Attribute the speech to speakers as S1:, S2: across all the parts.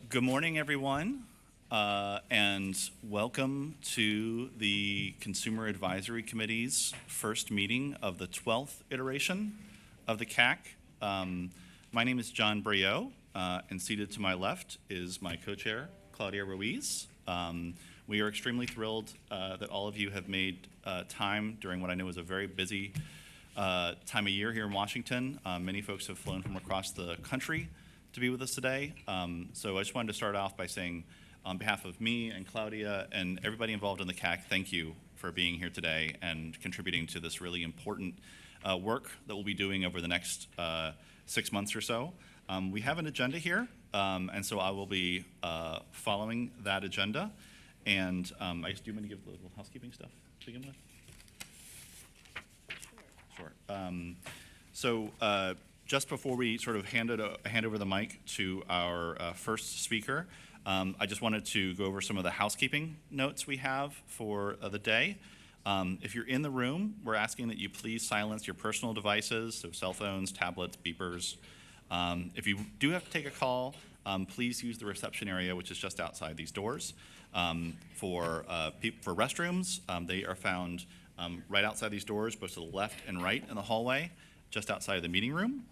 S1: Good morning, everyone, and welcome to the Consumer Advisory Committee's first meeting of the 12th iteration of the CAC. My name is John Breaux, and seated to my left is my co-chair, Claudia Ruiz. We are extremely thrilled that all of you have made time during what I know is a very busy time of year here in Washington. Many folks have flown from across the country to be with us today. So I just wanted to start off by saying, on behalf of me and Claudia and everybody involved in the CAC, thank you for being here today and contributing to this really important work that we'll be doing over the next 6 months or so. We have an agenda here, and so I will be following that agenda. And I just do want to give a little housekeeping stuff to begin with. Sure. Just before we sort of hand over the mic to our first speaker, I just wanted to go over some of the housekeeping notes we have for the day. If you're in the room, we're asking that you please silence your personal devices, so cell phones, tablets, beepers. If you do have to take a call, please use the reception area, which is just outside these doors. For restrooms, they are found right outside these doors, both to the left and right in the hallway, just outside of the meeting room.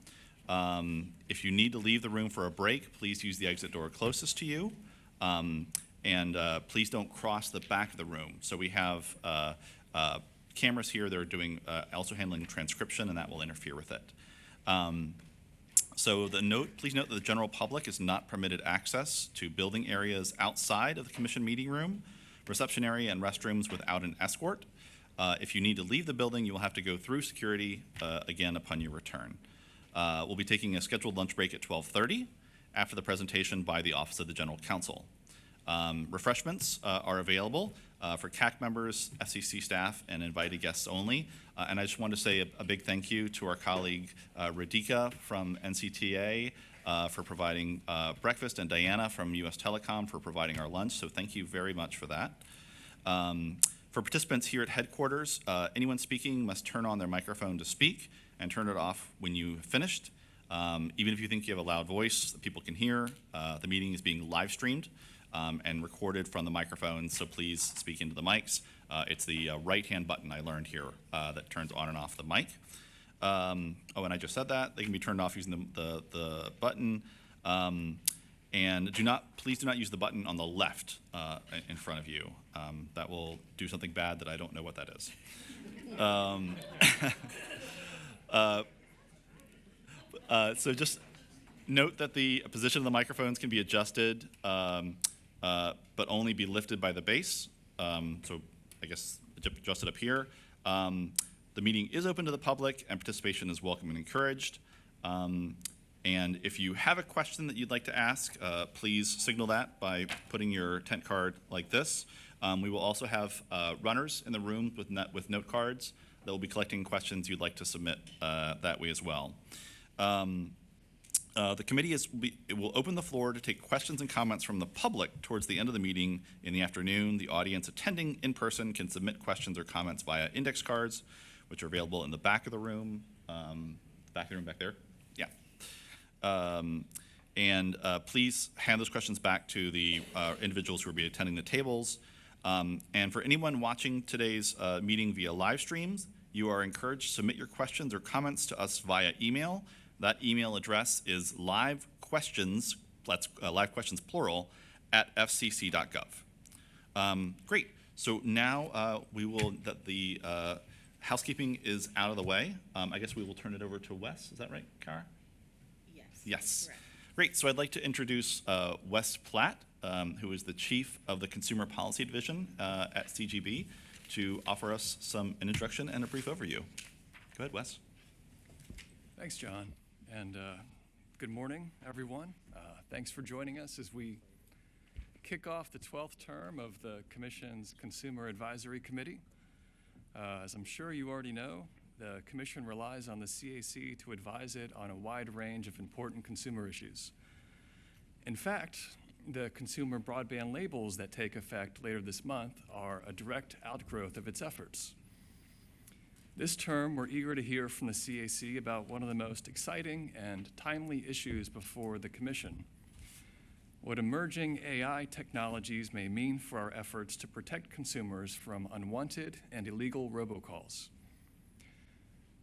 S1: If you need to leave the room for a break, please use the exit door closest to you. And please don't cross the back of the room. So we have cameras here that are doing also handling transcription, and that will interfere with it. So please note that the general public is not permitted access to building areas outside of the commission meeting room, reception area, and restrooms without an escort. If you need to leave the building, you will have to go through security again upon your return. We'll be taking a scheduled lunch break at 12:30 after the presentation by the Office of the General Counsel. Refreshments are available for CAC members, FCC staff, and invited guests only. And I just want to say a big thank you to our colleague Radhika from NCTA for providing breakfast, and Diana from US Telecom for providing our lunch. So thank you very much for that. For participants here at headquarters, anyone speaking must turn on their microphone to speak and turn it off when you've finished. Even if you think you have a loud voice that people can hear, the meeting is being live streamed and recorded from the microphone, so please speak into the mics. It's the right-hand button I learned here that turns on and off the mic. And I just said that. They can be turned off using the button. And please do not use the button on the left in front of you. That will do something bad that I don't know what that is. So just note that the position of the microphones can be adjusted, but only be lifted by the base. So I guess adjusted up here. The meeting is open to the public, and participation is welcome and encouraged. And if you have a question that you'd like to ask, please signal that by putting your tent card like this. We will also have runners in the room with note cards that will be collecting questions you'd like to submit that way as well. The committee will open the floor to take questions and comments from the public towards the end of the meeting in the afternoon. The audience attending in person can submit questions or comments via index cards, which are available in the back of the room. Back there? Yeah. And please hand those questions back to the individuals who will be attending the tables. And for anyone watching today's meeting via live streams, you are encouraged to submit your questions or comments to us via email. That email address is livequestions, that's live questions plural, @fcc.gov. Great. So now the housekeeping is out of the way. I guess we will turn it over to Wes. Is that right, Carr? Yes. Correct. Great. So I'd like to introduce Wes Platt, who is the Chief of the Consumer Policy Division at CGB, to offer us an introduction and a brief overview. Go ahead, Wes.
S2: Thanks, John. And good morning, everyone. Thanks for joining us as we kick off the 12th term of the Commission's Consumer Advisory Committee. As I'm sure you already know, the Commission relies on the CAC to advise it on a wide range of important consumer issues. In fact, the consumer broadband labels that take effect later this month are a direct outgrowth of its efforts. This term, we're eager to hear from the CAC about one of the most exciting and timely issues before the Commission. what emerging AI technologies may mean for our efforts to protect consumers from unwanted and illegal robocalls.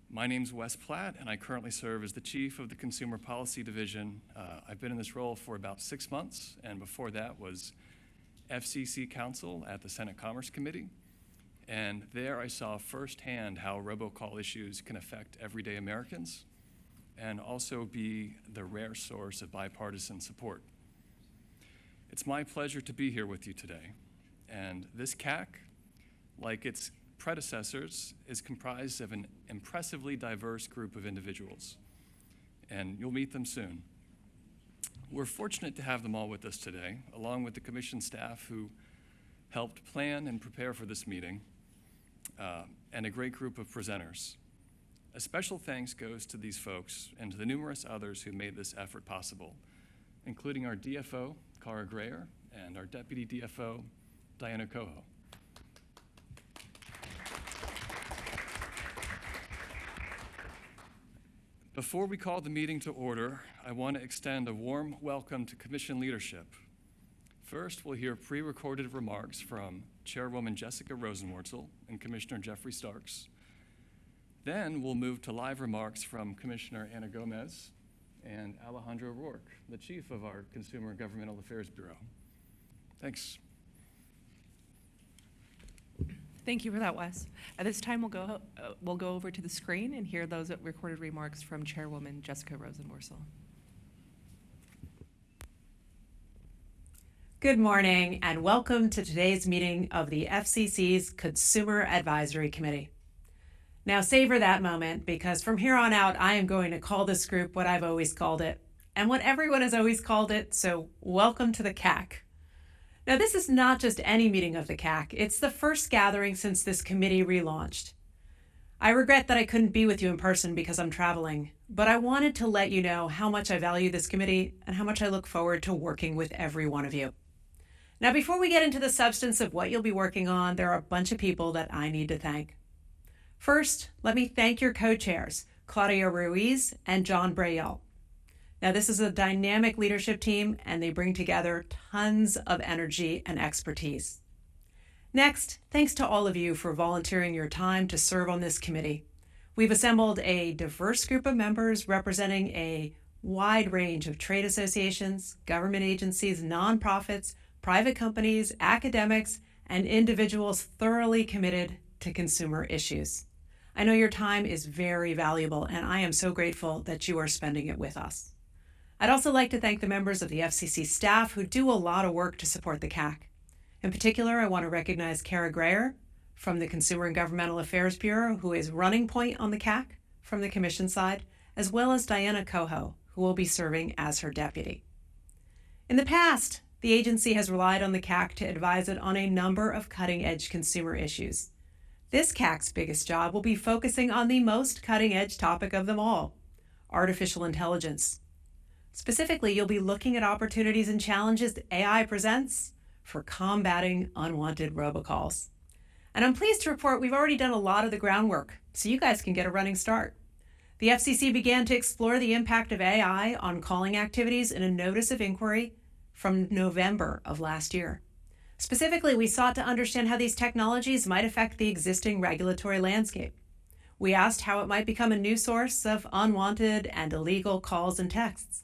S2: My name's Wes Platt, and I currently serve as the Chief of the Consumer Policy Division. I've been in this role for about 6 months, and before that was FCC Counsel at the Senate Commerce Committee. And there I saw firsthand how robocall issues can affect everyday Americans and also be the rare source of bipartisan support. It's my pleasure to be here with you today. And this CAC, like its predecessors, is comprised of an impressively diverse group of individuals. And you'll meet them soon. We're fortunate to have them all with us today, along with the Commission staff who helped plan and prepare for this meeting, and a great group of presenters. A special thanks goes to these folks and to the numerous others who made this effort possible, including our DFO, Carr, and our Deputy DFO, Diana Coho. Before we call the meeting to order, I want to extend a warm welcome to Commission leadership. First, we'll hear pre-recorded remarks from Chairwoman Jessica Rosenwortzel and Commissioner Jeffrey Starks. Then we'll move to live remarks from Commissioner Ana Gomez and Alejandro Rourke, the Chief of our Consumer and Governmental Affairs Bureau. Thanks.
S3: Thank you for that, Wes. At this time, we'll go over to the screen and hear those recorded remarks from Chairwoman Jessica Rosenworcel.
S4: Good morning and welcome to today's meeting of the FCC's Consumer Advisory Committee. Now savor that moment, because from here on out, I am going to call this group what I've always called it and what everyone has always called it, so welcome to the CAC. Now, this is not just any meeting of the CAC. It's the first gathering since this committee relaunched. I regret that I couldn't be with you in person because I'm traveling, but I wanted to let you know how much I value this committee and how much I look forward to working with every one of you. Now, before we get into the substance of what you'll be working on, there are a bunch of people that I need to thank. First, let me thank your co-chairs, Claudia Ruiz and John Brayel. Now, this is a dynamic leadership team, and they bring together tons of energy and expertise. Next, thanks to all of you for volunteering your time to serve on this committee. We've assembled a diverse group of members representing a wide range of trade associations, government agencies, nonprofits, private companies, academics, and individuals thoroughly committed to consumer issues. I know your time is very valuable, and I am so grateful that you are spending it with us. I'd also like to thank the members of the FCC staff who do a lot of work to support the CAC. In particular, I want to recognize Kara Greyer from the Consumer and Governmental Affairs Bureau, who is running point on the CAC from the Commission side, as well as Diana Coho, who will be serving as her deputy. In the past, the agency has relied on the CAC to advise it on a number of cutting-edge consumer issues. This CAC's biggest job will be focusing on the most cutting-edge topic of them all, artificial intelligence. Specifically, you'll be looking at opportunities and challenges that AI presents for combating unwanted robocalls. And I'm pleased to report we've already done a lot of the groundwork, so you guys can get a running start. The FCC began to explore the impact of AI on calling activities in a notice of inquiry from November of last year. Specifically, we sought to understand how these technologies might affect the existing regulatory landscape. We asked how it might become a new source of unwanted and illegal calls and texts.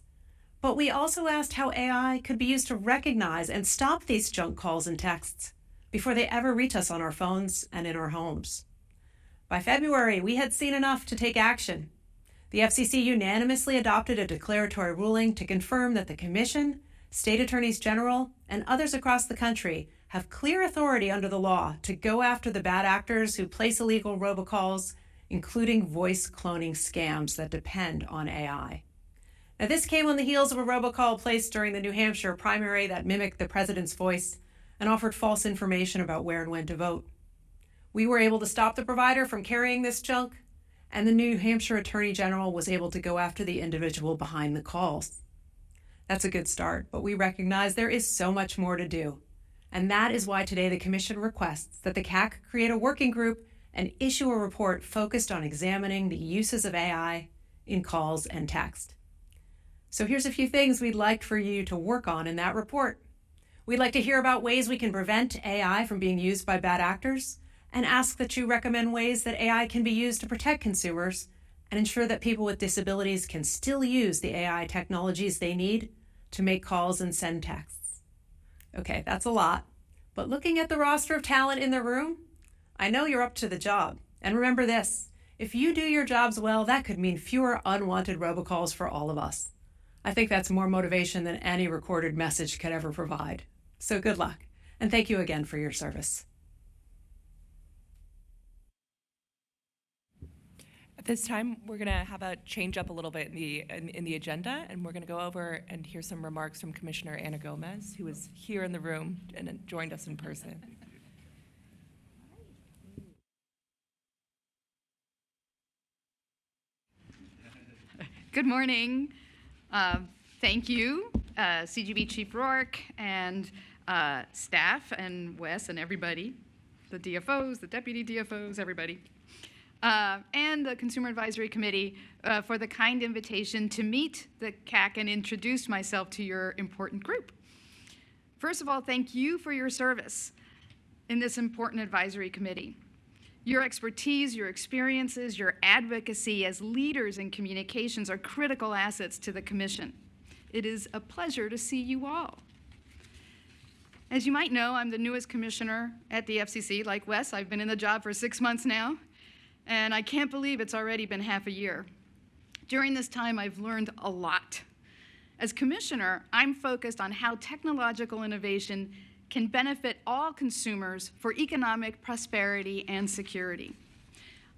S4: But we also asked how AI could be used to recognize and stop these junk calls and texts before they ever reach us on our phones and in our homes. By February, we had seen enough to take action. The FCC unanimously adopted a declaratory ruling to confirm that the Commission, state attorneys general, and others across the country have clear authority under the law to go after the bad actors who place illegal robocalls, including voice cloning scams that depend on AI. Now, this came on the heels of a robocall placed during the New Hampshire primary that mimicked the president's voice and offered false information about where and when to vote. We were able to stop the provider from carrying this junk, and the New Hampshire Attorney General was able to go after the individual behind the calls. That's a good start, but we recognize there is so much more to do. And that is why today the Commission requests that the CAC create a working group and issue a report focused on examining the uses of AI in calls and text. So here's a few things we'd like for you to work on in that report. We'd like to hear about ways we can prevent AI from being used by bad actors, and ask that you recommend ways that AI can be used to protect consumers and ensure that people with disabilities can still use the AI technologies they need to make calls and send texts. Okay, that's a lot, but looking at the roster of talent in the room, I know you're up to the job. And remember this, if you do your jobs well, that could mean fewer unwanted robocalls for all of us. I think that's more motivation than any recorded message could ever provide. So good luck, and thank you again for your service.
S3: At this time, we're going to have a change up a little bit in the agenda, and we're going to go over and hear some remarks from Commissioner Ana Gomez, who is here in the room and joined us in person.
S5: Good morning. Thank you, CGB Chief Rourke and staff and Wes and everybody, the DFOs, the deputy DFOs, everybody, and the Consumer Advisory Committee for the kind invitation to meet the CAC and introduce myself to your important group. First of all, thank you for your service in this important advisory committee. Your expertise, your experiences, your advocacy as leaders in communications are critical assets to the Commission. It is a pleasure to see you all. As you might know, I'm the newest commissioner at the FCC. Like Wes, I've been in the job for 6 months now, and I can't believe it's already been half a year. During this time, I've learned a lot. As commissioner, I'm focused on how technological innovation can benefit all consumers for economic prosperity and security.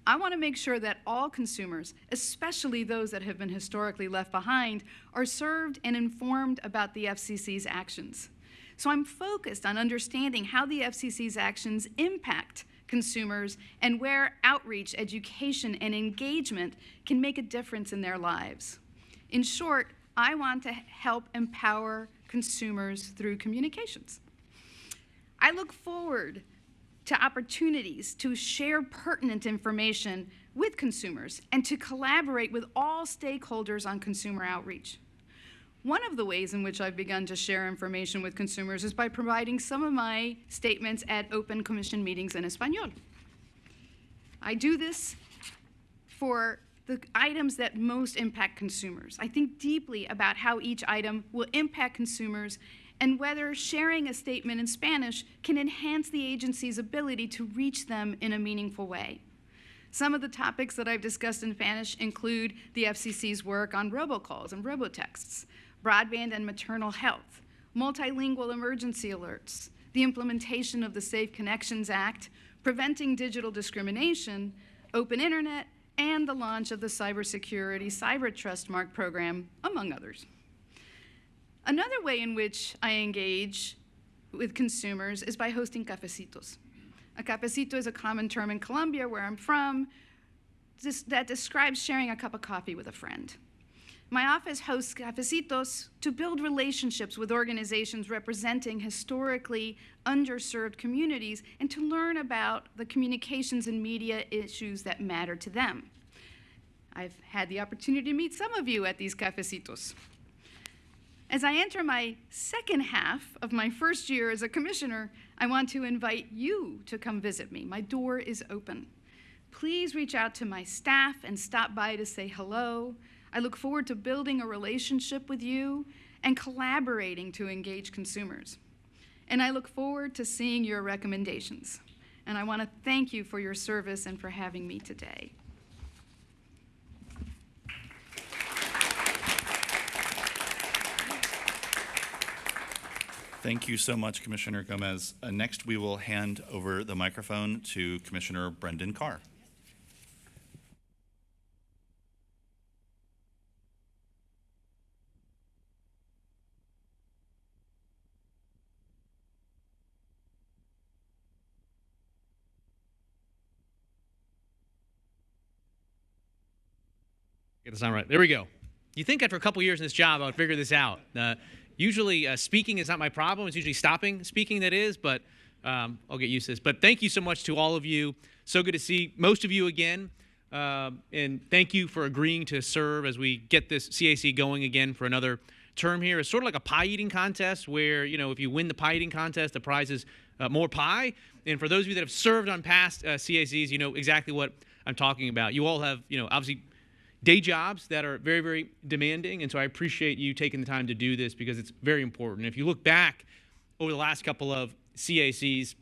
S5: I want to make sure that all consumers, especially those that have been historically left behind, are served and informed about the FCC's actions. So I'm focused on understanding how the FCC's actions impact consumers and where outreach, education, and engagement can make a difference in their lives. In short, I want to help empower consumers through communications. I look forward to opportunities to share pertinent information with consumers and to collaborate with all stakeholders on consumer outreach. One of the ways in which I've begun to share information with consumers is by providing some of my statements at open commission meetings in Espanol. I do this for the items that most impact consumers. I think deeply about how each item will impact consumers and whether sharing a statement in Spanish can enhance the agency's ability to reach them in a meaningful way. Some of the topics that I've discussed in Spanish include the FCC's work on robocalls and robotexts, broadband and maternal health, multilingual emergency alerts, the implementation of the Safe Connections Act, preventing digital discrimination, open internet, and the launch of the Cybersecurity Cyber Trust Mark program, among others. Another way in which I engage with consumers is by hosting cafecitos. A cafecito is a common term in Colombia, where I'm from, that describes sharing a cup of coffee with a friend. My office hosts cafecitos to build relationships with organizations representing historically underserved communities and to learn about the communications and media issues that matter to them. I've had the opportunity to meet some of you at these cafecitos. As I enter my second half of my first year as a commissioner, I want to invite you to come visit me. My door is open. Please reach out to my staff and stop by to say hello. I look forward to building a relationship with you and collaborating to engage consumers. And I look forward to seeing your recommendations. And I want to thank you for your service and for having me today.
S1: Thank you so much, Commissioner Gomez. Next, we will hand over the microphone to Commissioner Brendan Carr.
S6: Get this on right. There we go. You think after a couple years in this job, I would figure this out. Usually speaking is not my problem. It's usually stopping speaking that is, but I'll get used to this. But thank you so much to all of you. So good to see most of you again. and thank you for agreeing to serve as we get this CAC going again for another term here. It's sort of like a pie eating contest where, if you win the pie eating contest, the prize is more pie. And for those of you that have served on past CACs, you know exactly what I'm talking about. You all have, obviously day jobs that are very, very demanding. And so I appreciate you taking the time to do this because it's very important. If you look back over the last couple of CACs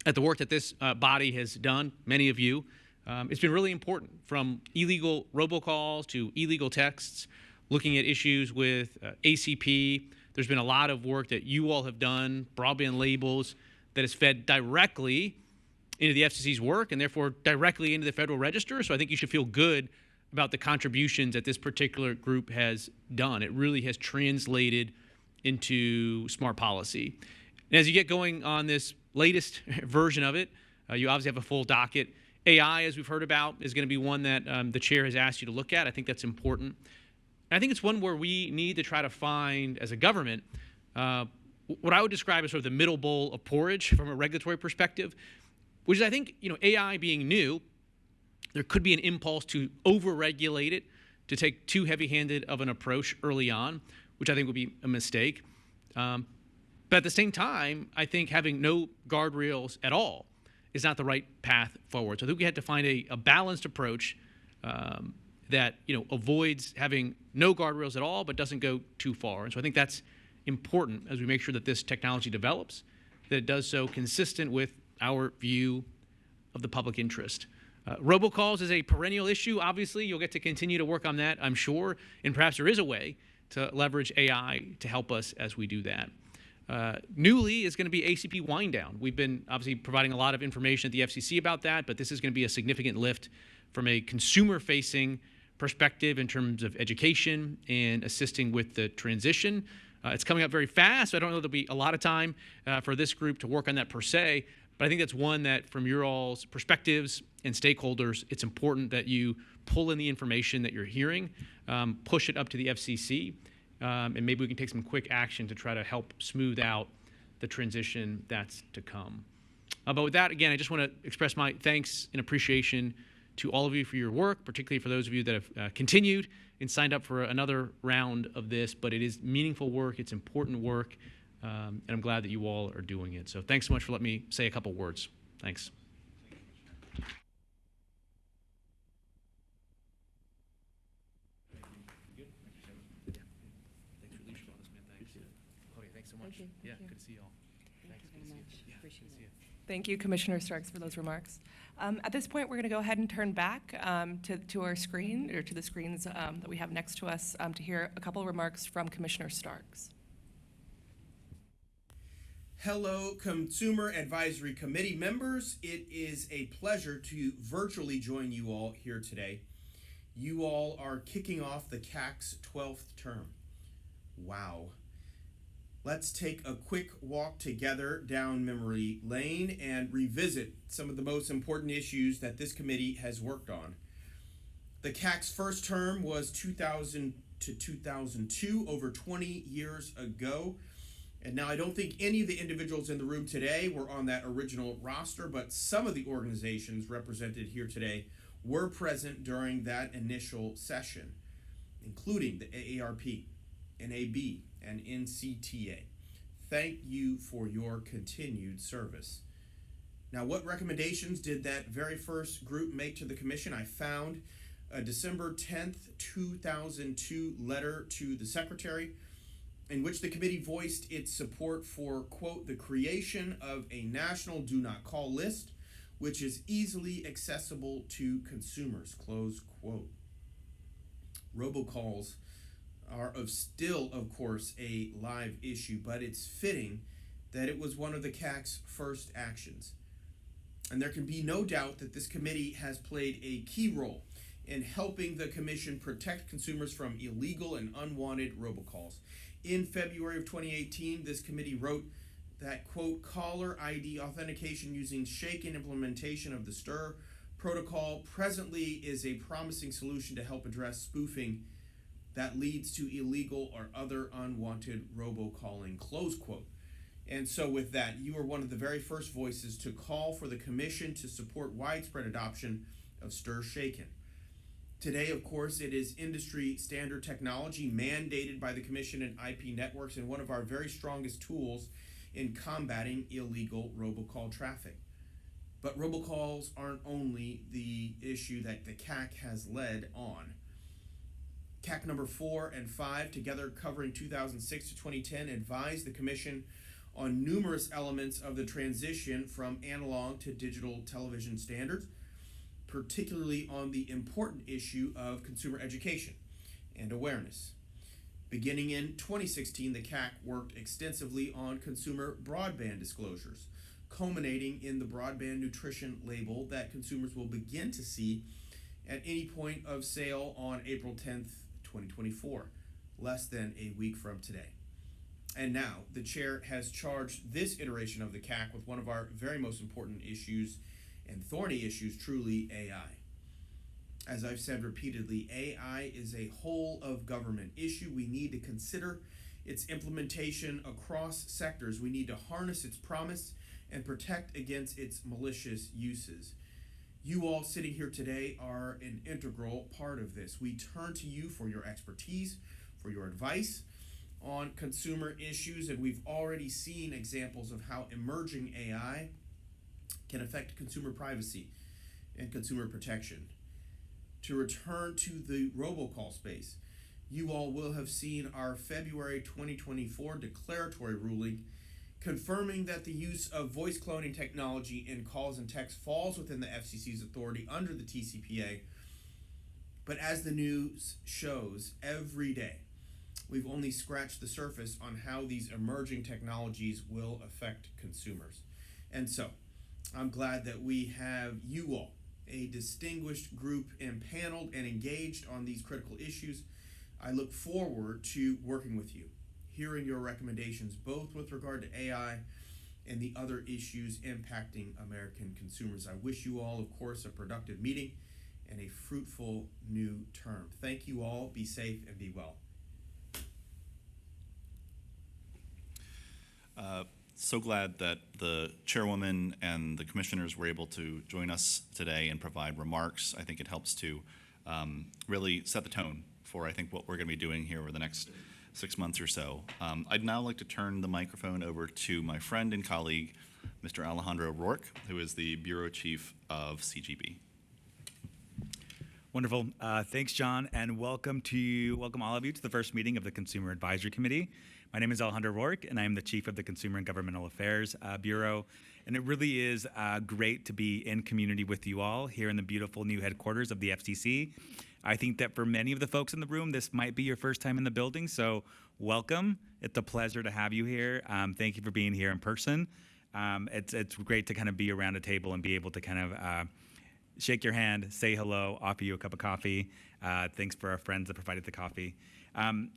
S6: at the work that this body has done, many of you, it's been really important, from illegal robocalls to illegal texts, looking at issues with ACP. There's been a lot of work that you all have done, broadband labels, that is fed directly into the FCC's work and therefore directly into the Federal Register. So I think you should feel good about the contributions that this particular group has done. It really has translated into smart policy. And as you get going on this latest version of it, you obviously have a full docket. AI, as we've heard about, is going to be one that the chair has asked you to look at. I think that's important. And I think it's one where we need to try to find, as a government, what I would describe as sort of the middle bowl of porridge from a regulatory perspective, which is, I think, AI being new, there could be an impulse to over-regulate it, to take too heavy-handed of an approach early on, which I think would be a mistake. But at the same time, I think having no guardrails at all is not the right path forward. So I think we had to find a balanced approach that avoids having no guardrails at all, but doesn't go too far. And so I think that's important as we make sure that this technology develops, that it does so consistent with our view of the public interest. Robocalls is a perennial issue. Obviously, you'll get to continue to work on that, I'm sure, and perhaps there is a way to leverage AI to help us as we do that. Newly is going to be ACP wind down. We've been obviously providing a lot of information at the FCC about that, but this is going to be a significant lift from a consumer-facing perspective in terms of education and assisting with the transition. It's coming up very fast, so I don't know there'll be a lot of time for this group to work on that per se, but I think that's one that, from your all's perspectives and stakeholders, it's important that you pull in the information that you're hearing, push it up to the FCC, and maybe we can take some quick action to try to help smooth out the transition that's to come. But with that, again, I just want to express my thanks and appreciation to all of you for your work, particularly for those of you that have continued and signed up for another round of this. But it is meaningful work, it's important work, and I'm glad that you all are doing it. So thanks so much for letting me say a couple words. Thanks. Thanks so much. Yeah, good to see you all.
S7: Thank you very much. Appreciate it.
S3: Thank you, Commissioner Starks, for those remarks. At this point, we're going to go ahead and turn back to our screen, or to the screens that we have next to us, to hear a couple of remarks from Commissioner Starks.
S8: Hello, Consumer Advisory Committee members. It is a pleasure to virtually join you all here today. You all are kicking off the CAC's 12th term. Wow. Let's take a quick walk together down memory lane and revisit some of the most important issues that this committee has worked on. The CAC's first term was 2000 to 2002, over 20 years ago. And now I don't think any of the individuals in the room today were on that original roster, but some of the organizations represented here today were present during that initial session, including the AARP, NAB, and NCTA. Thank you for your continued service. Now, what recommendations did that very first group make to the commission? I found a December 10th, 2002 letter to the secretary in which the committee voiced its support for, quote, the creation of a national do not call list, which is easily accessible to consumers, close quote. Robocalls are still, of course, a live issue, but it's fitting that it was one of the CAC's first actions. And there can be no doubt that this committee has played a key role in helping the commission protect consumers from illegal and unwanted robocalls. In February of 2018, this committee wrote that, quote, caller ID authentication using shaken implementation of the STIR protocol presently is a promising solution to help address spoofing that leads to illegal or other unwanted robocalling, close quote. And so with that, you are one of the very first voices to call for the commission to support widespread adoption of stir shaken. Today, of course, it is industry standard technology mandated by the Commission and IP networks, and one of our very strongest tools in combating illegal robocall traffic. But robocalls aren't only the issue that the CAC has led on. CAC number 4 and 5, together covering 2006 to 2010, advised the Commission on numerous elements of the transition from analog to digital television standards, particularly on the important issue of consumer education and awareness. Beginning in 2016, the CAC worked extensively on consumer broadband disclosures, culminating in the broadband nutrition label that consumers will begin to see at any point of sale on April 10th, 2024, less than a week from today. And now, the chair has charged this iteration of the CAC with one of our very most important issues and thorny issues, truly AI. As I've said repeatedly, AI is a whole of government issue. We need to consider its implementation across sectors. We need to harness its promise and protect against its malicious uses. You all sitting here today are an integral part of this. We turn to you for your expertise, for your advice on consumer issues, and we've already seen examples of how emerging AI can affect consumer privacy and consumer protection. To return to the robocall space, you all will have seen our February 2024 declaratory ruling confirming that the use of voice cloning technology in calls and texts falls within the FCC's authority under the TCPA. But as the news shows every day, we've only scratched the surface on how these emerging technologies will affect consumers. And so, I'm glad that we have you all, a distinguished group, empaneled and engaged on these critical issues. I look forward to working with you, hearing your recommendations, both with regard to AI and the other issues impacting American consumers. I wish you all, of course, a productive meeting and a fruitful new term. Thank you all. Be safe and be well.
S1: So glad that the chairwoman and the commissioners were able to join us today and provide remarks. I think it helps to really set the tone for, I think, what we're going to be doing here over the next 6 months or so. I'd now like to turn the microphone over to my friend and colleague, Mr. Alejandro Rourke, who is the Bureau Chief of CGB.
S9: Wonderful. Thanks, John, and welcome all of you to the first meeting of the Consumer Advisory Committee. My name is Alejandro Rourke, and I am the Chief of the Consumer and Governmental Affairs Bureau. And it really is great to be in community with you all here in the beautiful new headquarters of the FCC. I think that for many of the folks in the room, this might be your first time in the building, so welcome. It's a pleasure to have you here. Thank you for being here in person. It's great to kind of be around a table and be able to kind of shake your hand, say hello, offer you a cup of coffee. Thanks for our friends that provided the coffee.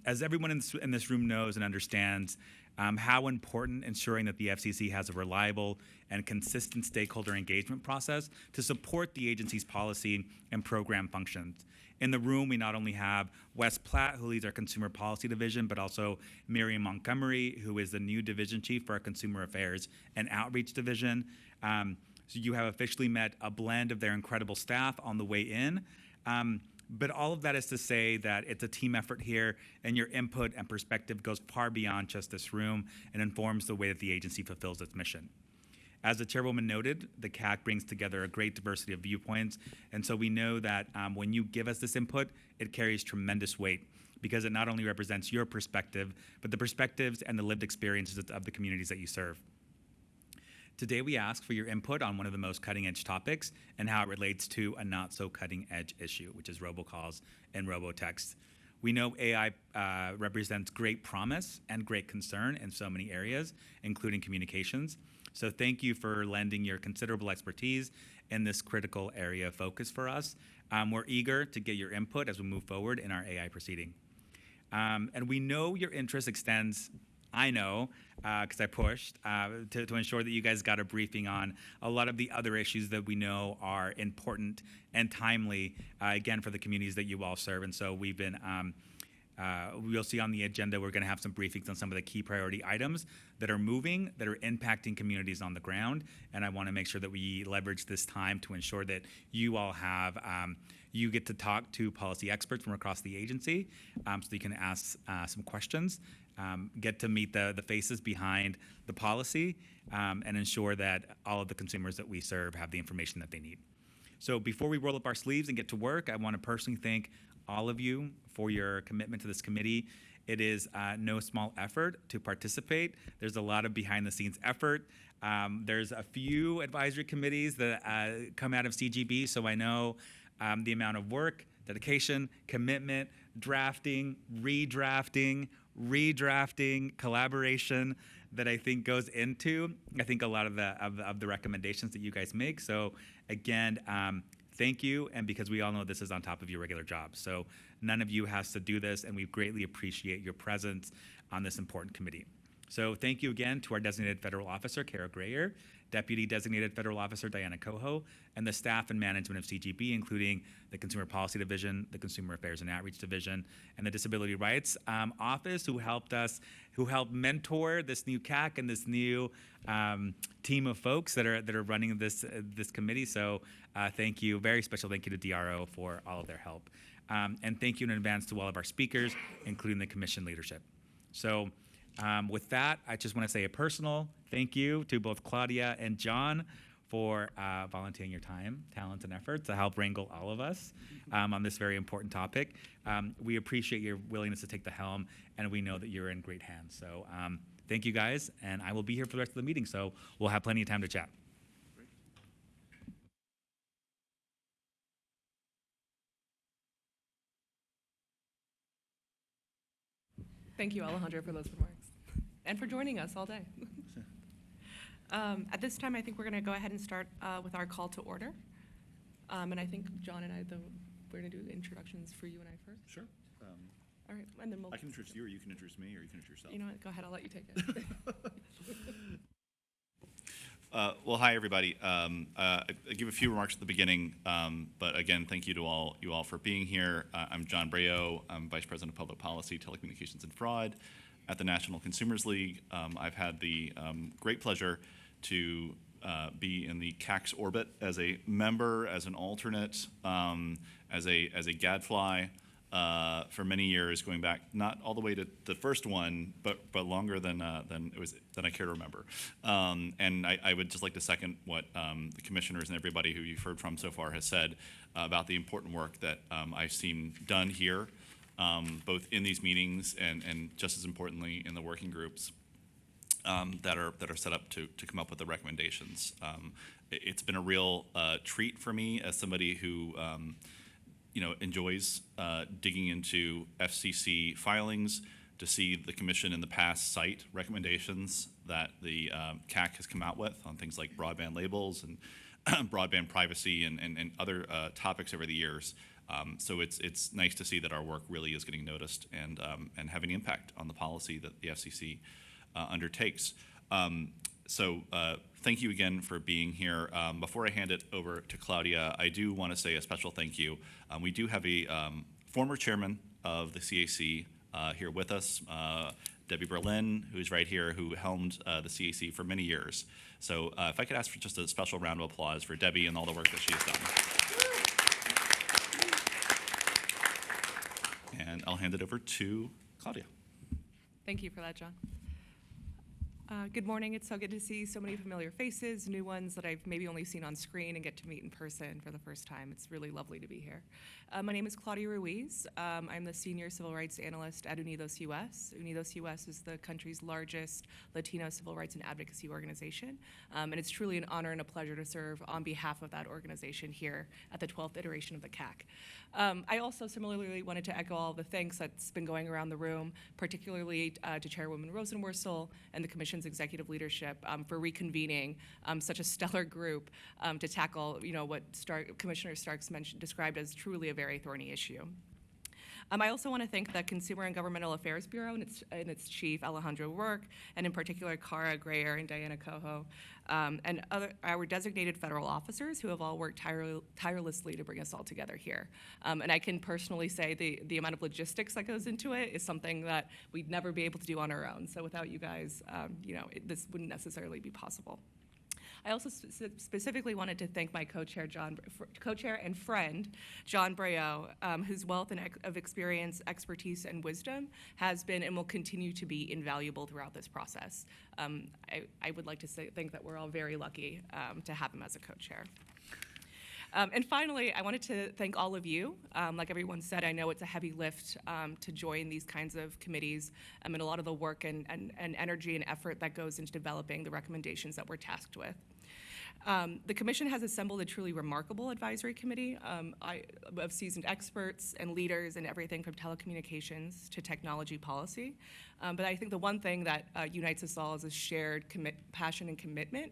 S9: As everyone in this room knows and understands, how important ensuring that the FCC has a reliable and consistent stakeholder engagement process to support the agency's policy and program functions. In the room, we not only have Wes Platt, who leads our Consumer Policy Division, but also Miriam Montgomery, who is the new Division Chief for our Consumer Affairs and Outreach Division. So you have officially met a blend of their incredible staff on the way in. But all of that is to say that it's a team effort here, and your input and perspective goes far beyond just this room and informs the way that the agency fulfills its mission. As the chairwoman noted, the CAC brings together a great diversity of viewpoints, and so we know that when you give us this input, it carries tremendous weight because it not only represents your perspective, but the perspectives and the lived experiences of the communities that you serve. Today, we ask for your input on one of the most cutting-edge topics and how it relates to a not-so-cutting-edge issue, which is robocalls and robotext. We know AI represents great promise and great concern in so many areas, including communications. So thank you for lending your considerable expertise in this critical area of focus for us. We're eager to get your input as we move forward in our AI proceeding. And we know your interest extends, I know, because I pushed, to ensure that you guys got a briefing on a lot of the other issues that we know are important and timely, again, for the communities that you all serve. And so we've been We'll see on the agenda, we're going to have some briefings on some of the key priority items that are moving, that are impacting communities on the ground. And I want to make sure that we leverage this time to ensure that you all have, you get to talk to policy experts from across the agency, so you can ask some questions, get to meet the faces behind the policy, and ensure that all of the consumers that we serve have the information that they need. So before we roll up our sleeves and get to work, I want to personally thank all of you for your commitment to this committee. It is no small effort to participate. There's a lot of behind the scenes effort. There's a few advisory committees that come out of CGB, so I know the amount of work, dedication, commitment, drafting, redrafting, collaboration that I think goes into, I think, a lot of the recommendations that you guys make. So again, thank you, and because we all know this is on top of your regular job. So none of you has to do this, and we greatly appreciate your presence on this important committee. So thank you again to our designated federal officer, Kara Grayer, Deputy Designated Federal Officer Diana Coho, and the staff and management of CGB, including the Consumer Policy Division, the Consumer Affairs and Outreach Division, and the Disability Rights Office, who helped mentor this new CAC and this new team of folks that are running this committee. So thank you, very special thank you to DRO for all of their help. And thank you in advance to all of our speakers, including the commission leadership. So with that, I just want to say a personal thank you to both Claudia and John for volunteering your time, talents, and efforts to help wrangle all of us on this very important topic. We appreciate your willingness to take the helm, and we know that you're in great hands. So thank you, guys, and I will be here for the rest of the meeting, so we'll have plenty of time to chat.
S3: Thank you, Alejandro, for those remarks and for joining us all day. At this time, I think we're going to go ahead and start with our call to order. And I think John and I, we're going to do the introductions for you and I first.
S1: Sure.
S3: All right, and then we'll.
S1: I can introduce you, or you can introduce me, or you can introduce yourself.
S3: You know what? Go ahead. I'll let you take it.
S1: Well, hi, everybody. I give a few remarks at the beginning, but again, thank you to you all for being here. I'm John Brayo. I'm Vice President of Public Policy, Telecommunications, and Fraud at the National Consumers League. I've had the great pleasure to be in the CAC's orbit as a member, as an alternate, as a gadfly for many years, going back not all the way to the first one, but longer than I care to remember. And I would just like to second what the commissioners and everybody who you've heard from so far has said about the important work that I've seen done here, both in these meetings and just as importantly in the working groups that are set up to come up with the recommendations. It's been a real treat for me as somebody who enjoys digging into FCC filings to see the commission in the past cite recommendations that the CAC has come out with on things like broadband labels and broadband privacy and other topics over the years. So it's nice to see that our work really is getting noticed and having impact on the policy that the FCC undertakes. So thank you again for being here. Before I hand it over to Claudia, I do want to say a special thank you. We do have a former chairman of the CAC here with us, Debbie Berlin, who's right here, who helmed the CAC for many years. So if I could ask for just a special round of applause for Debbie and all the work that she has done. And I'll hand it over to Claudia.
S3: Thank you for that, John. Good morning. It's so good to see so many familiar faces, new ones that I've maybe only seen on screen and get to meet in person for the first time. It's really lovely to be here. My name is Claudia Ruiz. I'm the Senior Civil Rights Analyst at Unidos US. Unidos US is the country's largest Latino civil rights and advocacy organization. And it's truly an honor and a pleasure to serve on behalf of that organization here at the 12th iteration of the CAC. I also similarly wanted to echo all the thanks that's been going around the room, particularly to Chairwoman Rosenworcel and the Commission's executive leadership for reconvening such a stellar group to tackle, what Commissioner Starks described as truly a very thorny issue. I also want to thank the Consumer and Governmental Affairs Bureau and its chief, Alejandro Rourke, and in particular, Carr and Diana Coho, and our designated federal officers who have all worked tirelessly to bring us all together here. And I can personally say the amount of logistics that goes into it is something that we'd never be able to do on our own. So without you guys, this wouldn't necessarily be possible. I also specifically wanted to thank my co-chair and friend, John Brayo, whose wealth of experience, expertise, and wisdom has been and will continue to be invaluable throughout this process. I would like to think that we're all very lucky to have him as a co-chair. And finally, I wanted to thank all of you. Like everyone said, I know it's a heavy lift to join these kinds of committees and a lot of the work and energy and effort that goes into developing the recommendations that we're tasked with. The Commission has assembled a truly remarkable advisory committee of seasoned experts and leaders in everything from telecommunications to technology policy. But I think the one thing that unites us all is a shared passion and commitment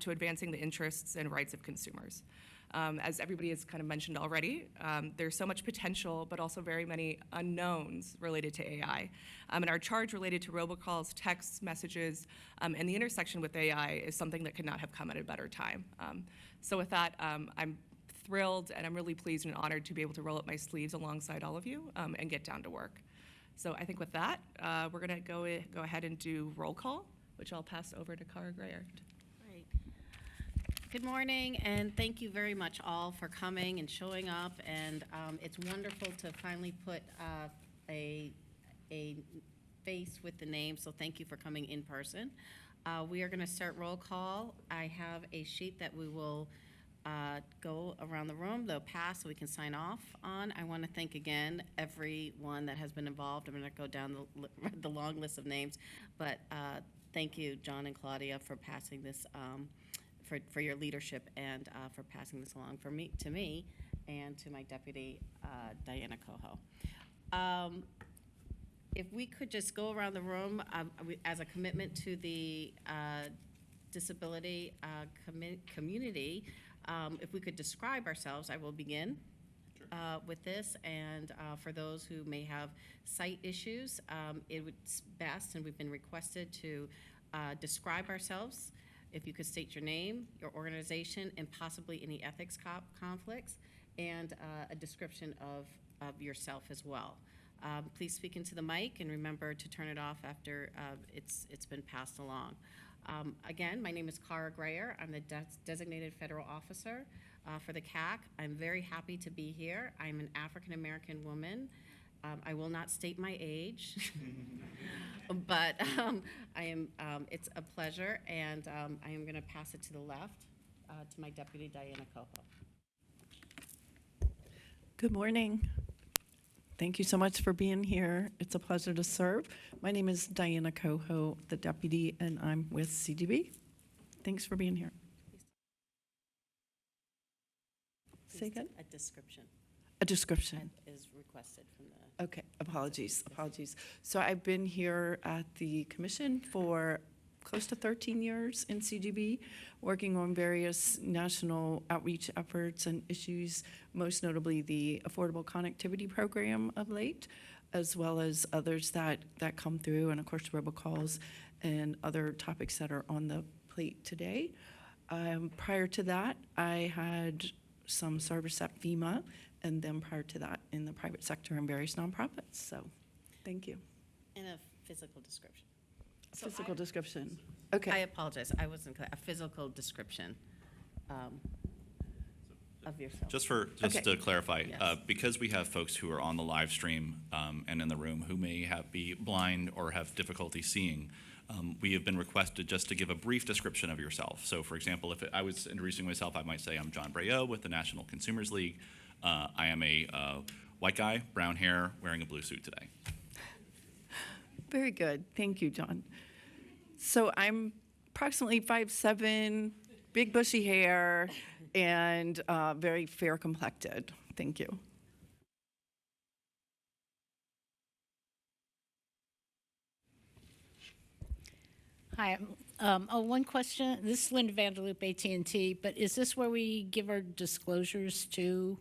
S3: to advancing the interests and rights of consumers. As everybody has kind of mentioned already, there's so much potential, but also very many unknowns related to AI. And our charge related to robocalls, texts, messages, and the intersection with AI is something that could not have come at a better time. So with that, I'm thrilled and I'm really pleased and honored to be able to roll up my sleeves alongside all of you and get down to work. So I think with that, we're going to go ahead and do roll call, which I'll pass over to Carr Greyer.
S7: Great. Good morning, and thank you very much all for coming and showing up. And it's wonderful to finally put a face with the name, so thank you for coming in person. We are going to start roll call. I have a sheet that we will go around the room. They'll pass so we can sign off on. I want to thank again everyone that has been involved. I'm going to go down the long list of names, but thank you, John and Claudia, for passing this, for your leadership and for passing this along to me and to my deputy, Diana Coho. If we could just go around the room as a commitment to the disability community, if we could describe ourselves, I will begin with this. And for those who may have sight issues, it would best, and we've been requested to describe ourselves. If you could state your name, your organization, and possibly any ethics conflicts, and a description of yourself as well. Please speak into the mic and remember to turn it off after it's been passed along. Again, my name is Carr Greyer. I'm the designated federal officer for the CAC. I'm very happy to be here. I'm an African-American woman. I will not state my age, but I am. It's a pleasure, and I am going to pass it to the left to my deputy, Diana Coho.
S10: Good morning. Thank you so much for being here. It's a pleasure to serve. My name is Diana Coho, the deputy, and I'm with CGB. Thanks for being here. Say again?
S7: A description.
S10: A description.
S7: Is requested from the.
S10: Okay, apologies. So I've been here at the commission for close to 13 years in CGB, working on various national outreach efforts and issues, most notably the Affordable Connectivity Program of late, as well as others that come through, and of course robocalls and other topics that are on the plate today. Prior to that, I had some service at FEMA, and then prior to that in the private sector and various nonprofits. So thank you.
S7: And a physical description.
S10: Physical description.
S7: I
S10: Okay.
S7: apologize, I wasn't clear. A physical description of yourself.
S1: Just
S10: Okay.
S1: to clarify,
S7: Yes.
S1: because we have folks who are on the live stream and in the room who may be blind or have difficulty seeing, we have been requested just to give a brief description of yourself. So, for example, if I was introducing myself, I might say I'm John Brayo with the National Consumers League. I am a white guy, brown hair, wearing a blue suit today.
S10: Very good. Thank you, John. So I'm approximately 5'7", big bushy hair, and very fair complected. Thank you.
S11: Hi. One question. This is Linda Vanderloop, AT&T, but is this where we give our disclosures to?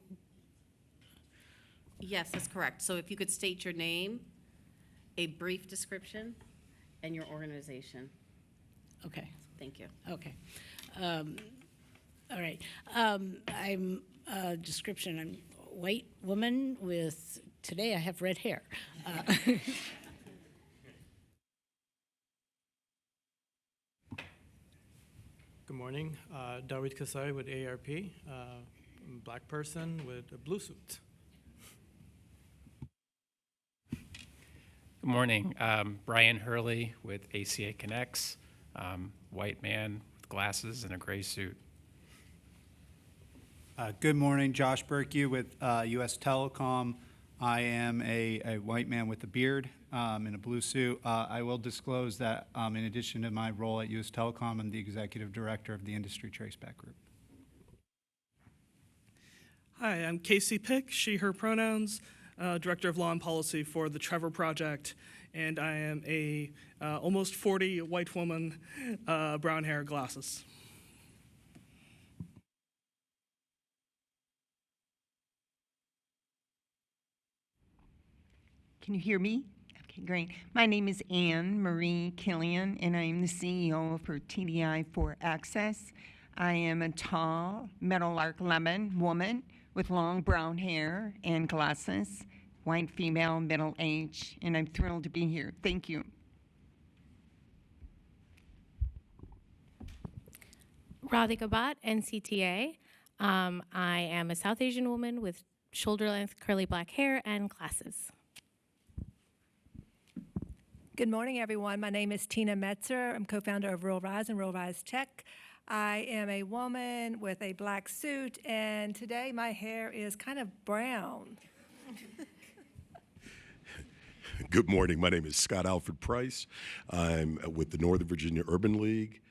S7: Yes, that's correct. So if you could state your name, a brief description, and your organization.
S11: Okay,
S7: Thank you.
S11: okay. All right. I'm description. I'm a white woman with, today I have red hair.
S12: Good morning. Dawid Kasai with ARP. I'm a black person with a blue suit.
S13: Good morning. Brian Hurley with ACA Connects, white man with glasses and a gray suit.
S14: Good morning, Josh Berkey with US Telecom. I am a white man with a beard in a blue suit. I will disclose that in addition to my role at US Telecom, I'm the executive director of the Industry Traceback Group.
S15: Hi, I'm Casey Pick, she, her pronouns, Director of Law and Policy for the Trevor Project, and I am a almost 40 white woman, brown hair, glasses.
S16: Can you hear me? Okay, great. My name is Anne Marie Killian, and I am the CEO for TDI for Access. I am a tall, meadowlark lemon woman with long brown hair and glasses, white female, middle age, and I'm thrilled to be here. Thank you.
S17: Radhika Bhatt, NCTA. I am a South Asian woman with shoulder-length curly black hair and glasses.
S18: Good morning, everyone. My name is Tina Metzer. I'm co-founder of Rural Rise and Rural Rise Tech. I am a woman with a black suit, and today my hair is kind of brown.
S19: Good morning. My name is Scott Alfred Price. I'm with the Northern Virginia Urban League.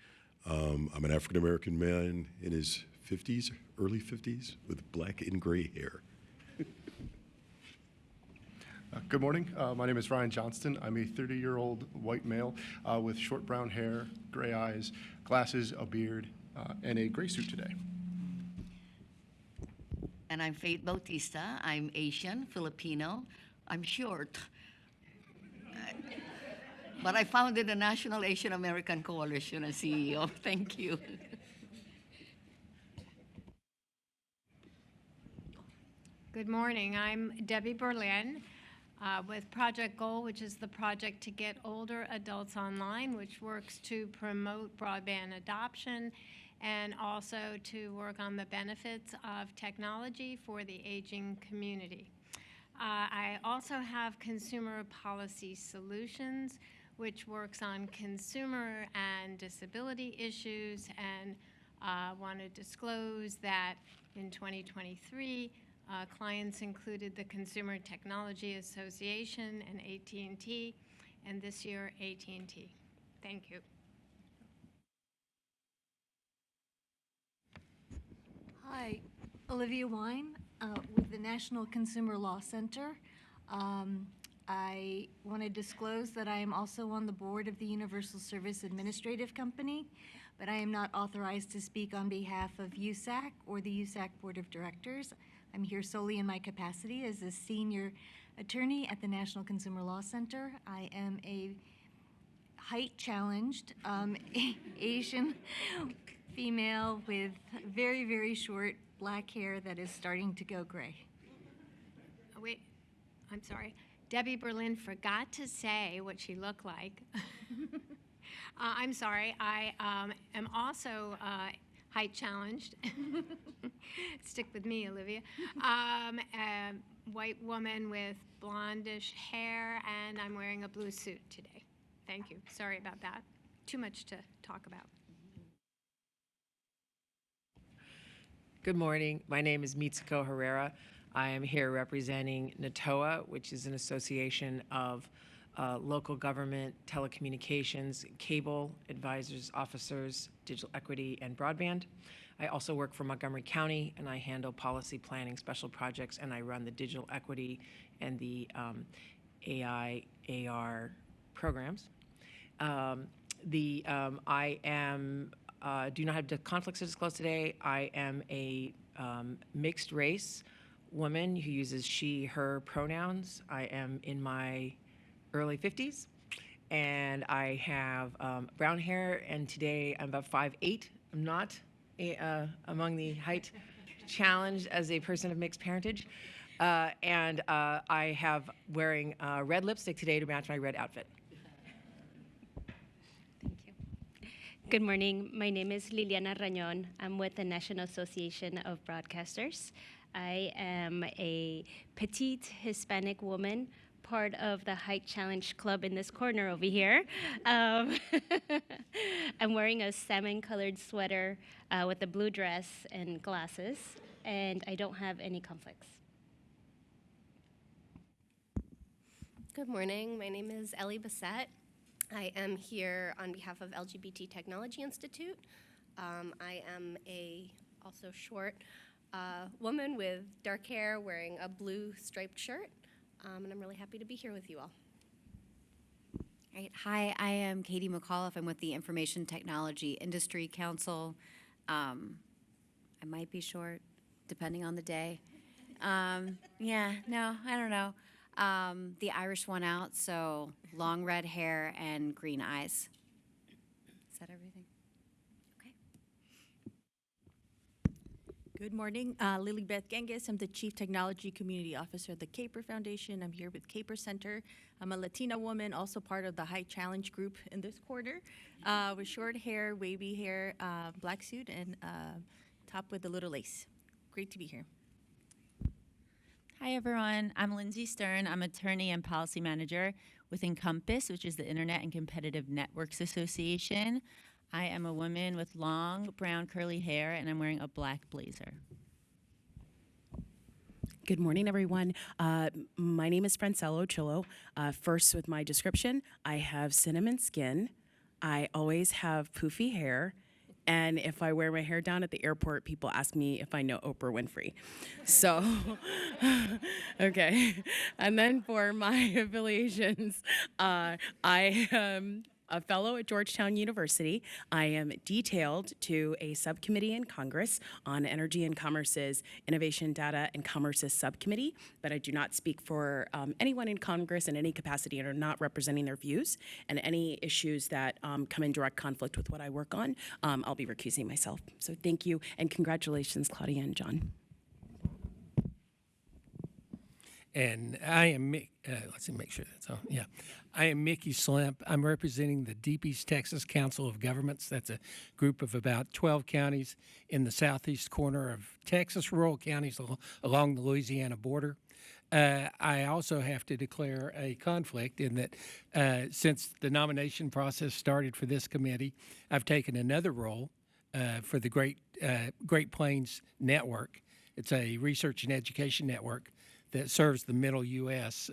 S19: I'm an African-American man in his 50s, early 50s, with black and gray hair.
S20: Good morning. My name is Ryan Johnston. I'm a 30-year-old white male with short brown hair, gray eyes, glasses, a beard, and a gray suit today.
S21: And I'm Faith Bautista. I'm Asian, Filipino. I'm short. But I founded the National Asian American Coalition as CEO. Thank you.
S22: Good morning. I'm Debbie Berlin with Project Goal, which is the project to get older adults online, which works to promote broadband adoption and also to work on the benefits of technology for the aging community. I also have Consumer Policy Solutions, which works on consumer and disability issues, and want to disclose that in 2023, clients included the Consumer Technology Association and AT&T, and this year AT&T. Thank you.
S23: Hi, Olivia Wine with the National Consumer Law Center. I want to disclose that I am also on the board of the Universal Service Administrative Company, but I am not authorized to speak on behalf of USAC or the USAC Board of Directors. I'm here solely in my capacity as a senior attorney at the National Consumer Law Center. I am a height-challenged Asian female with very, very short black hair that is starting to go gray.
S22: Oh, wait, I'm sorry. Debbie Berlin forgot to say what she looked like. I'm sorry. I am also height challenged. Stick with me, Olivia. A white woman with blondish hair, and I'm wearing a blue suit today. Thank you. Sorry about that. Too much to talk about.
S24: Good morning. My name is Mitsuko Herrera. I am here representing NATOA, which is an association of local government, telecommunications, cable advisors, officers, digital equity, and broadband. I also work for Montgomery County, and I handle policy planning, special projects, and I run the digital equity and the AI, AR programs. I do not have conflicts to disclose today. I am a mixed race, woman who uses she, her pronouns. I am in my early 50s, and I have brown hair, and today I'm about 5'8". I'm not among the height challenged as a person of mixed parentage. And I have wearing red lipstick today to match my red outfit.
S2: Good morning. My name is Liliana Rañón. I'm with the National Association of Broadcasters. I am a petite Hispanic woman, part of the Height Challenge Club in this corner over here. I'm wearing a salmon-colored sweater with a blue dress and glasses, and I don't have any conflicts.
S4: Good morning. My name is Ellie Bassett. I am here on behalf of LGBT Technology Institute. I am a also short woman with dark hair wearing a blue striped shirt, and I'm really happy to be here with you all.
S5: Right. Hi, I am Katie McAuliffe. I'm with the Information Technology Industry Council. I might be short, depending on the day. Yeah, no, I don't know. The Irish won out, so long red hair and green eyes. Is that everything? Okay.
S6: Good morning, Lily Beth Genghis. I'm the Chief Technology Community Officer at the Caper Foundation. I'm here with Caper Center. I'm a Latina woman, also part of the High Challenge group in this quarter, with short hair, wavy hair, black suit, and top with a little lace. Great to be here.
S25: Hi, everyone. I'm Lindsay Stern. I'm attorney and policy manager with Encompass, which is the Internet and Competitive Networks Association. I am a woman with long, brown, curly hair, and I'm wearing a black blazer.
S26: Good morning, everyone. My name is Francella Ochillo. First, with my description, I have cinnamon skin. I always have poofy hair. And if I wear my hair down at the airport, people ask me if I know Oprah Winfrey. So, okay. And then for my affiliations, I am a fellow at Georgetown University. I am detailed to a subcommittee in Congress on Energy and Commerce's Innovation, Data, and Commerce's subcommittee, but I do not speak for anyone in Congress in any capacity and are not representing their views. And any issues that come in direct conflict with what I work on, I'll be recusing myself. So thank you, and congratulations, Claudia and John.
S27: And I am, let's see, make sure that's on. Yeah. I am Mickey Slimp. I'm representing the Deep East Texas Council of Governments. That's a group of about 12 counties in the southeast corner of Texas, rural counties along the Louisiana border. I also have to declare a conflict in that since the nomination process started for this committee, I've taken another role for the Great Plains Network. It's a research and education network that serves the middle U.S.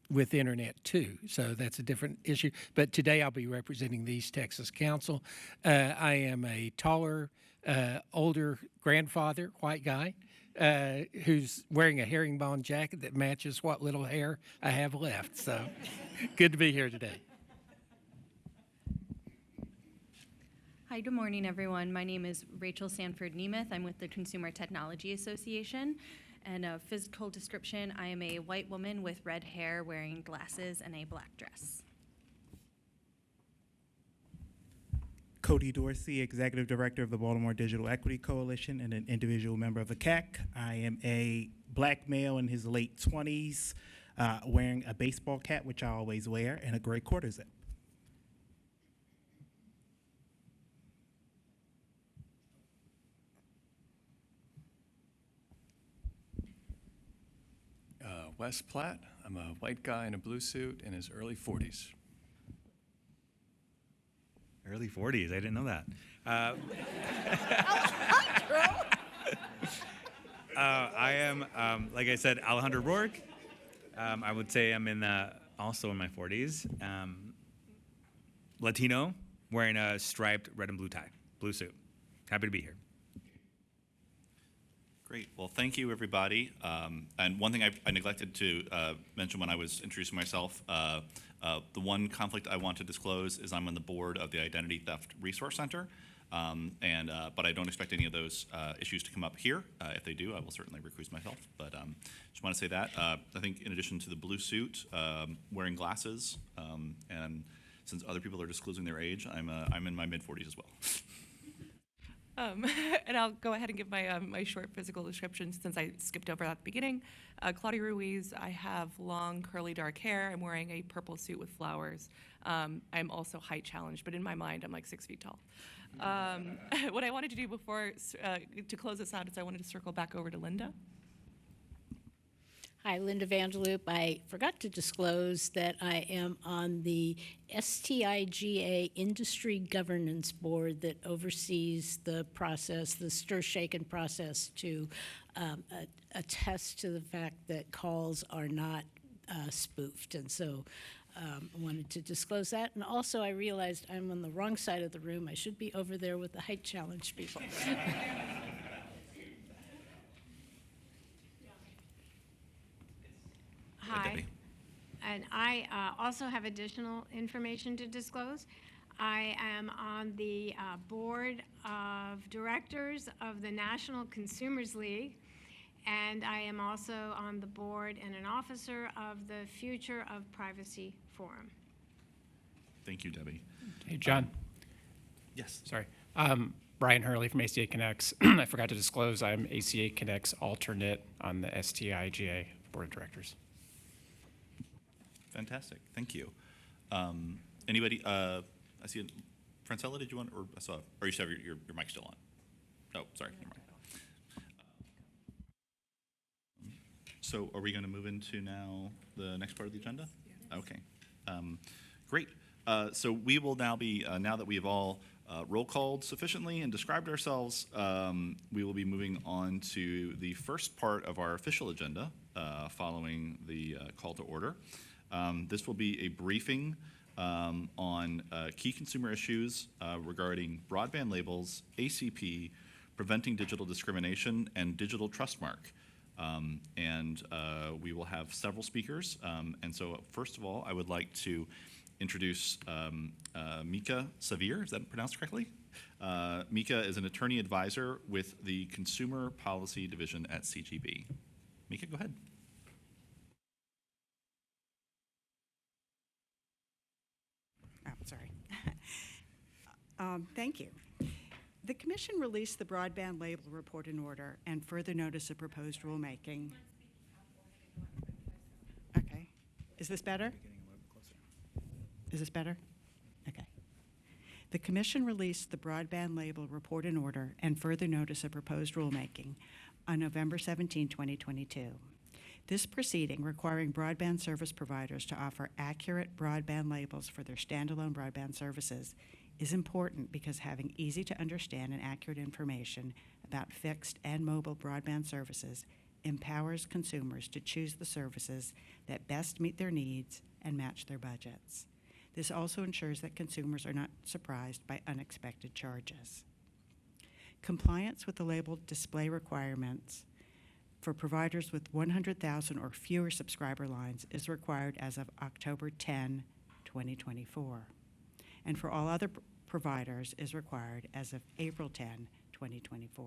S27: With internet too, so that's a different issue. But today I'll be representing the East Texas Council. I am a taller, older grandfather, white guy, who's wearing a herringbone jacket that matches what little hair I have left. So good to be here today.
S28: Hi, good morning, everyone. My name is Rachel Sanford Nemeth. I'm with the Consumer Technology Association. And a physical description, I am a white woman with red hair wearing glasses and a black dress.
S29: Cody Dorsey, Executive Director of the Baltimore Digital Equity Coalition and an individual member of the CAC. I am a black male in his late 20s wearing a baseball cap, which I always wear, and a gray quarter zip.
S30: Wes Platt. I'm a white guy in a blue suit in his early 40s.
S9: Early 40s, I didn't know that. I am, like I said, Alejandro Rourke. I would say I'm also in my 40s. Latino, wearing a striped red and blue tie, blue suit. Happy to be here.
S1: Great. Well, thank you, everybody. And one thing I neglected to mention when I was introducing myself, the one conflict I want to disclose is I'm on the board of the Identity Theft Resource Center. But I don't expect any of those issues to come up here. If they do, I will certainly recuse myself. But just want to say that. I think in addition to the blue suit, wearing glasses, and since other people are disclosing their age, I'm in my mid-40s as well.
S3: And I'll go ahead and give my short physical description since I skipped over that at the beginning. Claudia Ruiz, I have long curly dark hair. I'm wearing a purple suit with flowers. I'm also height challenged, but in my mind, I'm like 6 feet tall. What I wanted to do before, to close this out, is I wanted to circle back over to Linda.
S7: Hi, Linda Vanderloop. I forgot to disclose that I am on the STIGA Industry Governance Board that oversees the process, the stir-shaken process to attest to the fact that calls are not spoofed. And so I wanted to disclose that. And also I realized I'm on the wrong side of the room. I should be over there with the height challenge people.
S22: Hi, and I also have additional information to disclose. I am on the board of directors of the National Consumers League, and I am also on the board and an officer of the Future of Privacy Forum.
S1: Thank you, Debbie.
S8: Hey, John.
S1: Yes.
S8: Sorry. Brian Hurley from ACA Connects. I forgot to disclose I'm ACA Connects alternate on the STIGA Board of Directors.
S1: Fantastic. Thank you. Anybody? I see. Francella, did you want, or I saw, or you still have your mic still on? Oh, sorry. Never mind. So, are we going to move into now the next part of the agenda? Yes. Okay. Great. So we will now be now that we have all roll called sufficiently and described ourselves, we will be moving on to the first part of our official agenda following the call to order. This will be a briefing on key consumer issues regarding broadband labels, ACP, preventing digital discrimination, and digital trustmark. We will have several speakers. And so first of all, I would like to introduce Mika Savir. Is that pronounced correctly? Mika is an attorney advisor with the Consumer Policy Division at CGB. Mika, go ahead.
S10: Sorry. Thank you. The Commission released the Broadband Label Report and Order and further notice of proposed rulemaking. Okay. Is this better? Is this better? Okay. The Commission released the Broadband Label Report and Order and further notice of proposed rulemaking on November 17, 2022. This proceeding, requiring broadband service providers to offer accurate broadband labels for their standalone broadband services, is important because having easy to understand and accurate information about fixed and mobile broadband services empowers consumers to choose the services that best meet their needs and match their budgets. This also ensures that consumers are not surprised by unexpected charges. Compliance with the labeled display requirements for providers with 100,000 or fewer subscriber lines is required as of October 10, 2024. And for all other providers is required as of April 10, 2024.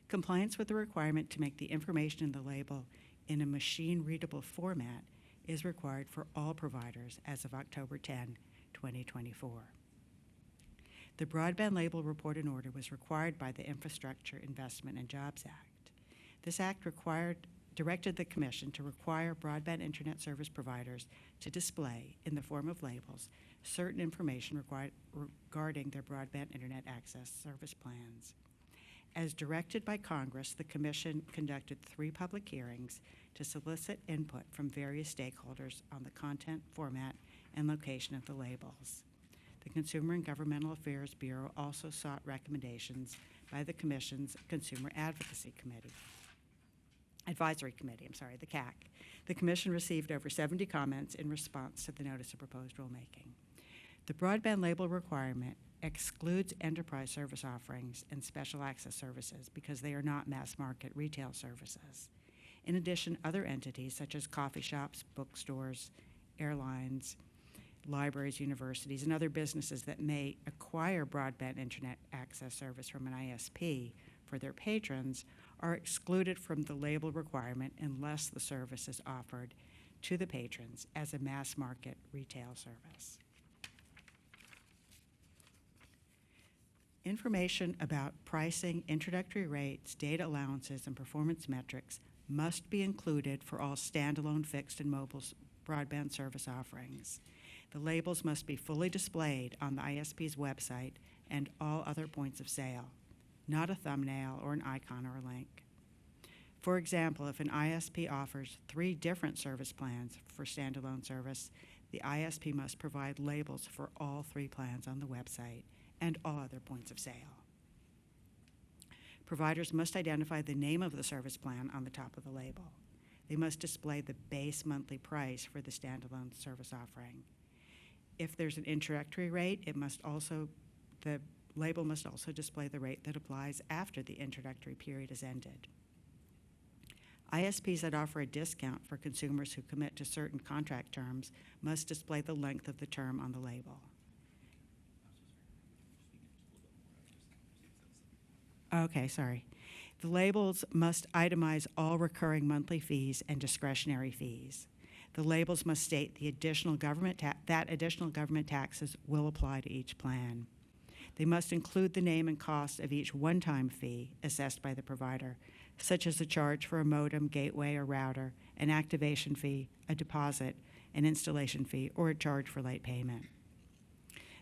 S10: Compliance with the requirement to make the information in the label in a machine-readable format is required for all providers as of October 10, 2024. The Broadband Label Report and Order was required by the Infrastructure Investment and Jobs Act. This act directed the Commission to require broadband internet service providers to display, in the form of labels, certain information regarding their broadband internet access service plans. As directed by Congress, the Commission conducted 3 public hearings to solicit input from various stakeholders on the content, format, and location of the labels. The Consumer and Governmental Affairs Bureau also sought recommendations by the Commission's Consumer Advocacy Committee. Advisory Committee, the CAC. The Commission received over 70 comments in response to the notice of proposed rulemaking. The broadband label requirement excludes enterprise service offerings and special access services because they are not mass market retail services. In addition, other entities such as coffee shops, bookstores, airlines, libraries, universities, and other businesses that may acquire broadband internet access service from an ISP for their patrons are excluded from the label requirement unless the service is offered to the patrons as a mass market retail service. Information about pricing, introductory rates, data allowances, and performance metrics must be included for all standalone fixed and mobile broadband service offerings. The labels must be fully displayed on the ISP's website and all other points of sale, not a thumbnail or an icon or a link. For example, if an ISP offers 3 different service plans for standalone service, the ISP must provide labels for all 3 plans on the website and all other points of sale. Providers must identify the name of the service plan on the top of the label. They must display the base monthly price for the standalone service offering. If there's an introductory rate, the label must also display the rate that applies after the introductory period is ended. ISPs that offer a discount for consumers who commit to certain contract terms must display the length of the term on the label. Okay, sorry. The labels must itemize all recurring monthly fees and discretionary fees. The labels must state the additional government that additional government taxes will apply to each plan. They must include the name and cost of each one-time fee assessed by the provider, such as a charge for a modem, gateway, or router, an activation fee, a deposit, an installation fee, or a charge for late payment.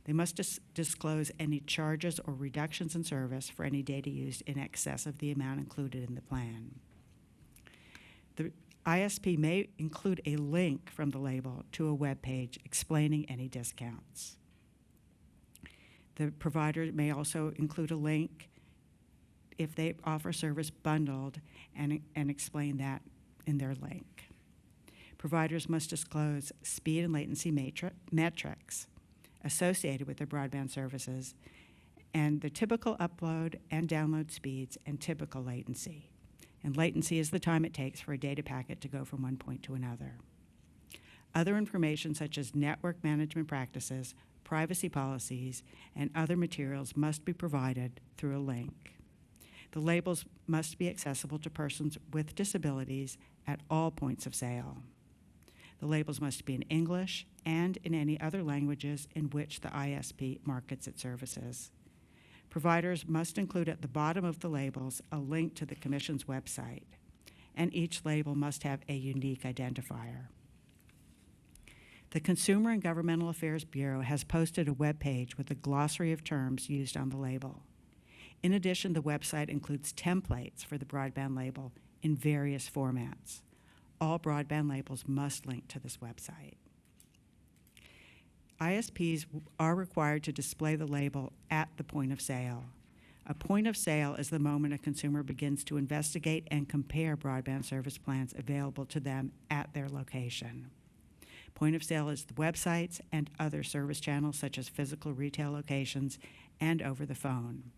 S10: They must disclose any charges or reductions in service for any data used in excess of the amount included in the plan. The ISP may include a link from the label to a web page explaining any discounts. The provider may also include a link if they offer service bundled and explain that in their link. Providers must disclose speed and latency metrics associated with their broadband services and the typical upload and download speeds and typical latency. And latency is the time it takes for a data packet to go from one point to another. Other information such as network management practices, privacy policies, and other materials must be provided through a link. The labels must be accessible to persons with disabilities at all points of sale. The labels must be in English and in any other languages in which the ISP markets its services. Providers must include at the bottom of the labels a link to the Commission's website, and each label must have a unique identifier. The Consumer and Governmental Affairs Bureau has posted a web page with a glossary of terms used on the label. In addition, the website includes templates for the broadband label in various formats. All broadband labels must link to this website. ISPs are required to display the label at the point of sale. A point of sale is the moment a consumer begins to investigate and compare broadband service plans available to them at their location. Point of sale is the websites and other service channels such as physical retail locations and over the phone.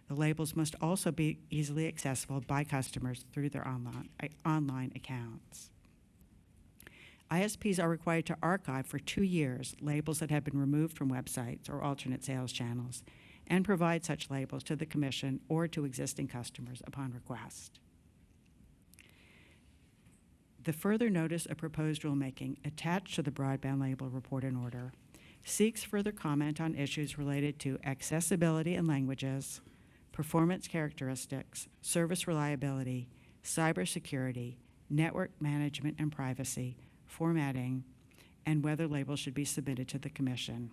S10: The labels must also be easily accessible by customers through their online accounts. ISPs are required to archive for 2 years labels that have been removed from websites or alternate sales channels and provide such labels to the Commission or to existing customers upon request. The further notice of proposed rulemaking attached to the broadband label report and order seeks further comment on issues related to accessibility and languages, performance characteristics, service reliability, cybersecurity, network management and privacy, formatting, and whether labels should be submitted to the Commission.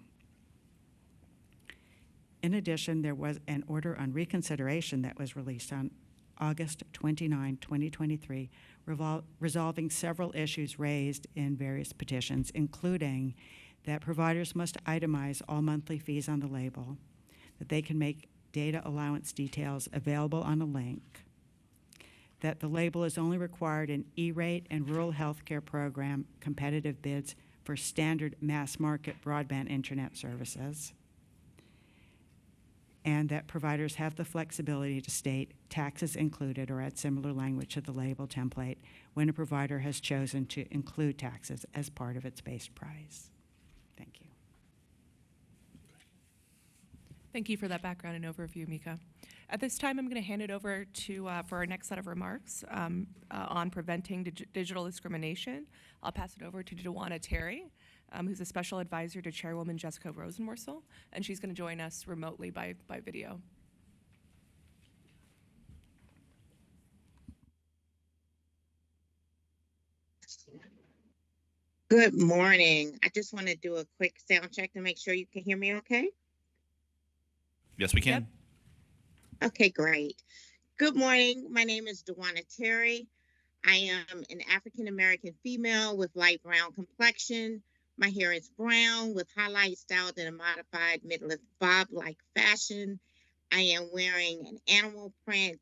S10: In addition, there was an order on reconsideration that was released on August 29, 2023, resolving several issues raised in various petitions, including that providers must itemize all monthly fees on the label, that they can make data allowance details available on a link, that the label is only required in E-rate and rural health care program competitive bids for standard mass market broadband internet services, and that providers have the flexibility to state taxes included or add similar language to the label template when a provider has chosen to include taxes as part of its base price. Thank you.
S3: Thank you for that background and overview, Mika. At this time, I'm going to hand it over to for our next set of remarks on preventing digital discrimination. I'll pass it over to Dewana Terry, who's a special advisor to Chairwoman Jessica Rosenworcel, and she's going to join us remotely by video.
S11: Good morning. I just want to do a quick sound check to make sure you can hear me okay.
S1: Yes, we can.
S11: Okay, great. Good morning. My name is Dewana Terry. I am an African-American female with light brown complexion. My hair is brown with highlights styled in a modified mid-lift bob-like fashion. I am wearing an animal print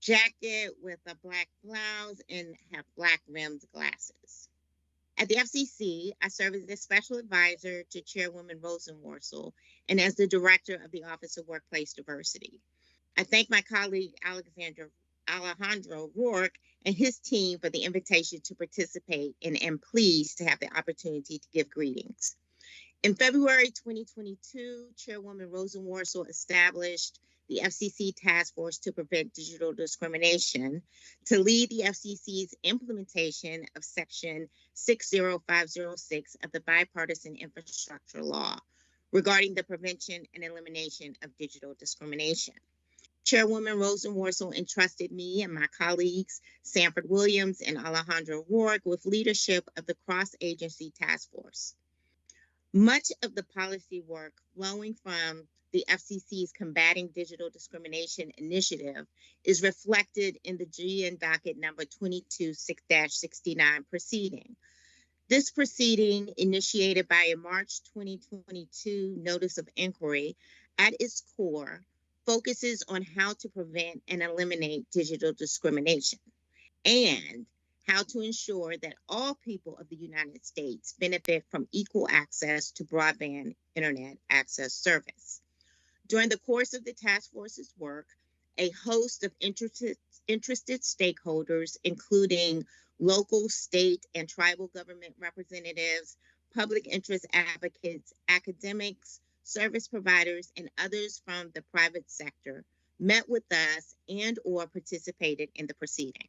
S11: jacket with a black blouse and have black rimmed glasses. At the FCC, I serve as the special advisor to Chairwoman Rosenworcel and as the director of the Office of Workplace Diversity. I thank my colleague Alejandro Rourke and his team for the invitation to participate, and am pleased to have the opportunity to give greetings. In February 2022, Chairwoman Rosenworcel established the FCC Task Force to Prevent Digital Discrimination to lead the FCC's implementation of Section 60506 of the Bipartisan Infrastructure Law regarding the prevention and elimination of digital discrimination. Chairwoman Rosenworcel entrusted me and my colleagues, Sanford Williams and Alejandro Rourke, with leadership of the cross-agency task force. Much of the policy work flowing from the FCC's Combating Digital Discrimination Initiative is reflected in the GN docket number 22-69 proceeding. This proceeding, initiated by a March 2022 notice of inquiry, at its core, focuses on how to prevent and eliminate digital discrimination and how to ensure that all people of the United States benefit from equal access to broadband internet access service. During the course of the task force's work, a host of interested stakeholders, including local, state, and tribal government representatives, public interest advocates, academics, service providers, and others from the private sector, met with us and/or participated in the proceeding.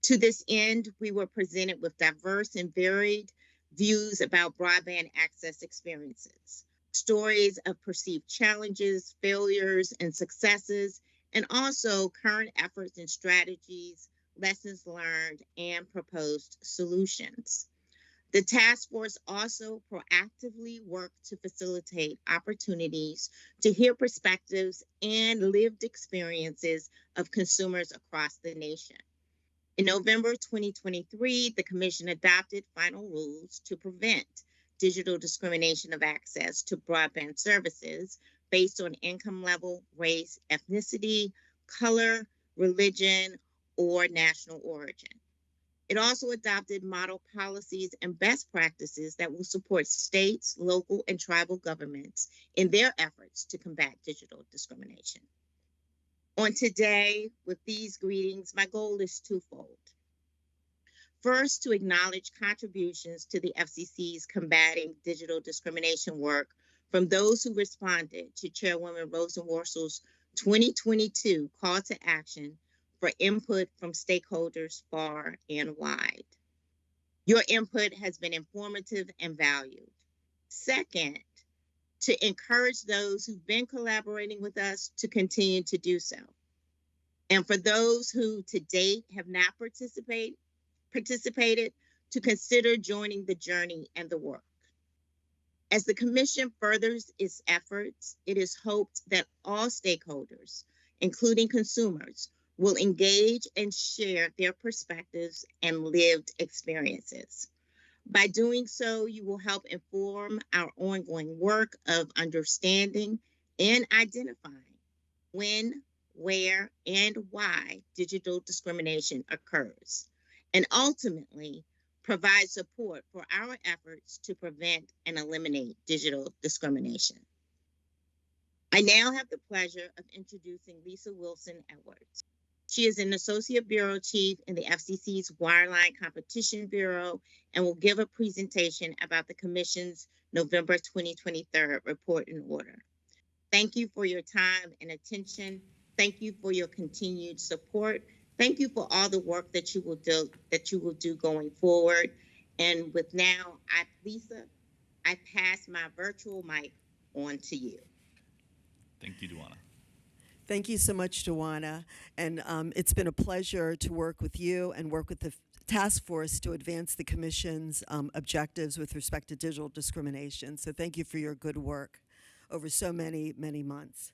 S11: To this end, we were presented with diverse and varied views about broadband access experiences, stories of perceived challenges, failures, and successes, and also current efforts and strategies, lessons learned, and proposed solutions. The task force also proactively worked to facilitate opportunities to hear perspectives and lived experiences of consumers across the nation. In November 2023, the Commission adopted final rules to prevent digital discrimination of access to broadband services based on income level, race, ethnicity, color, religion, or national origin. It also adopted model policies and best practices that will support states, local, and tribal governments in their efforts to combat digital discrimination. On today, with these greetings, my goal is twofold. First, to acknowledge contributions to the FCC's Combating Digital Discrimination work from those who responded to Chairwoman Rosenworcel's 2022 call to action for input from stakeholders far and wide. Your input has been informative and valued. Second, to encourage those who've been collaborating with us to continue to do so. And for those who to date have not participated, to consider joining the journey and the work. As the Commission furthers its efforts, it is hoped that all stakeholders, including consumers, will engage and share their perspectives and lived experiences. By doing so, you will help inform our ongoing work of understanding and identifying when, where, and why digital discrimination occurs, and ultimately provide support for our efforts to prevent and eliminate digital discrimination. I now have the pleasure of introducing Lisa Wilson Edwards. She is an Associate Bureau Chief in the FCC's Wireline Competition Bureau and will give a presentation about the Commission's November 2023 report and order. Thank you for your time and attention. Thank you for your continued support. Thank you for all the work that you will do going forward. And with now, Lisa, I pass my virtual mic on to you.
S1: Thank you, Duana.
S12: Thank you so much, Duana. And it's been a pleasure to work with you and work with the task force to advance the Commission's objectives with respect to digital discrimination. So thank you for your good work over so many, many months.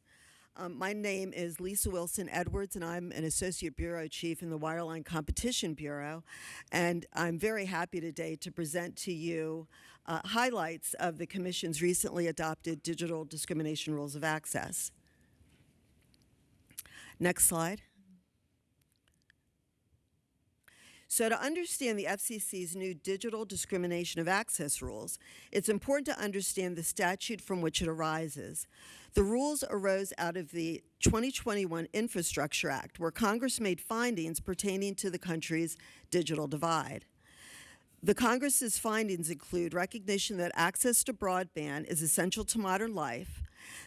S12: My name is Lisa Wilson Edwards, and I'm an Associate Bureau Chief in the Wireline Competition Bureau. And I'm very happy today to present to you highlights of the Commission's recently adopted digital discrimination rules of access. Next slide. So to understand the FCC's new digital discrimination of access rules, it's important to understand the statute from which it arises. The rules arose out of the 2021 Infrastructure Act, where Congress made findings pertaining to the country's digital divide. The Congress's findings include recognition that access to broadband is essential to modern life,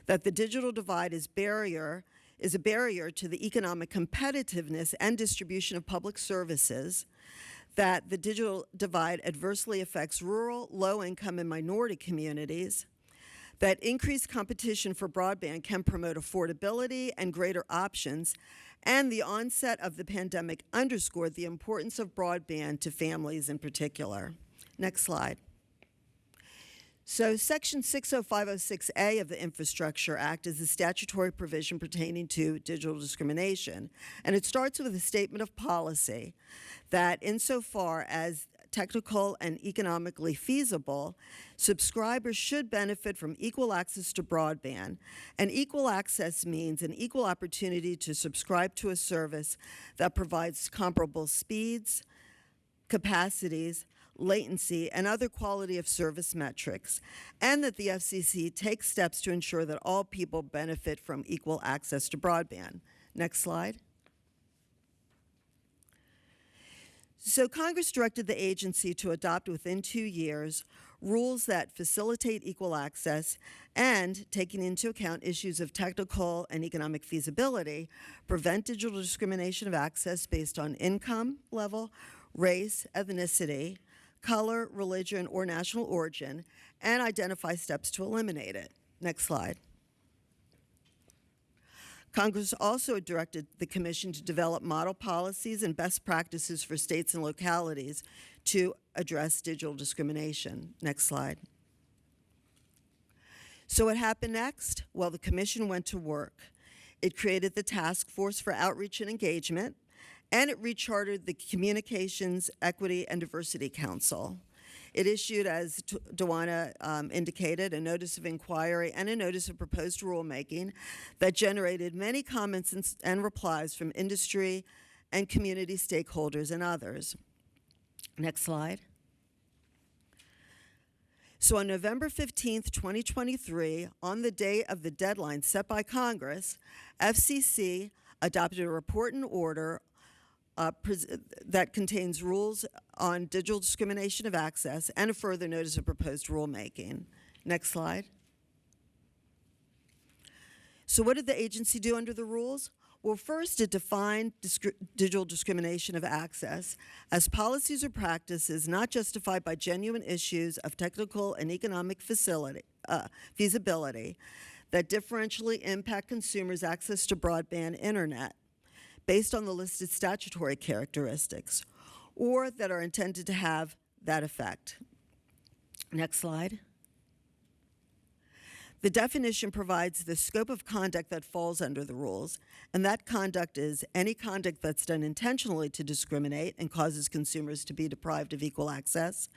S12: that the digital divide is a barrier to the economic competitiveness and distribution of public services, that the digital divide adversely affects rural, low-income, and minority communities, that increased competition for broadband can promote affordability and greater options, and the onset of the pandemic underscored the importance of broadband to families in particular. Next slide. So Section 60506A of the Infrastructure Act is a statutory provision pertaining to digital discrimination. And it starts with a statement of policy that insofar as technical and economically feasible, subscribers should benefit from equal access to broadband. And equal access means an equal opportunity to subscribe to a service that provides comparable speeds, capacities, latency, and other quality of service metrics, and that the FCC takes steps to ensure that all people benefit from equal access to broadband. Next slide. So Congress directed the agency to adopt within 2 years rules that facilitate equal access and, taking into account issues of technical and economic feasibility, prevent digital discrimination of access based on income level, race, ethnicity, color, religion, or national origin, and identify steps to eliminate it. Next slide. Congress also directed the Commission to develop model policies and best practices for states and localities to address digital discrimination. Next slide. So what happened next? Well, the Commission went to work. It created the Task Force for Outreach and Engagement, and it rechartered the Communications, Equity, and Diversity Council. It issued, as Duana indicated, a notice of inquiry and a notice of proposed rulemaking that generated many comments and replies from industry and community stakeholders and others. Next slide. So on November 15th, 2023, on the day of the deadline set by Congress, FCC adopted a report and order that contains rules on digital discrimination of access and a further notice of proposed rulemaking. Next slide. So what did the agency do under the rules? Well, first, it defined digital discrimination of access as policies or practices not justified by genuine issues of technical and economic feasibility that differentially impact consumers' access to broadband internet based on the listed statutory characteristics, or that are intended to have that effect. Next slide. The definition provides the scope of conduct that falls under the rules, and that conduct is any conduct that's done intentionally to discriminate and causes consumers to be deprived of equal access,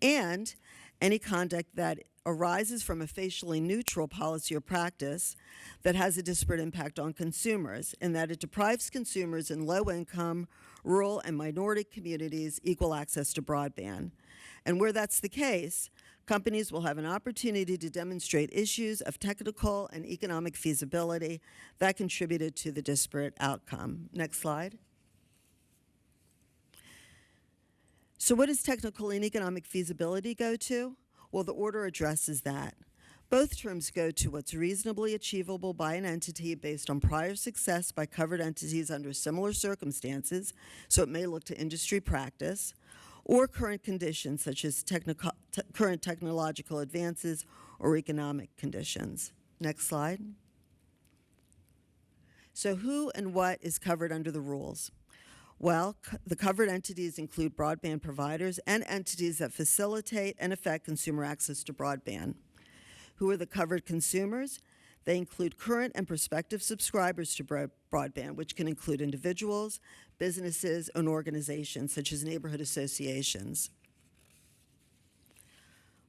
S12: and any conduct that arises from a facially neutral policy or practice that has a disparate impact on consumers, in that it deprives consumers in low-income, rural, and minority communities equal access to broadband. And where that's the case, companies will have an opportunity to demonstrate issues of technical and economic feasibility that contributed to the disparate outcome. Next slide. So what does technical and economic feasibility go to? Well, the order addresses that. Both terms go to what's reasonably achievable by an entity based on prior success by covered entities under similar circumstances, so it may look to industry practice, or current conditions such as current technological advances or economic conditions. Next slide. So who and what is covered under the rules? Well, the covered entities include broadband providers and entities that facilitate and affect consumer access to broadband. Who are the covered consumers? They include current and prospective subscribers to broadband, which can include individuals, businesses, and organizations such as neighborhood associations.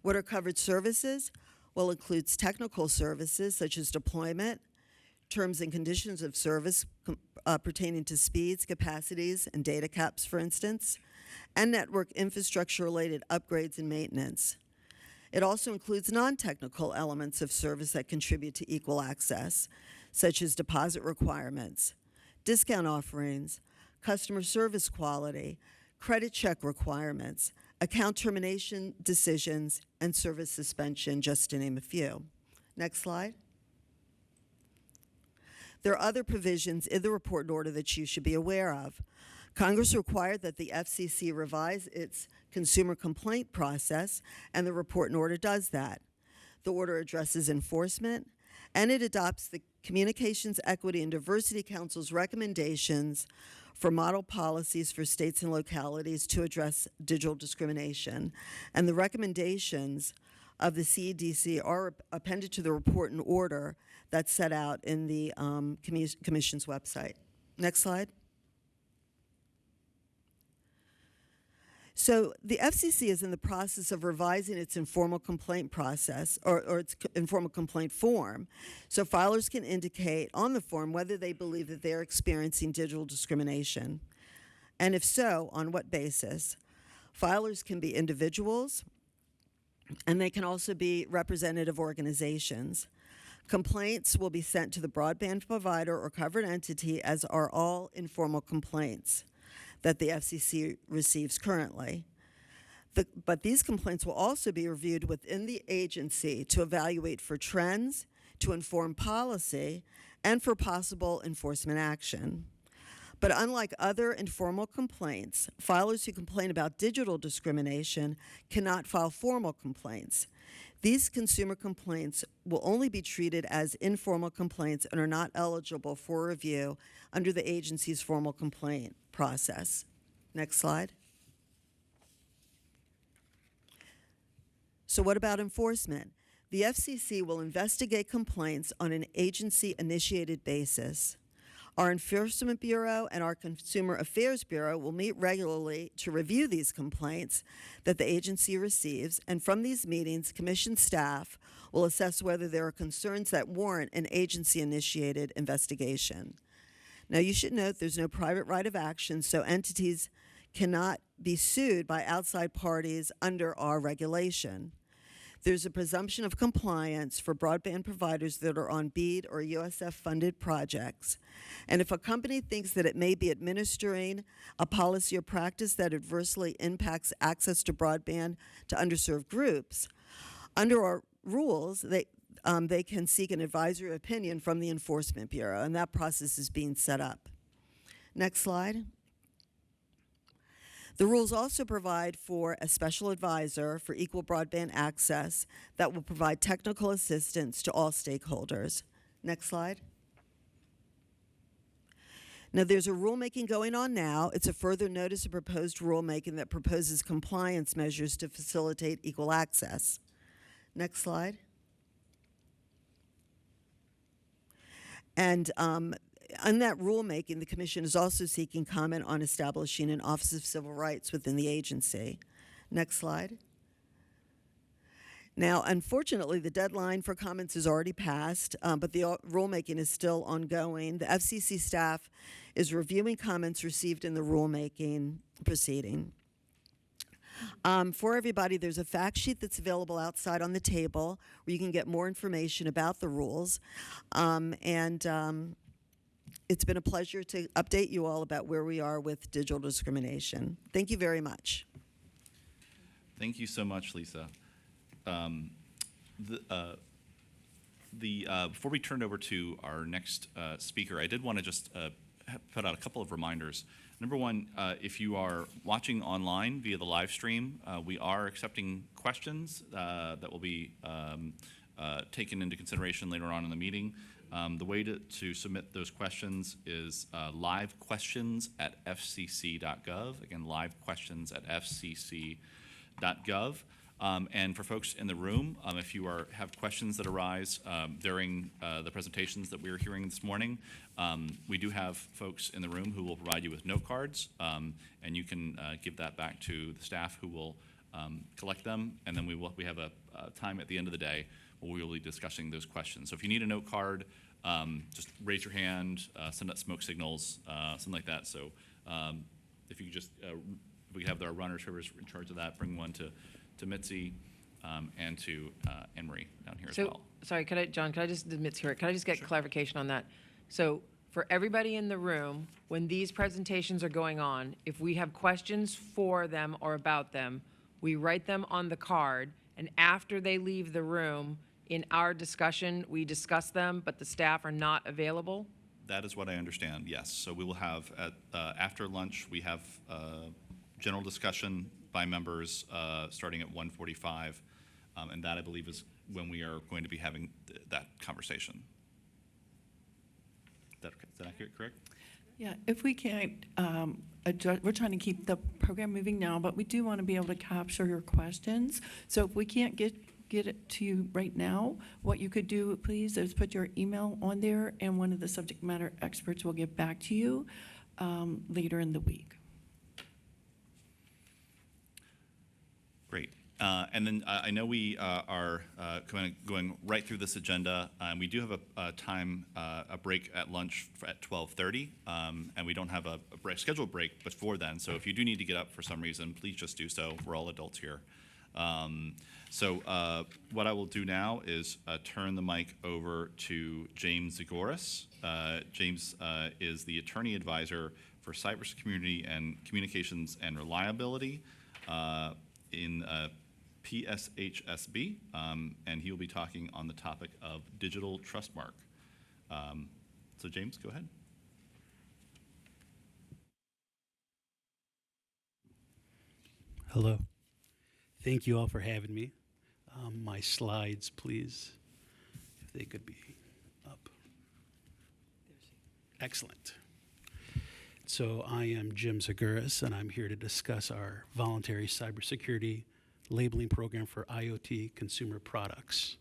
S12: What are covered services? Well, it includes technical services such as deployment, terms and conditions of service pertaining to speeds, capacities, and data caps, for instance, and network infrastructure-related upgrades and maintenance. It also includes non-technical elements of service that contribute to equal access, such as deposit requirements, discount offerings, customer service quality, credit check requirements, account termination decisions, and service suspension, just to name a few. Next slide. There are other provisions in the report and order that you should be aware of. Congress required that the FCC revise its consumer complaint process, and the report and order does that. The order addresses enforcement, and it adopts the Communications Equity and Diversity Council's recommendations for model policies for states and localities to address digital discrimination. And the recommendations of the CEDC are appended to the report and order that's set out in the Commission's website. Next slide. So the FCC is in the process of revising its informal complaint process, or its informal complaint form, so filers can indicate on the form whether they believe that they're experiencing digital discrimination, and if so, on what basis. Filers can be individuals, and they can also be representative organizations. Complaints will be sent to the broadband provider or covered entity, as are all informal complaints that the FCC receives currently. But these complaints will also be reviewed within the agency to evaluate for trends, to inform policy, and for possible enforcement action. But unlike other informal complaints, filers who complain about digital discrimination cannot file formal complaints. These consumer complaints will only be treated as informal complaints and are not eligible for review under the agency's formal complaint process. Next slide. So what about enforcement? The FCC will investigate complaints on an agency-initiated basis. Our Enforcement Bureau and our Consumer Affairs Bureau will meet regularly to review these complaints that the agency receives, and from these meetings, Commission staff will assess whether there are concerns that warrant an agency-initiated investigation. Now, you should note there's no private right of action, so entities cannot be sued by outside parties under our regulation. There's a presumption of compliance for broadband providers that are on BEAD or USF-funded projects. And if a company thinks that it may be administering a policy or practice that adversely impacts access to broadband to underserved groups, under our rules, they can seek an advisory opinion from the Enforcement Bureau, and that process is being set up. Next slide. The rules also provide for a special advisor for equal broadband access that will provide technical assistance to all stakeholders. Next slide. Now, there's a rulemaking going on now. It's a further notice of proposed rulemaking that proposes compliance measures to facilitate equal access. Next slide. And on that rulemaking, the Commission is also seeking comment on establishing an Office of Civil Rights within the agency. Next slide. Now, unfortunately, the deadline for comments is already passed, but the rulemaking is still ongoing. The FCC staff is reviewing comments received in the rulemaking proceeding. For everybody, there's a fact sheet that's available outside on the table where you can get more information about the rules. It's been a pleasure to update you all about where we are with digital discrimination. Thank you very much.
S1: Thank you so much, Lisa. Before we turn over to our next speaker, I did want to just put out a couple of reminders. Number one, if you are watching online via the live stream, we are accepting questions that will be taken into consideration later on in the meeting. The way to submit those questions is livequestions@fcc.gov. Again, livequestions@fcc.gov. And for folks in the room, if you have questions that arise during the presentations that we're hearing this morning, we do have folks in the room who will provide you with note cards, and you can give that back to the staff who will collect them, and then we have a time at the end of the day where we will be discussing those questions. So if you need a note card, just raise your hand, send out smoke signals, something like that. So if you could just, we have our runners who are in charge of that, bring one to Mitzi and to Anne Marie down here as well.
S24: Sorry, could I just admit here, can I just get clarification on that? So for everybody in the room, when these presentations are going on, if we have questions for them or about them, we write them on the card, and after they leave the room, in our discussion, we discuss them, but the staff are not available?
S1: That is what I understand, yes. So we will have, after lunch, we have general discussion by members starting at 1:45, and that, I believe, is when we are going to be having that conversation. Is that accurate, correct?
S13: Yeah, if we can't adjust, we're trying to keep the program moving now, but we do want to be able to capture your questions. So if we can't get it to you right now, what you could do, please, is put your email on there, and one of the subject matter experts will get back to you later in the week.
S1: Great. And then I know we are kind of going right through this agenda. We do have a break at lunch at 12:30, and we don't have a scheduled break before then. So if you do need to get up for some reason, please just do so. We're all adults here. So what I will do now is turn the mic over to James Zagoras. James is the Attorney Advisor for Cybersecurity and Communications and Reliability in PSHSB, and he will be talking on the topic of digital trustmark. So James, go ahead.
S14: Hello. Thank you all for having me. My slides, please, if they could be up. Excellent. So I am Jim Zaguris, and I'm here to discuss our voluntary cybersecurity labeling program for IoT consumer products.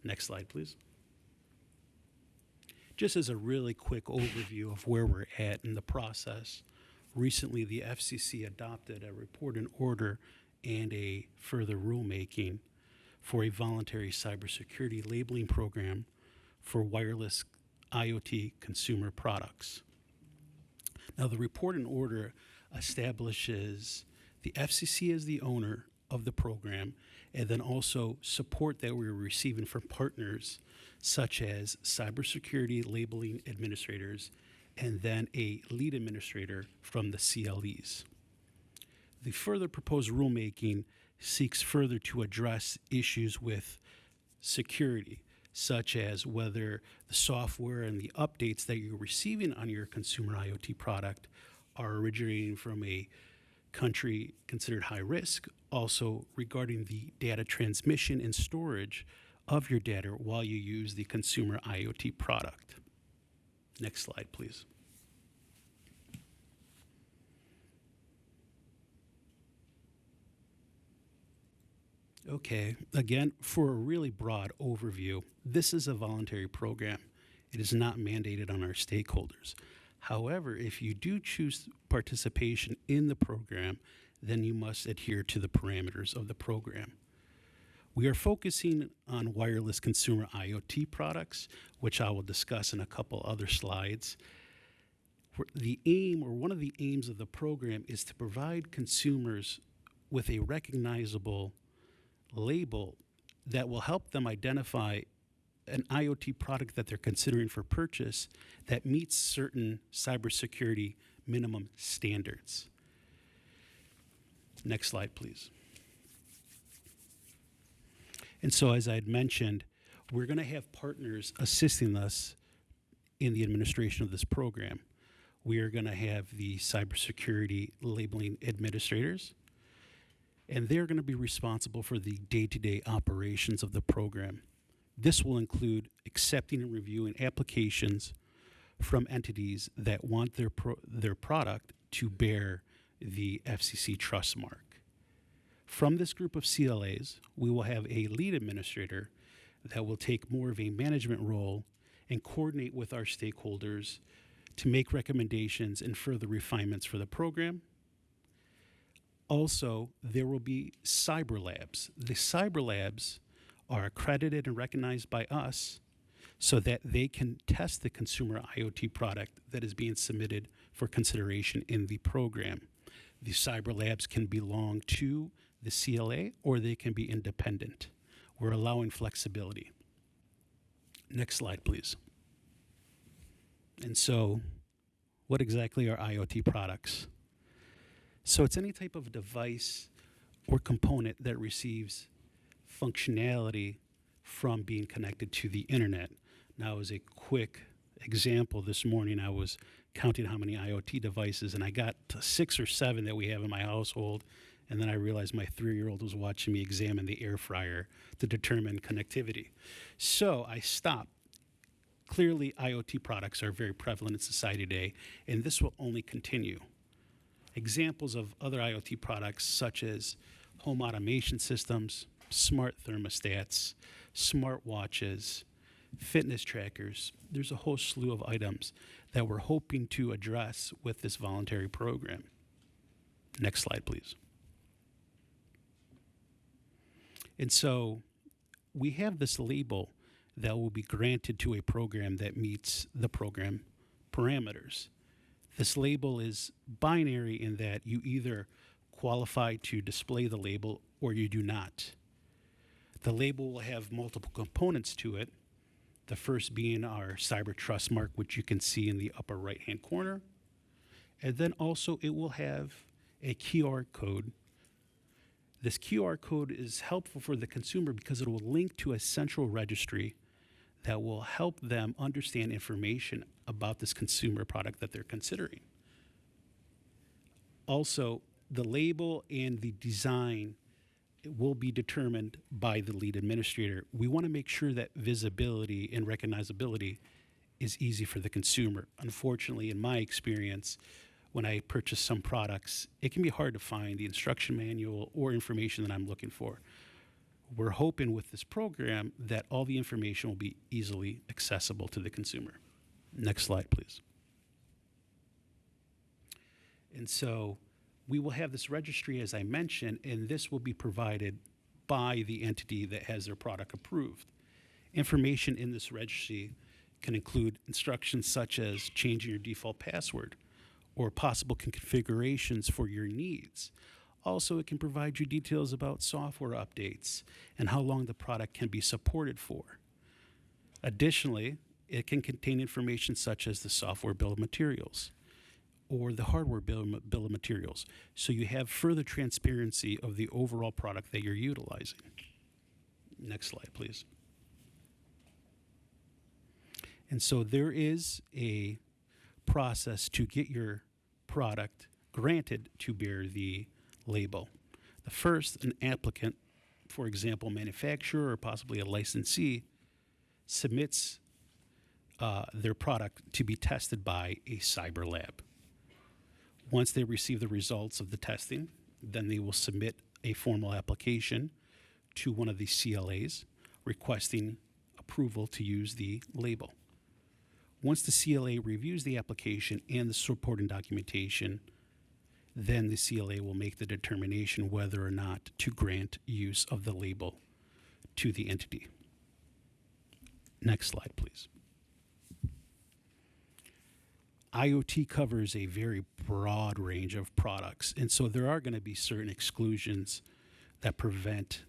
S14: Next slide, please. Just as a really quick overview of where we're at in the process, recently the FCC adopted a report and order and a further rulemaking for a voluntary cybersecurity labeling program for wireless IoT consumer products. Now, the report and order establishes the FCC as the owner of the program, and then also support that we're receiving from partners such as cybersecurity labeling administrators, and then a lead administrator from the CLEs. The further proposed rulemaking seeks further to address issues with security, such as whether the software and the updates that you're receiving on your consumer IoT product are originating from a country considered high risk, also regarding the data transmission and storage of your data while you use the consumer IoT product. Next slide, please. Okay, again, for a really broad overview, this is a voluntary program. It is not mandated on our stakeholders. However, if you do choose participation in the program, then you must adhere to the parameters of the program. We are focusing on wireless consumer IoT products, which I will discuss in a couple other slides. The aim, or one of the aims of the program, is to provide consumers with a recognizable label that will help them identify an IoT product that they're considering for purchase that meets certain cybersecurity minimum standards. Next slide, please. And so, as I had mentioned, we're going to have partners assisting us in the administration of this program. We are going to have the cybersecurity labeling administrators, and they're going to be responsible for the day-to-day operations of the program. This will include accepting and reviewing applications from entities that want their product to bear the FCC trust mark. From this group of CLAs, we will have a lead administrator that will take more of a management role and coordinate with our stakeholders to make recommendations and further refinements for the program. Also, there will be cyber labs. The cyber labs are accredited and recognized by us so that they can test the consumer IoT product that is being submitted for consideration in the program. The cyber labs can belong to the CLA or they can be independent. We're allowing flexibility. Next slide, please. And so, what exactly are IoT products? So it's any type of device or component that receives functionality from being connected to the internet. Now, as a quick example, this morning I was counting how many IoT devices, and I got to 6 or 7 that we have in my household, and then I realized my 3-year-old was watching me examine the air fryer to determine connectivity. So I stopped. Clearly, IoT products are very prevalent in society today, and this will only continue. Examples of other IoT products such as home automation systems, smart thermostats, smart watches, fitness trackers. There's a whole slew of items that we're hoping to address with this voluntary program. Next slide, please. And so we have this label that will be granted to a program that meets the program parameters. This label is binary in that you either qualify to display the label or you do not. The label will have multiple components to it, the first being our cyber trust mark, which you can see in the upper right-hand corner. And then also it will have a QR code. This QR code is helpful for the consumer because it will link to a central registry that will help them understand information about this consumer product that they're considering. Also, the label and the design will be determined by the lead administrator. We want to make sure that visibility and recognizability is easy for the consumer. Unfortunately, in my experience, when I purchase some products, it can be hard to find the instruction manual or information that I'm looking for. We're hoping with this program that all the information will be easily accessible to the consumer. Next slide, please. And so we will have this registry, as I mentioned, and this will be provided by the entity that has their product approved. Information in this registry can include instructions such as changing your default password or possible configurations for your needs. Also, it can provide you details about software updates and how long the product can be supported for. Additionally, it can contain information such as the software bill of materials or the hardware bill of materials, so you have further transparency of the overall product that you're utilizing. Next slide, please. And so there is a process to get your product granted to bear the label. The first, an applicant, for example, manufacturer or possibly a licensee, submits their product to be tested by a cyber lab. Once they receive the results of the testing, then they will submit a formal application to one of the CLAs requesting approval to use the label. Once the CLA reviews the application and the supporting documentation, then the CLA will make the determination whether or not to grant use of the label to the entity. Next slide, please. IoT covers a very broad range of products, and so there are going to be certain exclusions that prevent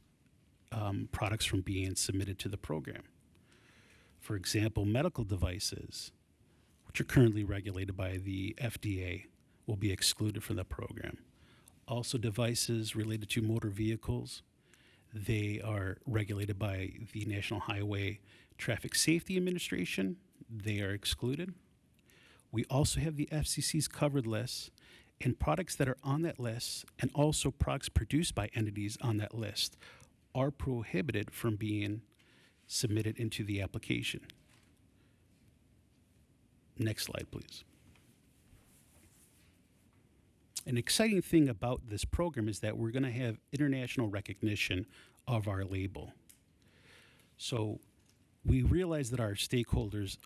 S14: products from being submitted to the program. For example, medical devices, which are currently regulated by the FDA, will be excluded from the program. Also, devices related to motor vehicles, they are regulated by the National Highway Traffic Safety Administration. They are excluded. We also have the FCC's covered list, and products that are on that list, and also products produced by entities on that list, are prohibited from being submitted into the application. Next slide, please. An exciting thing about this program is that we're going to have international recognition of our label. So we realize that our stakeholders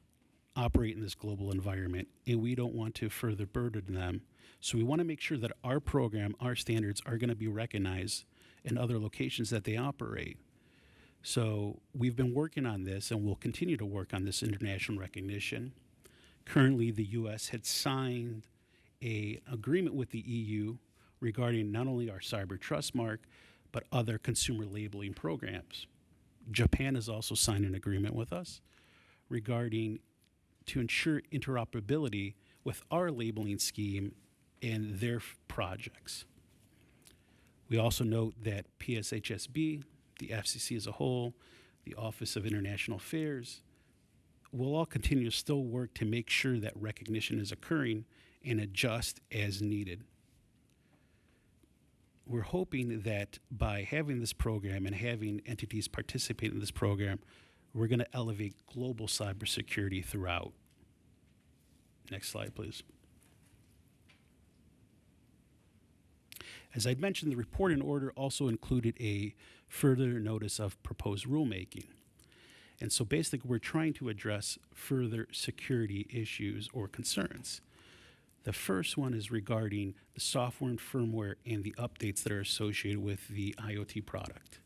S14: operate in this global environment, and we don't want to further burden them. So we want to make sure that our program, our standards, are going to be recognized in other locations that they operate. So we've been working on this, and we'll continue to work on this international recognition. Currently, the U.S. had signed an agreement with the EU regarding not only our cyber trust mark, but other consumer labeling programs. Japan has also signed an agreement with us regarding to ensure interoperability with our labeling scheme and their projects. We also note that PSHSB, the FCC as a whole, the Office of International Affairs, will all continue to still work to make sure that recognition is occurring and adjust as needed. We're hoping that by having this program and having entities participate in this program, we're going to elevate global cybersecurity throughout. Next slide, please. As I'd mentioned, the report and order also included a further notice of proposed rulemaking. And so basically, we're trying to address further security issues or concerns. The first one is regarding the software and firmware and the updates that are associated with the IoT product.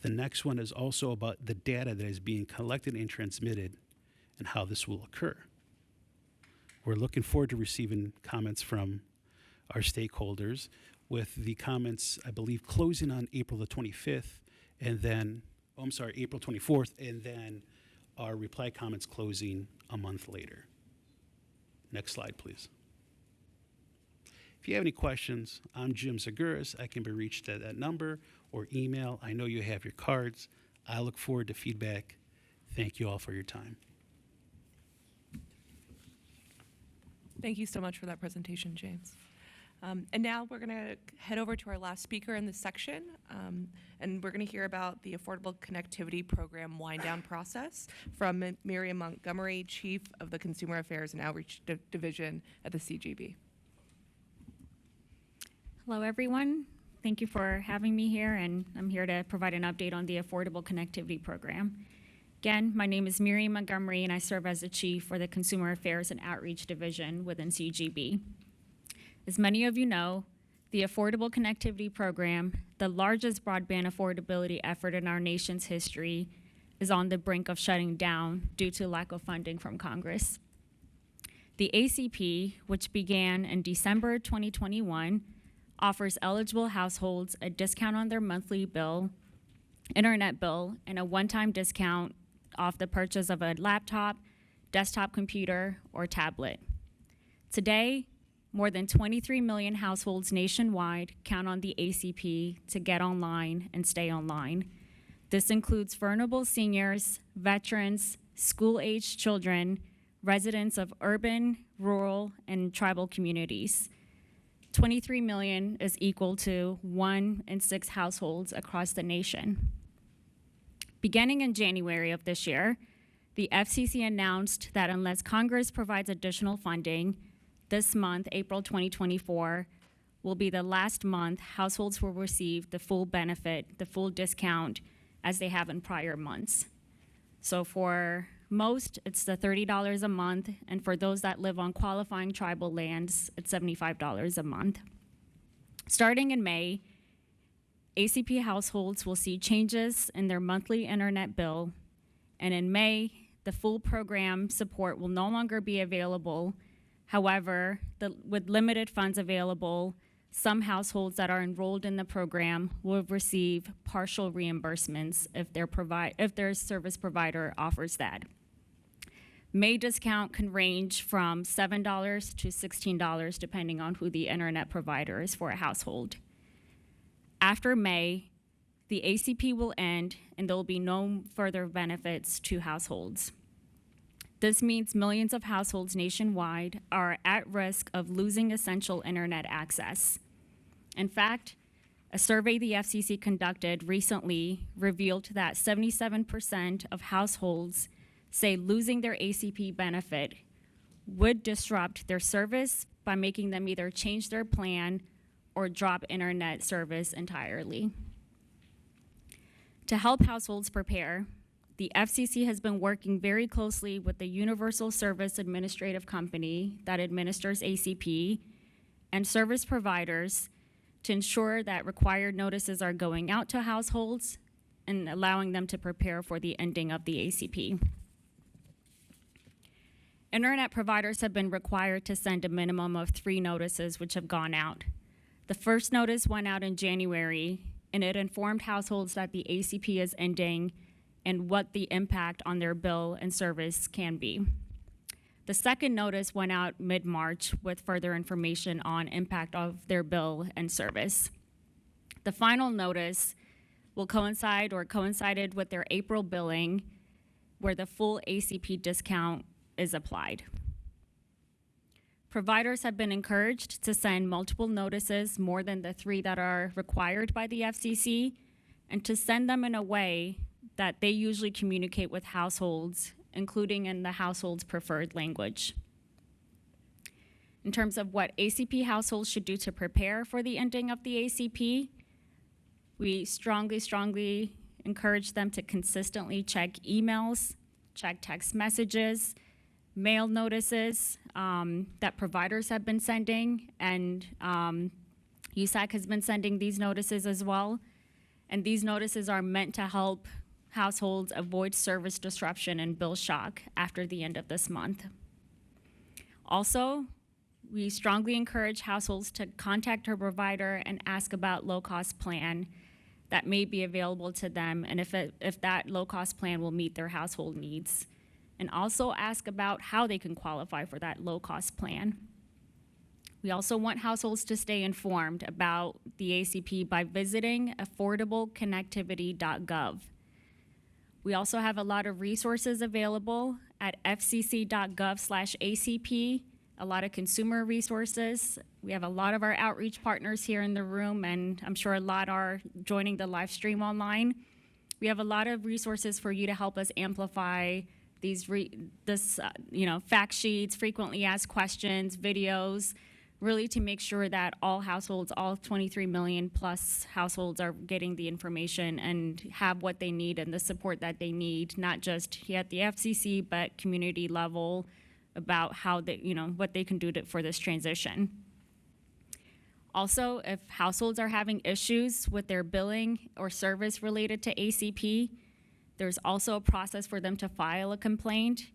S14: The next one is also about the data that is being collected and transmitted and how this will occur. We're looking forward to receiving comments from our stakeholders, with the comments, I believe, closing on April the 25th, and then, April 24th, and then our reply comments closing a month later. Next slide, please. If you have any questions, I'm Jim Zaguris. I can be reached at that number or email. I know you have your cards. I look forward to feedback. Thank you all for your time.
S3: Thank you so much for that presentation, James. And now we're going to head over to our last speaker in this section, and we're going to hear about the Affordable Connectivity Program wind-down process from Miriam Montgomery, Chief of the Consumer Affairs and Outreach Division at the CGB.
S2: Hello, everyone. Thank you for having me here, and I'm here to provide an update on the Affordable Connectivity Program. Again, my name is Miriam Montgomery, and I serve as the Chief for the Consumer Affairs and Outreach Division within CGB. As many of you know, the Affordable Connectivity Program, the largest broadband affordability effort in our nation's history, is on the brink of shutting down due to lack of funding from Congress. The ACP, which began in December 2021, offers eligible households a discount on their monthly bill, internet bill, and a one-time discount off the purchase of a laptop, desktop computer, or tablet. Today, more than 23 million households nationwide count on the ACP to get online and stay online. This includes vulnerable seniors, veterans, school-aged children, residents of urban, rural, and tribal communities. 23 million is equal to 1 in 6 households across the nation. Beginning in January of this year, the FCC announced that unless Congress provides additional funding, this month, April 2024, will be the last month households will receive the full benefit, the full discount, as they have in prior months. So for most, it's the $30 a month, and for those that live on qualifying tribal lands, it's $75 a month. Starting in May, ACP households will see changes in their monthly internet bill, and in May, the full program support will no longer be available. However, with limited funds available, some households that are enrolled in the program will receive partial reimbursements if their service provider offers that. May discount can range from $7 to $16 depending on who the internet provider is for a household. After May, the ACP will end and there will be no further benefits to households. This means millions of households nationwide are at risk of losing essential internet access. In fact, a survey the FCC conducted recently revealed that 77% of households say losing their ACP benefit would disrupt their service by making them either change their plan or drop internet service entirely. To help households prepare, the FCC has been working very closely with the Universal Service Administrative Company that administers ACP and service providers to ensure that required notices are going out to households and allowing them to prepare for the ending of the ACP. Internet providers have been required to send a minimum of 3 notices which have gone out. The first notice went out in January, and it informed households that the ACP is ending and what the impact on their bill and service can be. The second notice went out mid-March with further information on impact of their bill and service. The final notice will coincided with their April billing, where the full ACP discount is applied. Providers have been encouraged to send multiple notices, more than the 3 that are required by the FCC, and to send them in a way that they usually communicate with households, including in the household's preferred language. In terms of what ACP households should do to prepare for the ending of the ACP, we strongly encourage them to consistently check emails, check text messages, mail notices that providers have been sending, and USAC has been sending these notices as well. And these notices are meant to help households avoid service disruption and bill shock after the end of this month. Also, we strongly encourage households to contact their provider and ask about low-cost plan that may be available to them, and if that low-cost plan will meet their household needs. And also ask about how they can qualify for that low-cost plan. We also want households to stay informed about the ACP by visiting affordableconnectivity.gov. We also have a lot of resources available at fcc.gov/ACP, a lot of consumer resources. We have a lot of our outreach partners here in the room, and I'm sure a lot are joining the live stream online. We have a lot of resources for you to help us amplify fact sheets, frequently asked questions, videos, really to make sure that all households, all 23 million plus households are getting the information and have what they need and the support that they need, not just at the FCC, but community level about how they, what they can do for this transition. Also, if households are having issues with their billing or service related to ACP, there's also a process for them to file a complaint,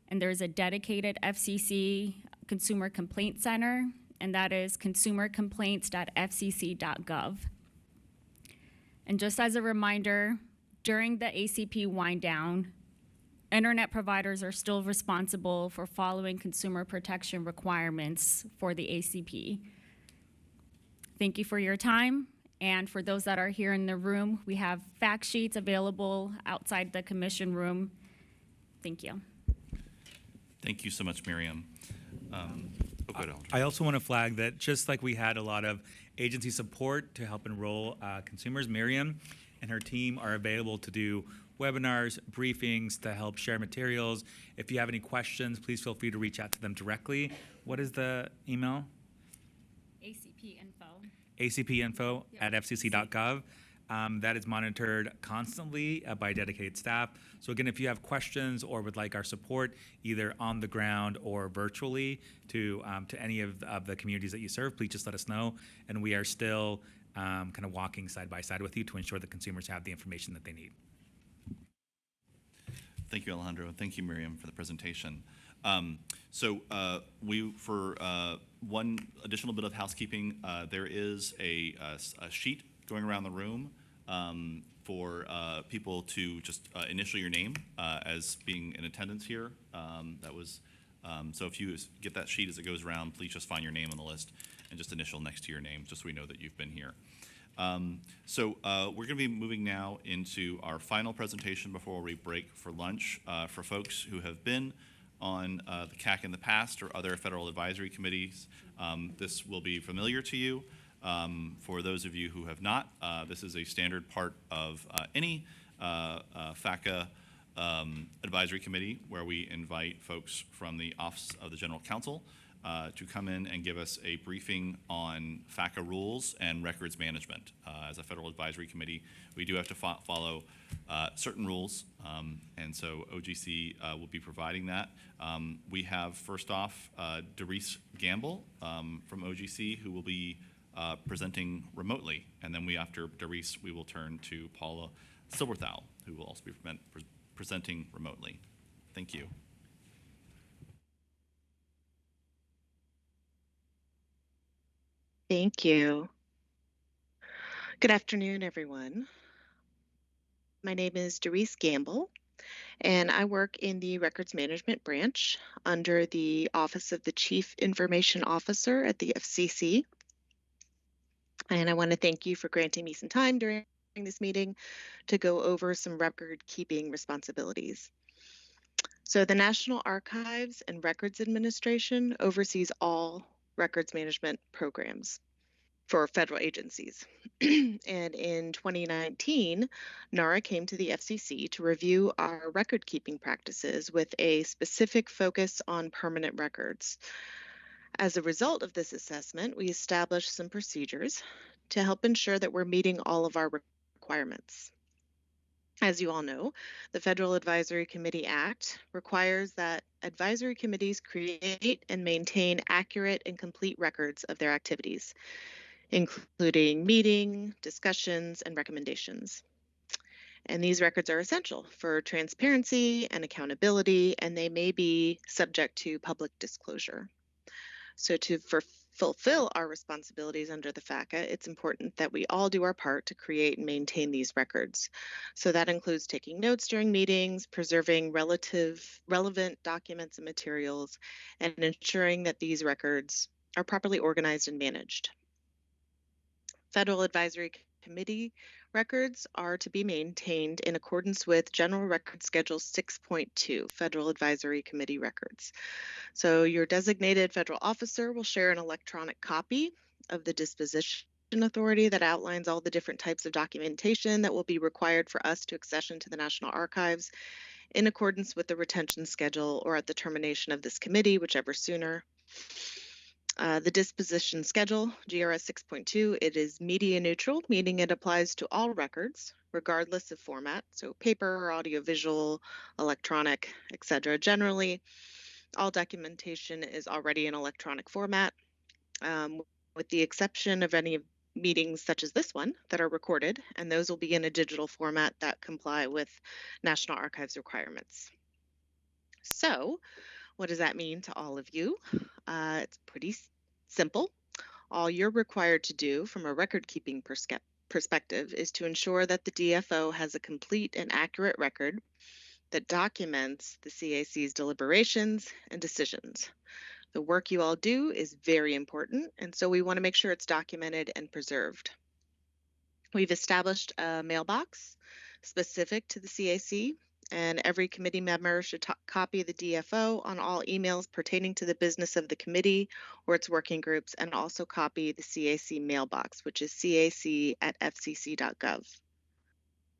S2: and there's a dedicated FCC Consumer Complaint Center, and that is consumercomplaints.fcc.gov. And just as a reminder, during the ACP wind down, internet providers are still responsible for following consumer protection requirements for the ACP. Thank you for your time. And for those that are here in the room, we have fact sheets available outside the commission room. Thank you.
S1: Thank you so much, Miriam. Go ahead, Alder.
S9: I also want to flag that just like we had a lot of agency support to help enroll consumers, Miriam and her team are available to do webinars, briefings, to help share materials. If you have any questions, please feel free to reach out to them directly. What is the email? acpinfo@fcc.gov. That is monitored constantly by dedicated staff. So again, if you have questions or would like our support, either on the ground or virtually to any of the communities that you serve, please just let us know. And we are still kind of walking side by side with you to ensure that consumers have the information that they need.
S1: Thank you, Alejandro. Thank you, Miriam, for the presentation. For one additional bit of housekeeping, there is a sheet going around the room for people to just initial your name as being in attendance here. So if you get that sheet as it goes around, please just find your name on the list and just initial next to your name, just so we know that you've been here. We're going to be moving now into our final presentation before we break for lunch. For folks who have been on the CAC in the past or other federal advisory committees, this will be familiar to you. For those of you who have not, this is a standard part of any FACA advisory committee where we invite folks from the Office of the General Counsel to come in and give us a briefing on FACA rules and records management. As a federal advisory committee, we do have to follow certain rules, and so OGC will be providing that. We have, first off, Doris Gamble from OGC, who will be presenting remotely, and then after Doris, we will turn to Paula Silberthal, who will also be presenting remotely. Thank you.
S4: Thank you. Good afternoon, everyone. My name is Doris Gamble, and I work in the Records Management Branch under the Office of the Chief Information Officer at the FCC. And I want to thank you for granting me some time during this meeting to go over some record-keeping responsibilities. So the National Archives and Records Administration oversees all records management programs for federal agencies. And in 2019, NARA came to the FCC to review our record-keeping practices with a specific focus on permanent records. As a result of this assessment, we established some procedures to help ensure that we're meeting all of our requirements. As you all know, the Federal Advisory Committee Act requires that advisory committees create and maintain accurate and complete records of their activities, including meeting, discussions, and recommendations. And these records are essential for transparency and accountability, and they may be subject to public disclosure. So to fulfill our responsibilities under the FACA, it's important that we all do our part to create and maintain these records. So that includes taking notes during meetings, preserving relevant documents and materials, and ensuring that these records are properly organized and managed. Federal Advisory Committee records are to be maintained in accordance with General Record Schedule 6.2, Federal Advisory Committee records. So your designated federal officer will share an electronic copy of the disposition authority that outlines all the different types of documentation that will be required for us to accession to the National Archives in accordance with the retention schedule or at the termination of this committee, whichever sooner. The disposition schedule, GRS 6.2, it is media neutral, meaning it applies to all records, regardless of format, so paper, audiovisual, electronic, etc. Generally, all documentation is already in electronic format, with the exception of any meetings such as this one that are recorded, and those will be in a digital format that comply with National Archives requirements. So, what does that mean to all of you? It's pretty simple. All you're required to do from a record-keeping perspective is to ensure that the DFO has a complete and accurate record that documents the CAC's deliberations and decisions. The work you all do is very important, and so we want to make sure it's documented and preserved. We've established a mailbox specific to the CAC, and every committee member should copy the DFO on all emails pertaining to the business of the committee or its working groups, and also copy the CAC mailbox, which is cac@fcc.gov.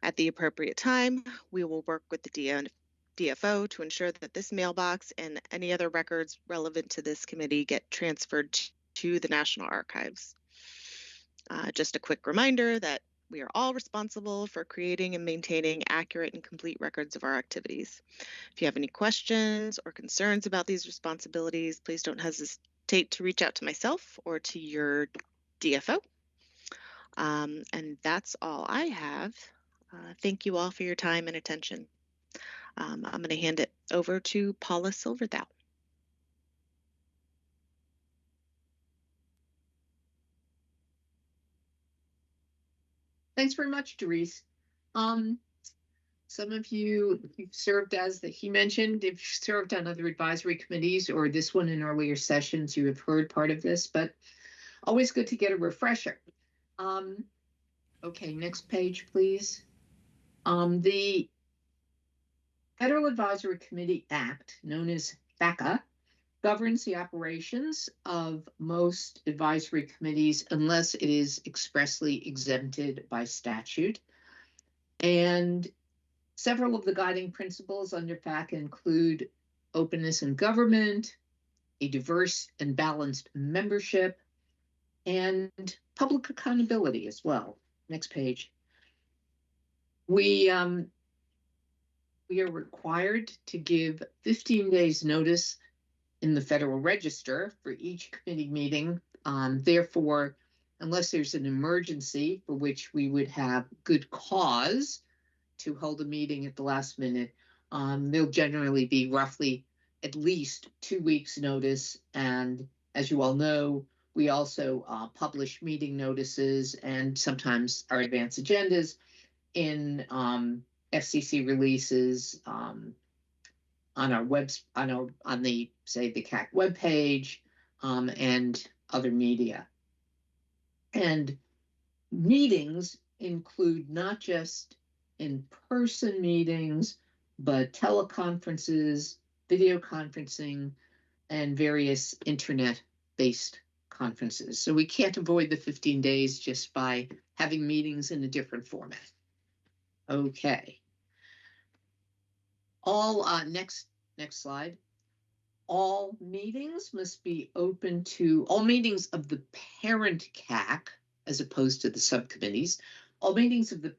S4: At the appropriate time, we will work with the DFO to ensure that this mailbox and any other records relevant to this committee get transferred to the National Archives. Just a quick reminder that we are all responsible for creating and maintaining accurate and complete records of our activities. If you have any questions or concerns about these responsibilities, please don't hesitate to reach out to myself or to your DFO. And that's all I have. Thank you all for your time and attention. I'm going to hand it over to Paula Silverthau.
S5: Thanks very much, Doris. Some of you you've served as he mentioned, if you've served on other advisory committees or this one in earlier sessions, you have heard part of this, but always good to get a refresher. Okay, next page, please. The Federal Advisory Committee Act, known as FACA, governs the operations of most advisory committees unless it is expressly exempted by statute. And several of the guiding principles under FACA include openness in government, a diverse and balanced membership, and public accountability as well. Next page. We are required to give 15 days notice in the Federal Register for each committee meeting. Therefore, unless there's an emergency for which we would have good cause to hold a meeting at the last minute, there'll generally be roughly at least 2 weeks notice. And as you all know, we also publish meeting notices and sometimes our advance agendas in FCC releases on our on the CAC webpage and other media. And meetings include not just in-person meetings, but teleconferences, video conferencing, and various internet-based conferences. So we can't avoid the 15 days just by having meetings in a different format. Okay. All next slide. All meetings must be open to all meetings of the parent CAC, as opposed to the subcommittees. All meetings of the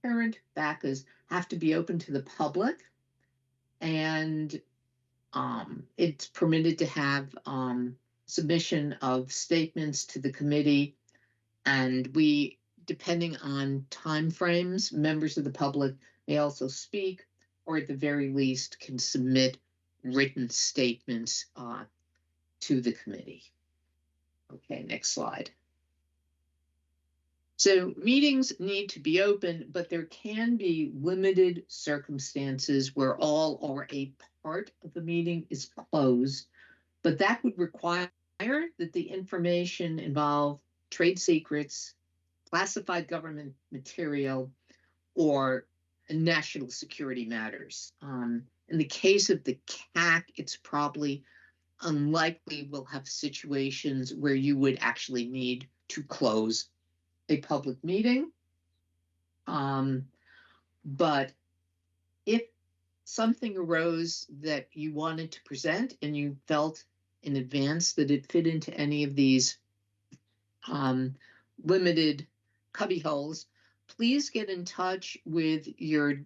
S5: parent FACAs have to be open to the public, and it's permitted to have submission of statements to the committee, and we, depending on time frames, members of the public may also speak, or at the very least can submit written statements to the committee. Okay, next slide. So meetings need to be open, but there can be limited circumstances where all or a part of the meeting is closed, but that would require that the information involve trade secrets, classified government material, or national security matters. In the case of the CAC, it's probably unlikely we'll have situations where you would actually need to close a public meeting. But if something arose that you wanted to present and you felt in advance that it fit into any of these limited cubbyholes, please get in touch with your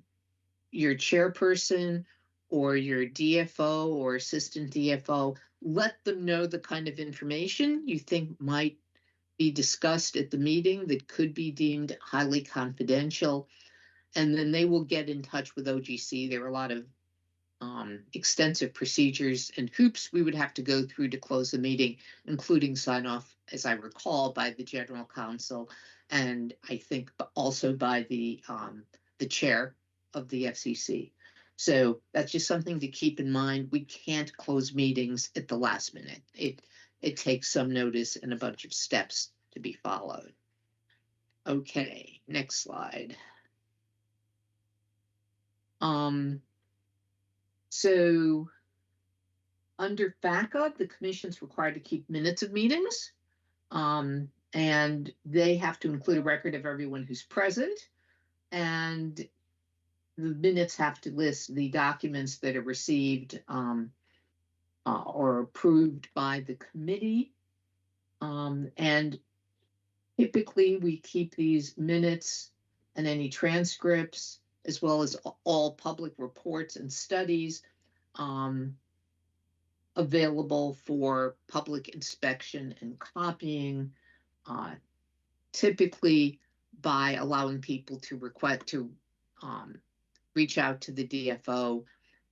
S5: chairperson or your DFO or assistant DFO. Let them know the kind of information you think might be discussed at the meeting that could be deemed highly confidential, and then they will get in touch with OGC. There are a lot of extensive procedures and hoops we would have to go through to close the meeting, including sign off, as I recall, by the general counsel, and I think also by the chair of the FCC. So that's just something to keep in mind. We can't close meetings at the last minute. It takes some notice and a bunch of steps to be followed. Okay, next slide. So under FACA, the commission's required to keep minutes of meetings, and they have to include a record of everyone who's present, and the minutes have to list the documents that are received or approved by the committee. And typically we keep these minutes and any transcripts, as well as all public reports and studies, available for public inspection and copying, typically by allowing people to request to reach out to the DFO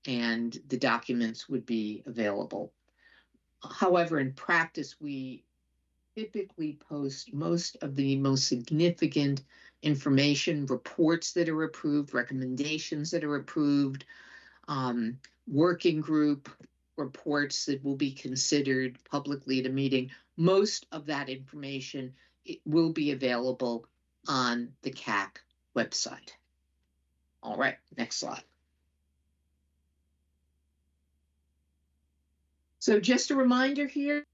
S5: and the documents would be available. However, in practice, we typically post most of the most significant information, reports that are approved, recommendations that are approved, working group reports that will be considered publicly at a meeting. Most of that information will be available on the CAC website. All right, next slide. So just a reminder here,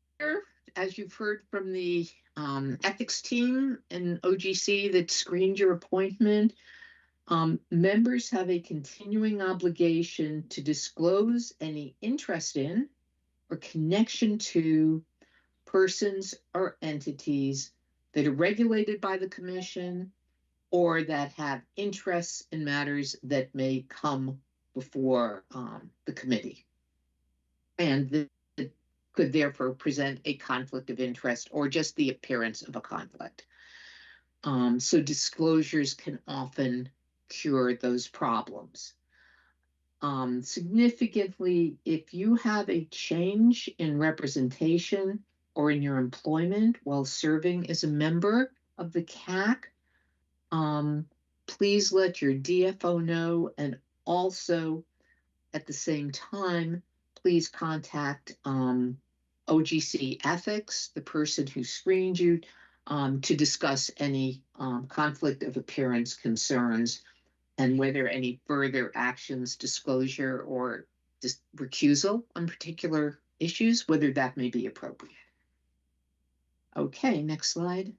S5: as you've heard from the ethics team and OGC that screened your appointment, members have a continuing obligation to disclose any interest in or connection to persons or entities that are regulated by the commission or that have interests in matters that may come before the committee. And that could therefore present a conflict of interest or just the appearance of a conflict. So disclosures can often cure those problems. Significantly, if you have a change in representation or in your employment while serving as a member of the CAC, please let your DFO know, and also at the same time, please contact OGC Ethics, the person who screened you, to discuss any conflict of appearance concerns and whether any further actions, disclosure, or just recusal on particular issues, whether that may be appropriate. Okay, next slide.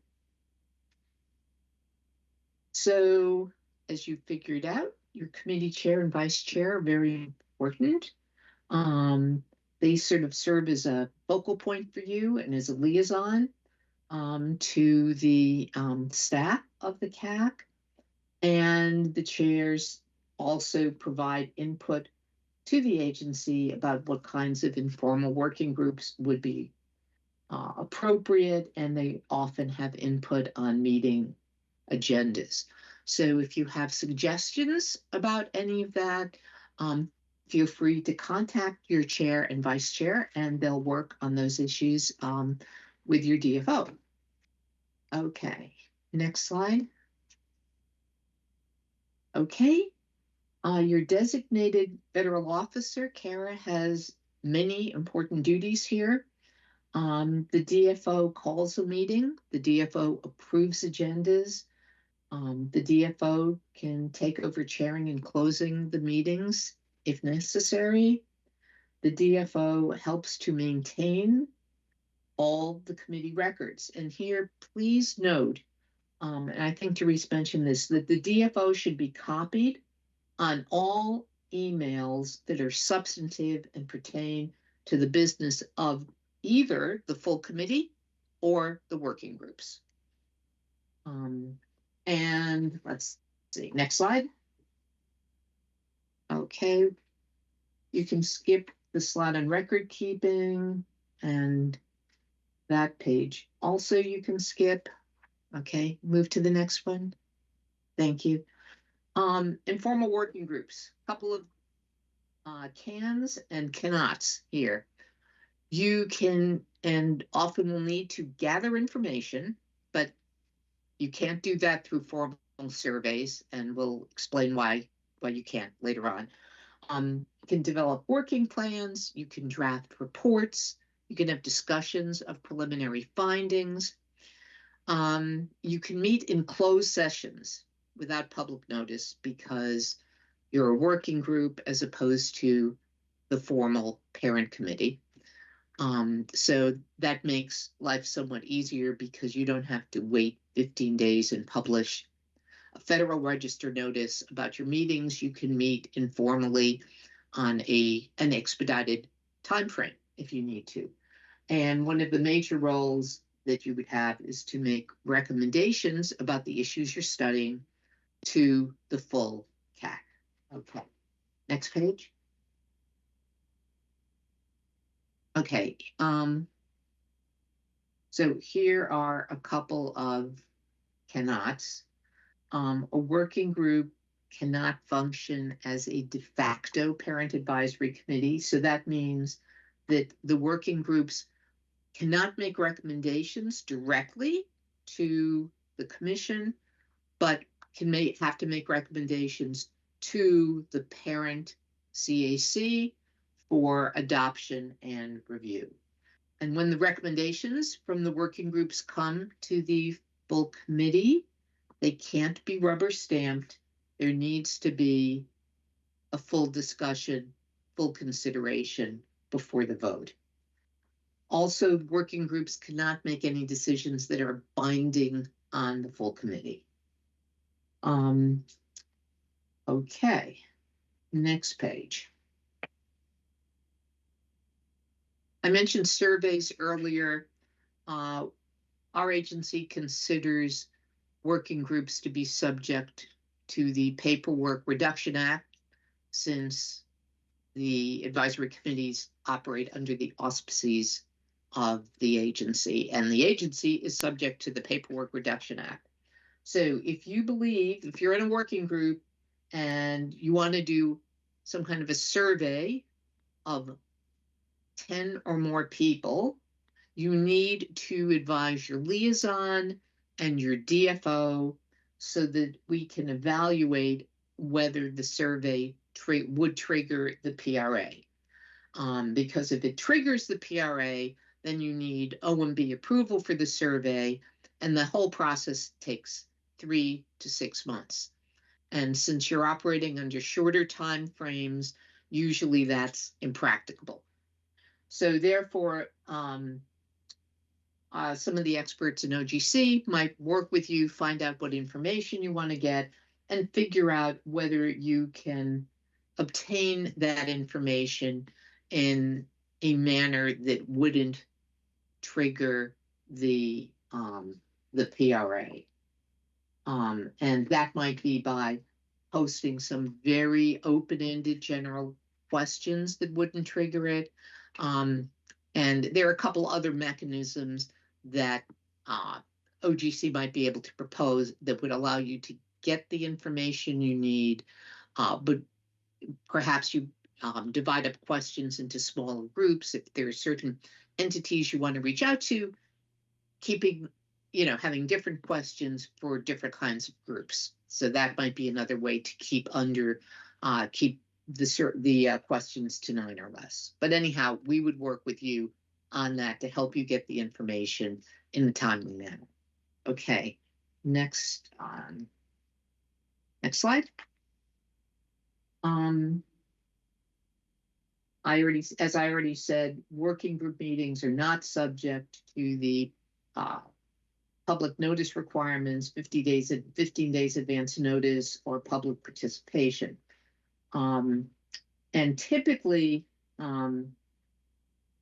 S5: So, as you figured out, your committee chair and vice chair are very important. They sort of serve as a focal point for you and as a liaison to the staff of the CAC. And the chairs also provide input to the agency about what kinds of informal working groups would be appropriate, and they often have input on meeting agendas. So if you have suggestions about any of that, feel free to contact your chair and vice chair, and they'll work on those issues with your DFO. Okay, next slide. Okay, your designated federal officer, Kara, has many important duties here. The DFO calls a meeting, the DFO approves agendas, the DFO can take over chairing and closing the meetings if necessary. The DFO helps to maintain all the committee records. And here, please note, and I think Therese mentioned this, that the DFO should be copied on all emails that are substantive and pertain to the business of either the full committee or the working groups. And let's see, next slide. Okay, you can skip the slide on record keeping and that page. Also, you can skip. Okay, move to the next one. Thank you. Informal working groups, a couple of cans and cannots here. You can and often will need to gather information, but you can't do that through formal surveys, and we'll explain why you can't later on. You can develop working plans, you can draft reports, you can have discussions of preliminary findings. You can meet in closed sessions without public notice because you're a working group as opposed to the formal parent committee. So that makes life somewhat easier because you don't have to wait 15 days and publish a Federal Register notice about your meetings. You can meet informally on an expedited time frame if you need to. And one of the major roles that you would have is to make recommendations about the issues you're studying to the full CAC. Okay, next page. Okay, so here are a couple of cannots. A working group cannot function as a de facto parent advisory committee. So that means that the working groups cannot make recommendations directly to the commission, but have to make recommendations to the parent CAC for adoption and review. And when the recommendations from the working groups come to the full committee, they can't be rubber stamped. There needs to be a full discussion, full consideration before the vote. Also, working groups cannot make any decisions that are binding on the full committee. Okay, next page. I mentioned surveys earlier. Our agency considers working groups to be subject to the Paperwork Reduction Act, since the advisory committees operate under the auspices of the agency, and the agency is subject to the Paperwork Reduction Act. So if you're in a working group and you want to do some kind of a survey of 10 or more people, you need to advise your liaison and your DFO so that we can evaluate whether the survey would trigger the PRA. Because if it triggers the PRA, then you need OMB approval for the survey, and the whole process takes 3 to 6 months. And since you're operating under shorter time frames, usually that's impracticable. So therefore, some of the experts in OGC might work with you, find out what information you want to get, and figure out whether you can obtain that information in a manner that wouldn't trigger the PRA. And that might be by posting some very open-ended general questions that wouldn't trigger it. And there are a couple other mechanisms that OGC might be able to propose that would allow you to get the information you need, but perhaps you divide up questions into smaller groups. If there are certain entities you want to reach out to, having different questions for different kinds of groups. So that might be another way to keep the questions to 9 or less. But anyhow, we would work with you on that to help you get the information in a timely manner. Okay, next slide. As I already said, working group meetings are not subject to the public notice requirements, 15 days advance notice, or public participation. And typically,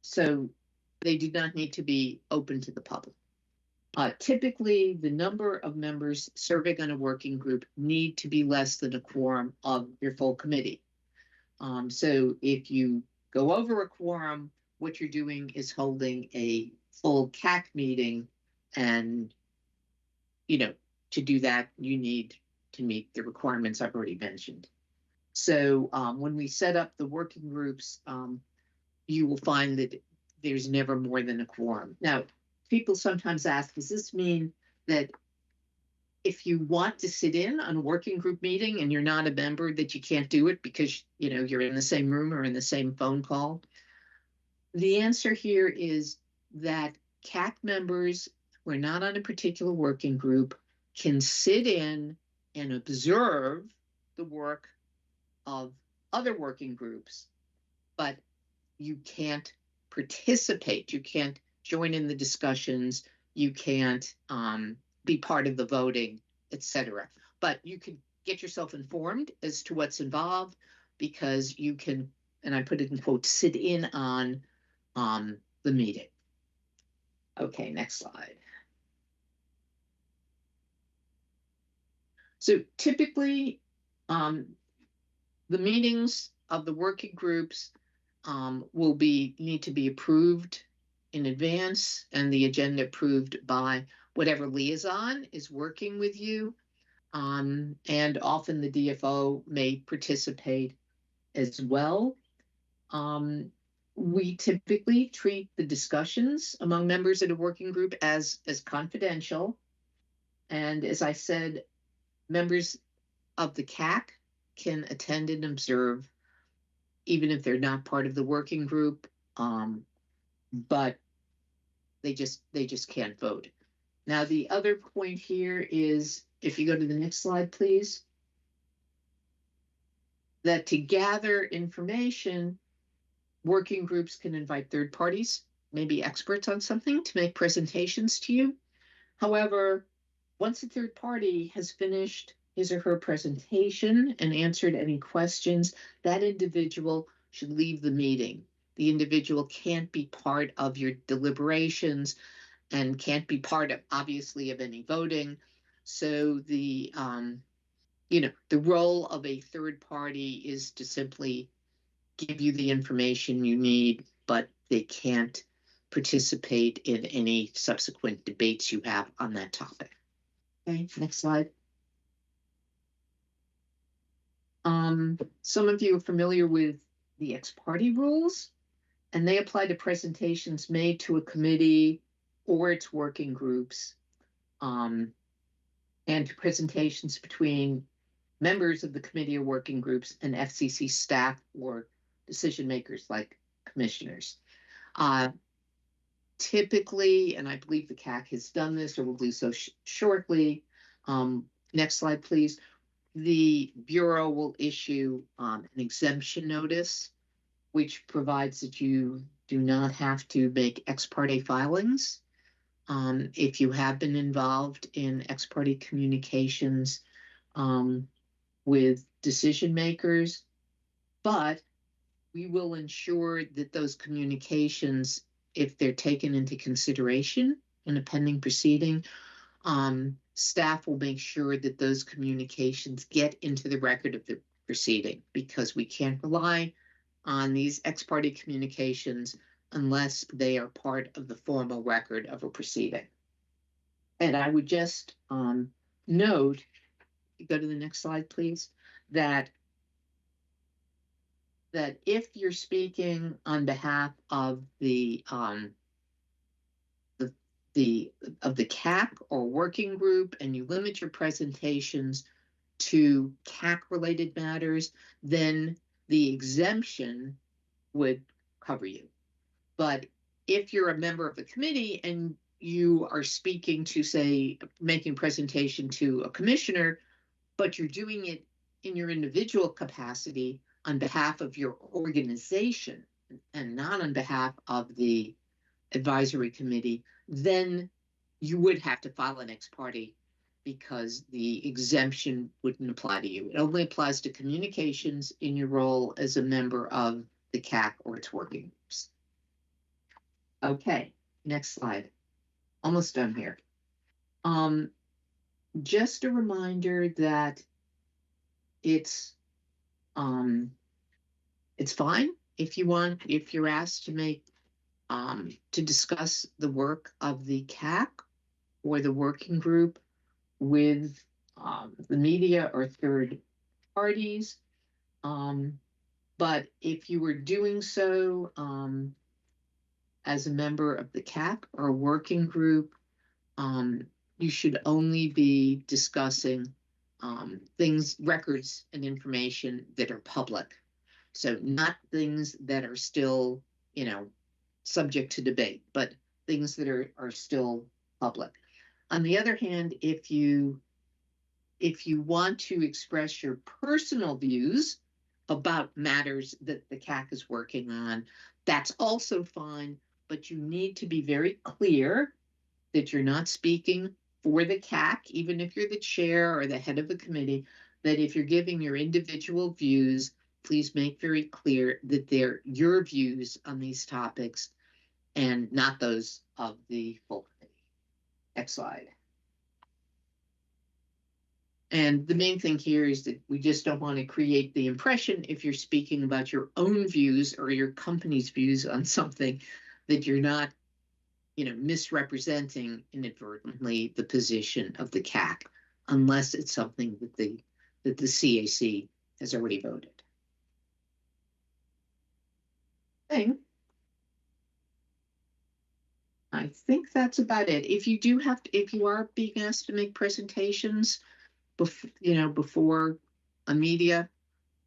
S5: so they do not need to be open to the public. Typically, the number of members serving on a working group need to be less than a quorum of your full committee. So if you go over a quorum, what you're doing is holding a full CAC meeting, and to do that, you need to meet the requirements I've already mentioned. So when we set up the working groups, you will find that there's never more than a quorum. Now, people sometimes ask, does this mean that if you want to sit in on a working group meeting and you're not a member, that you can't do it because you're in the same room or in the same phone call? The answer here is that CAC members who are not on a particular working group can sit in and observe the work of other working groups, but you can't participate. You can't join in the discussions. You can't be part of the voting, etc. But you can get yourself informed as to what's involved, because you can, and I put it in quotes, sit in on the meeting. Okay, next slide. So typically, the meetings of the working groups will need to be approved in advance, and the agenda approved by whatever liaison is working with you. And often the DFO may participate as well. We typically treat the discussions among members of the working group as confidential. And as I said, members of the CAC can attend and observe, even if they're not part of the working group, but they just can't vote. Now, the other point here is, if you go to the next slide, please, that to gather information, working groups can invite third parties, maybe experts on something, to make presentations to you. However, once a third party has finished his or her presentation and answered any questions, that individual should leave the meeting. The individual can't be part of your deliberations and can't be part of, obviously, of any voting. So the role of a third party is to simply give you the information you need, but they can't participate in any subsequent debates you have on that topic. Okay, next slide. Some of you are familiar with the ex parte rules, and they apply to presentations made to a committee or its working groups, and to presentations between members of the committee or working groups and FCC staff or decision makers like commissioners. Typically, and I believe the CAC has done this or will do so shortly. Next slide, please. The Bureau will issue an exemption notice, which provides that you do not have to make ex parte filings if you have been involved in ex parte communications with decision makers, but we will ensure that those communications, if they're taken into consideration in a pending proceeding, staff will make sure that those communications get into the record of the proceeding, because we can't rely on these ex parte communications unless they are part of the formal record of a proceeding. And I would just note, go to the next slide, please, that if you're speaking on behalf of the CAC or working group, and you limit your presentations to CAC related matters, then the exemption would cover you. But if you're a member of the committee and you are speaking to, say, making presentation to a commissioner, but you're doing it in your individual capacity on behalf of your organization and not on behalf of the advisory committee, then you would have to file an ex parte, because the exemption wouldn't apply to you. It only applies to communications in your role as a member of the CAC or its working groups. Okay, next slide. Almost done here. Just a reminder that it's fine if you're asked to make to discuss the work of the CAC or the working group with the media or third parties. But if you were doing so as a member of the CAC or working group, you should only be discussing things, records and information that are public. So not things that are still, subject to debate, but things that are still public. On the other hand, if you want to express your personal views about matters that the CAC is working on, that's also fine, but you need to be very clear that you're not speaking for the CAC, even if you're the chair or the head of the committee, that if you're giving your individual views, please make very clear that they're your views on these topics and not those of the full committee. Next slide. And the main thing here is that we just don't want to create the impression, if you're speaking about your own views or your company's views on something, that you're not, misrepresenting inadvertently the position of the CAC. unless it's something that the CAC has already voted. Thing. I think that's about it. If you do have to, if you are being asked to make presentations before a media,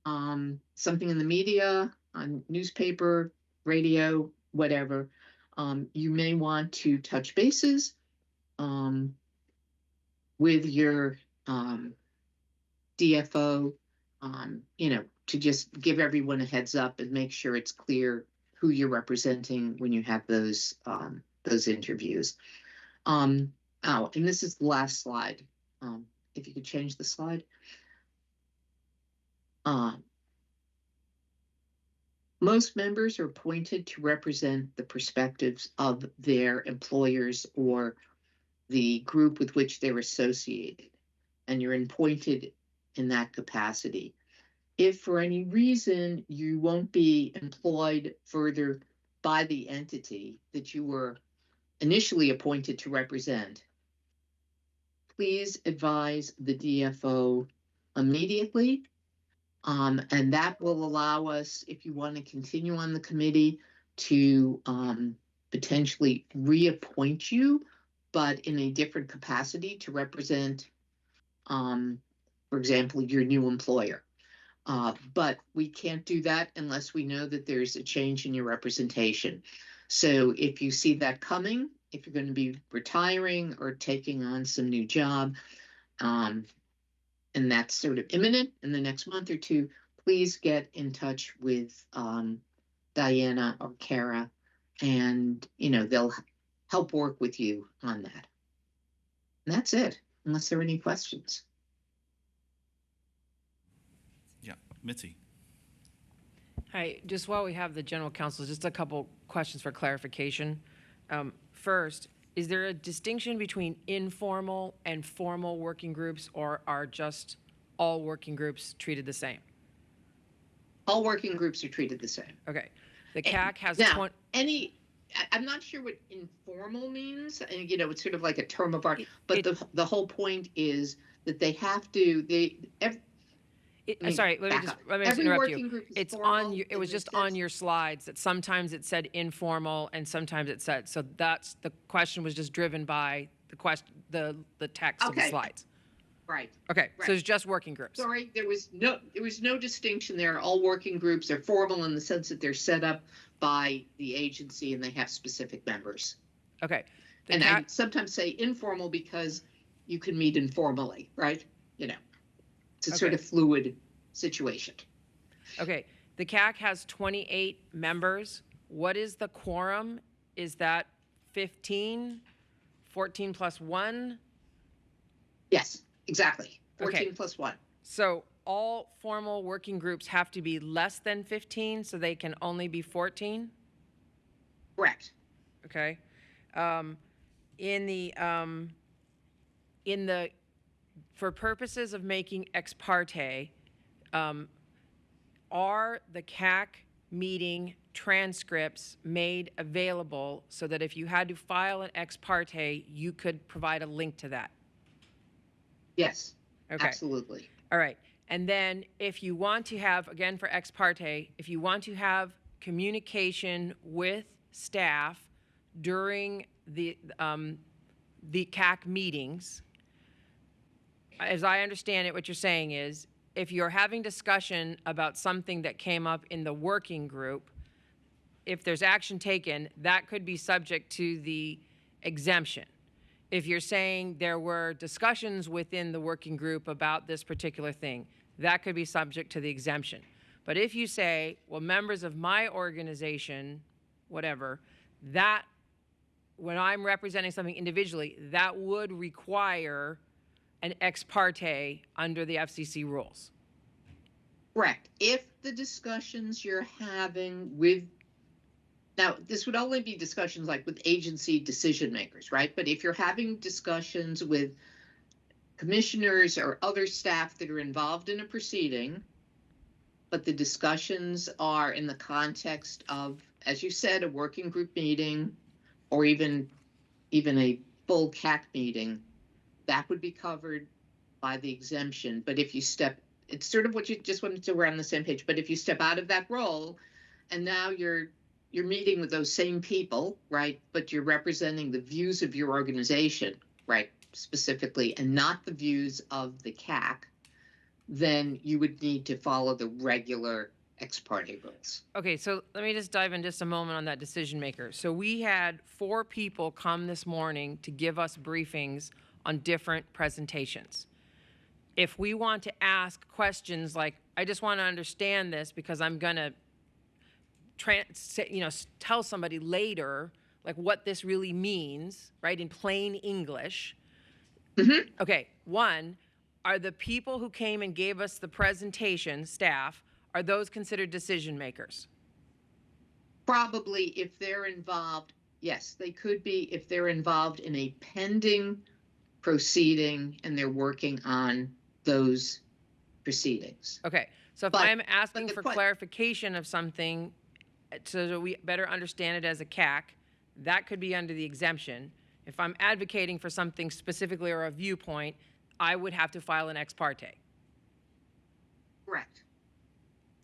S5: something in the media, on newspaper, radio, whatever, you may want to touch bases with your DFO, to just give everyone a heads up and make sure it's clear who you're representing when you have those interviews. And this is the last slide. If you could change the slide. Most members are appointed to represent the perspectives of their employers or the group with which they're associated, and you're appointed in that capacity. If for any reason you won't be employed further by the entity that you were initially appointed to represent, please advise the DFO immediately. And that will allow us, if you want to continue on the committee, to potentially reappoint you, but in a different capacity to represent, for example, your new employer. But we can't do that unless we know that there's a change in your representation. So if you see that coming, if you're going to be retiring or taking on some new job, and that's sort of imminent in the next month or two, please get in touch with Diana or Kara, and they'll help work with you on that. And that's it, unless there are any questions.
S1: Yeah, Mitzi.
S24: Hi, just while we have the general counsel, just a couple questions for clarification. First, is there a distinction between informal and formal working groups, or are just all working groups treated the same?
S5: All working groups are treated the same.
S24: Okay. The CAC has
S5: now, I'm not sure what informal means, and it's sort of like a term of art, but the whole point is that they have to,
S24: sorry, let me just interrupt you. It's on your, it was just on
S5: sense.
S24: your slides that sometimes it said informal and sometimes it said, so that's, the question was just driven by the question, the text of the slides.
S5: Right.
S24: Okay,
S5: Right.
S24: so it's just working groups.
S5: Sorry, there was no distinction there. All working groups are formal in the sense that they're set up by the agency and they have specific members.
S24: Okay.
S5: And I sometimes say informal because you can meet informally, right? It's a sort of fluid situation.
S24: Okay, the CAC has 28 members. What is the quorum? Is that 15, 14 plus 1?
S5: Yes, exactly. 14
S24: Okay.
S5: plus 1.
S24: So all formal working groups have to be less than 15, so they can only be 14?
S5: Correct.
S24: Okay. For purposes of making ex parte, are the CAC meeting transcripts made available so that if you had to file an ex parte, you could provide a link to that?
S5: Yes,
S24: Okay.
S5: absolutely.
S24: All right. And then if you want to have, again for ex parte, if you want to have communication with staff during the CAC meetings, as I understand it, what you're saying is, if you're having discussion about something that came up in the working group, if there's action taken, that could be subject to the exemption. If you're saying there were discussions within the working group about this particular thing, that could be subject to the exemption. But if you say, well, members of my organization, whatever, that, when I'm representing something individually, that would require an ex parte under the FCC rules.
S5: Correct. If the discussions you're having with, now this would only be discussions like with agency decision makers, right? But if you're having discussions with commissioners or other staff that are involved in a proceeding, but the discussions are in the context of, as you said, a working group meeting or even a full CAC meeting, that would be covered by the exemption. But if you it's sort of what you just wanted to, we're on the same page. But if you step out of that role and now you're meeting with those same people, right? But you're representing the views of your organization, right? Specifically, and not the views of the CAC, then you would need to follow the regular ex parte rules.
S24: Okay, so let me just dive in just a moment on that decision maker. So we had 4 people come this morning to give us briefings on different presentations. If we want to ask questions like, I just want to understand this because I'm going to tell somebody later like what this really means, right, in plain English. Okay, one, are the people who came and gave us the presentation, staff, are those considered decision makers?
S5: Probably if they're involved, yes, they could be if they're involved in a pending proceeding and they're working on those proceedings.
S24: Okay, so if I'm asking for clarification of something so that we better understand it as a CAC, that could be under the exemption. If I'm advocating for something specifically or a viewpoint, I would have to file an ex parte.
S5: Correct.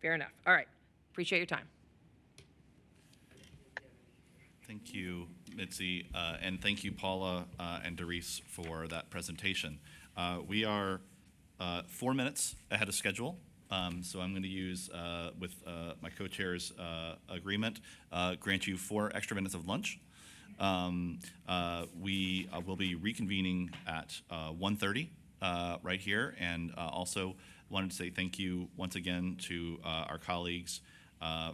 S24: Fair enough. All right. Appreciate your time.
S1: Thank you, Mitzi, and thank you, Paula and Doris, for that presentation. We are 4 minutes ahead of schedule, so I'm going to use, with my co-chair's agreement, grant you 4 extra minutes of lunch. We will be reconvening at 1:30 right here, and also wanted to say thank you once again to our colleagues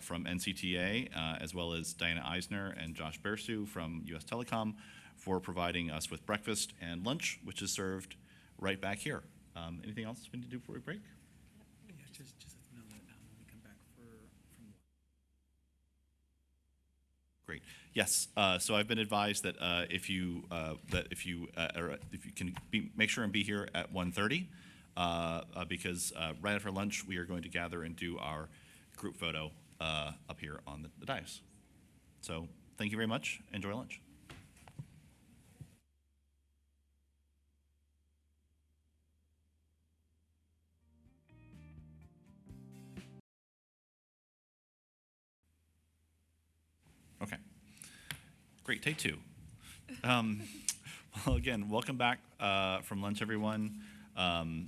S1: from NCTA, as well as Diana Eisner and Josh Bersu from US Telecom for providing us with breakfast and lunch, which is served right back here. Anything else we need to do before we break?
S9: Yeah, just know that when we come back from
S1: Great. Yes. So I've been advised that if you can make sure and be here at 1:30, because right after lunch we are going to gather and do our group photo up here on the dais. So thank you very much. Enjoy lunch. Okay. Great. Take 2. Well, again, welcome back from lunch, everyone.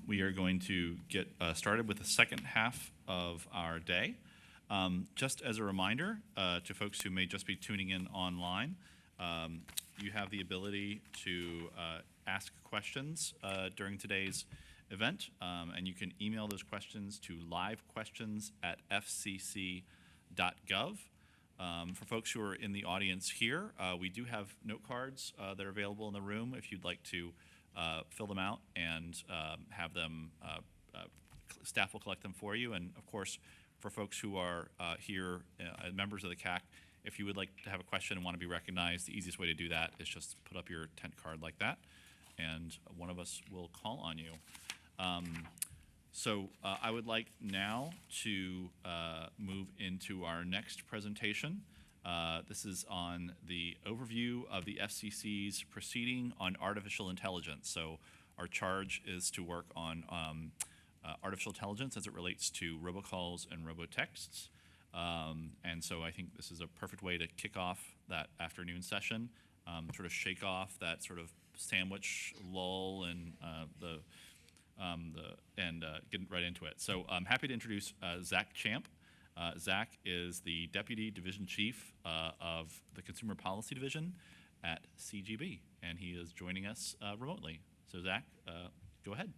S1: We are going to get started with the second half of our day. Just as a reminder to folks who may just be tuning in online, you have the ability to ask questions during today's event, and you can email those questions to livequestions@fcc.gov. For folks who are in the audience here, we do have note cards that are available in the room if you'd like to fill them out and have them, staff will collect them for you. And of course, for folks who are here, members of the CAC, if you would like to have a question and want to be recognized, the easiest way to do that is just put up your tent card like that, and one of us will call on you. So I would like now to move into our next presentation. This is on the overview of the FCC's proceeding on artificial intelligence. So our charge is to work on artificial intelligence as it relates to robocalls and robotexts. And so I think this is a perfect way to kick off that afternoon session, sort of shake off that sort of sandwich lull and get right into it. So I'm happy to introduce Zach Champ. Zach is the Deputy Division Chief of the Consumer Policy Division at CGB, and he is joining us remotely. So Zach, go ahead.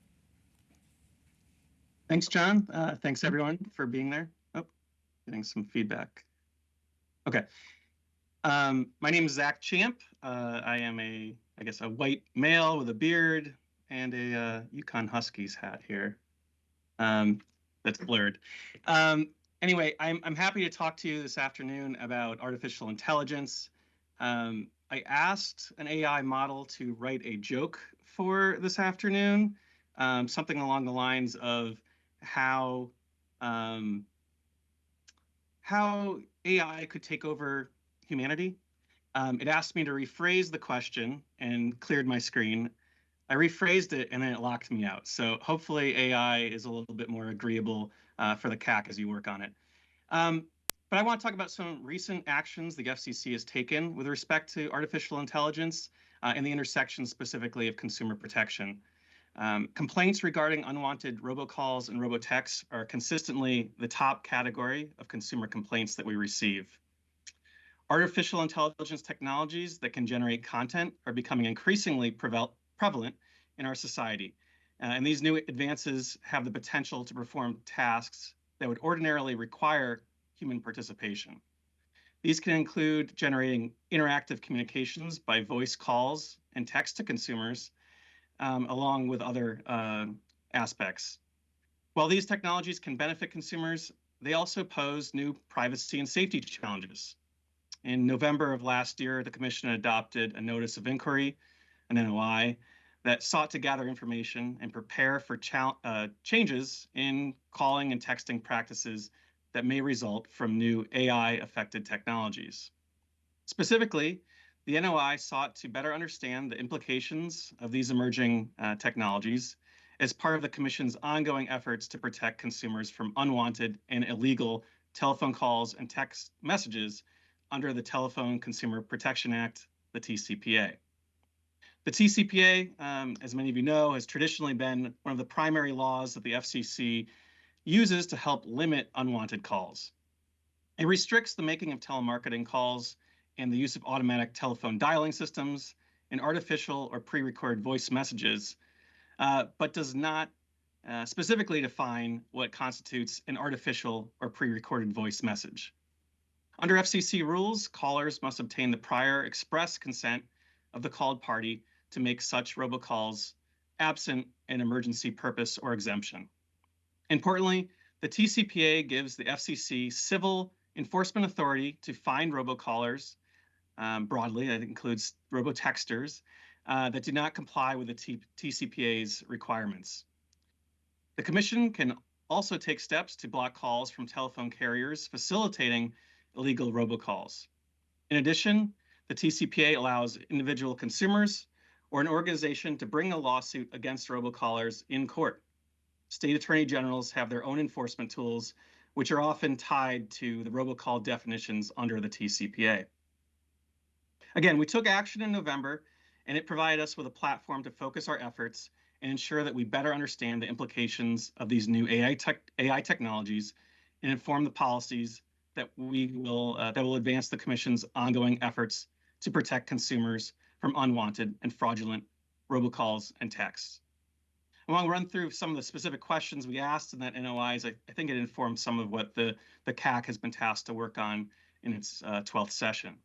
S6: Thanks, John. Thanks, everyone, for being there. Oh, getting some feedback. Okay. My name is Zach Champ. I am a white male with a beard and a Yukon Huskies hat here. That's blurred. Anyway, I'm happy to talk to you this afternoon about artificial intelligence. I asked an AI model to write a joke for this afternoon, something along the lines of how AI could take over humanity. It asked me to rephrase the question and cleared my screen. I rephrased it and then it locked me out. So hopefully AI is a little bit more agreeable for the CAC as you work on it. But I want to talk about some recent actions the FCC has taken with respect to artificial intelligence and the intersection specifically of consumer protection. Complaints regarding unwanted robocalls and robotexts are consistently the top category of consumer complaints that we receive. Artificial intelligence technologies that can generate content are becoming increasingly prevalent in our society. And these new advances have the potential to perform tasks that would ordinarily require human participation. These can include generating interactive communications by voice calls and text to consumers, along with other aspects. While these technologies can benefit consumers, they also pose new privacy and safety challenges. In November of last year, the Commission adopted a notice of inquiry, an NOI, that sought to gather information and prepare for changes in calling and texting practices that may result from new AI-affected technologies. Specifically, the NOI sought to better understand the implications of these emerging technologies as part of the Commission's ongoing efforts to protect consumers from unwanted and illegal telephone calls and text messages under the Telephone Consumer Protection Act, the TCPA. The TCPA, as many of you know, has traditionally been one of the primary laws that the FCC uses to help limit unwanted calls. It restricts the making of telemarketing calls and the use of automatic telephone dialing systems and artificial or pre-recorded voice messages, but does not specifically define what constitutes an artificial or pre-recorded voice message. Under FCC rules, callers must obtain the prior express consent of the called party to make such robocalls absent an emergency purpose or exemption. Importantly, the TCPA gives the FCC civil enforcement authority to fine robocallers, broadly, that includes robotexters, that do not comply with the TCPA's requirements. The Commission can also take steps to block calls from telephone carriers facilitating illegal robocalls. In addition, the TCPA allows individual consumers or an organization to bring a lawsuit against robocallers in court. State attorney generals have their own enforcement tools, which are often tied to the robocall definitions under the TCPA. Again, we took action in November, and it provided us with a platform to focus our efforts and ensure that we better understand the implications of these new AI technologies and inform the policies that will advance the Commission's ongoing efforts to protect consumers from unwanted and fraudulent robocalls and texts. I want to run through some of the specific questions we asked in that NOIs. I think it informs some of what the CAC has been tasked to work on in its 12th session.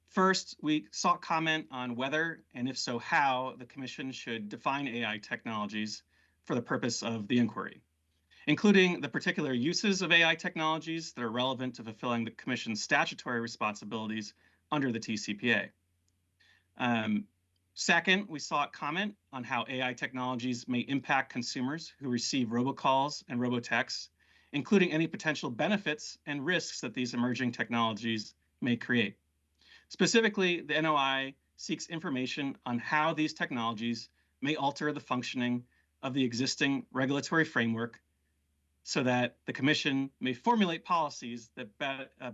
S6: First, we sought comment on whether, and if so how, the Commission should define AI technologies for the purpose of the inquiry, including the particular uses of AI technologies that are relevant to fulfilling the Commission's statutory responsibilities under the TCPA. Second, we sought comment on how AI technologies may impact consumers who receive robocalls and robotexts, including any potential benefits and risks that these emerging technologies may create. Specifically, the NOI seeks information on how these technologies may alter the functioning of the existing regulatory framework so that the Commission may formulate policies that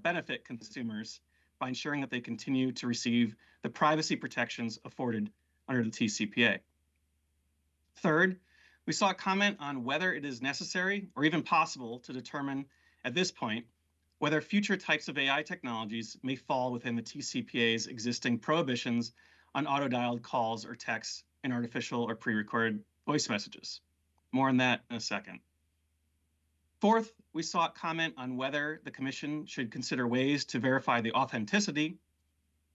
S6: benefit consumers by ensuring that they continue to receive the privacy protections afforded under the TCPA. Third, we sought comment on whether it is necessary or even possible to determine at this point whether future types of AI technologies may fall within the TCPA's existing prohibitions on auto-dialed calls or texts and artificial or pre-recorded voice messages. More on that in a second. Fourth, we sought comment on whether the Commission should consider ways to verify the authenticity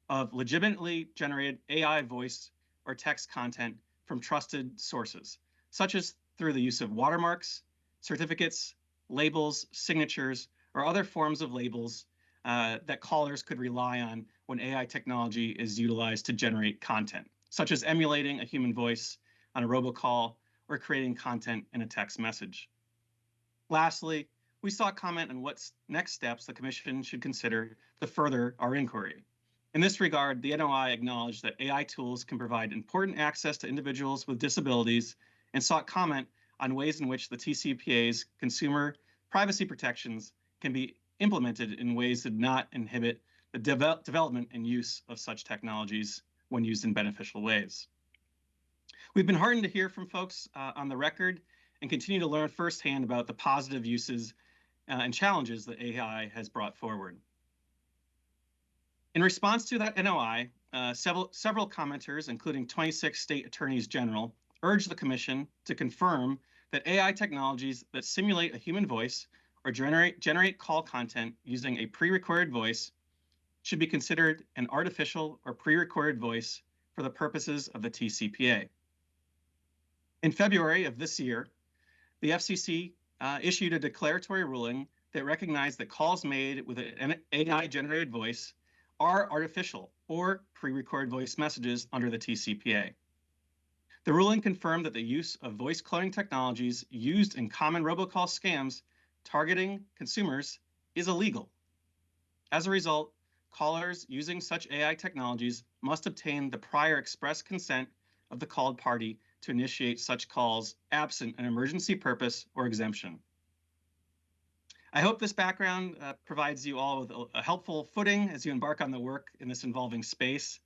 S6: of legitimately generated AI voice or text content from trusted sources, such as through the use of watermarks, certificates, labels, signatures, or other forms of labels that callers could rely on when AI technology is utilized to generate content, such as emulating a human voice on a robocall or creating content in a text message. Lastly, we sought comment on what next steps the Commission should consider to further our inquiry. In this regard, the NOI acknowledged that AI tools can provide important access to individuals with disabilities and sought comment on ways in which the TCPA's consumer privacy protections can be implemented in ways that do not inhibit the development and use of such technologies when used in beneficial ways. We've been heartened to hear from folks on the record and continue to learn firsthand about the positive uses and challenges that AI has brought forward. In response to that NOI, several commenters, including 26 state attorneys general, urged the Commission to confirm that AI technologies that simulate a human voice or generate call content using a pre-recorded voice should be considered an artificial or pre-recorded voice for the purposes of the TCPA. In February of this year, the FCC issued a declaratory ruling that recognized that calls made with an AI-generated voice are artificial or pre-recorded voice messages under the TCPA. The ruling confirmed that the use of voice cloning technologies used in common robocall scams targeting consumers is illegal. As a result, callers using such AI technologies must obtain the prior express consent of the called party to initiate such calls absent an emergency purpose or exemption. I hope this background provides you all with a helpful footing as you embark on the work in this involving space.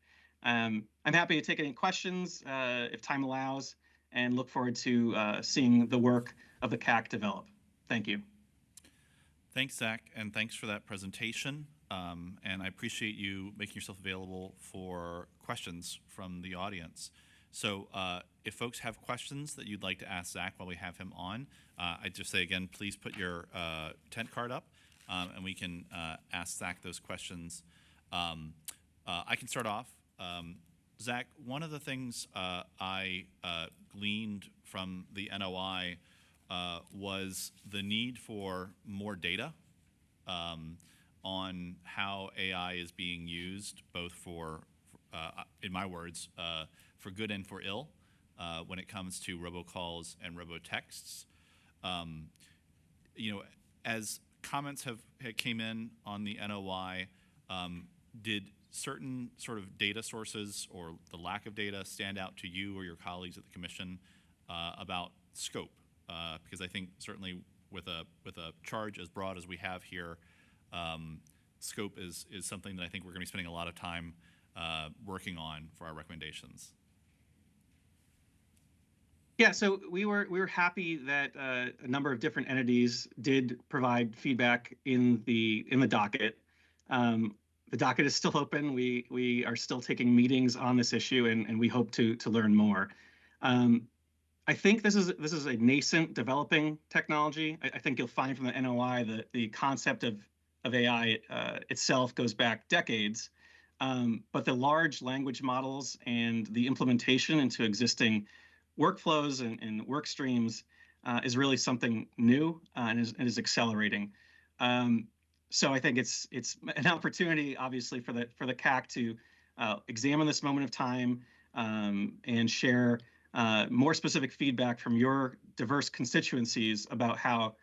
S6: I'm happy to take any questions if time allows, and look forward to seeing the work of the CAC develop. Thank you.
S1: Thanks, Zach, and thanks for that presentation. And I appreciate you making yourself available for questions from the audience. So if folks have questions that you'd like to ask Zach while we have him on, I'd just say again, please put your tent card up and we can ask Zach those questions. I can start off. Zach, one of the things I gleaned from the NOI was the need for more data on how AI is being used, both for, in my words, for good and for ill, when it comes to robocalls and robotexts. You know, as comments had came in on the NOI, did certain sort of data sources or the lack of data stand out to you or your colleagues at the Commission about scope? Because I think certainly with a charge as broad as we have here, scope is something that I think we're going to be spending a lot of time working on for our recommendations.
S6: Yeah, so we were happy that a number of different entities did provide feedback in the docket. The docket is still open. We are still taking meetings on this issue, and we hope to learn more. I think this is a nascent developing technology. I think you'll find from the NOI that the concept of AI itself goes back decades, but the large language models and the implementation into existing workflows and work streams is really something new and is accelerating. So I think it's an opportunity, obviously, for the CAC to examine this moment of time and share more specific feedback from your diverse constituencies about how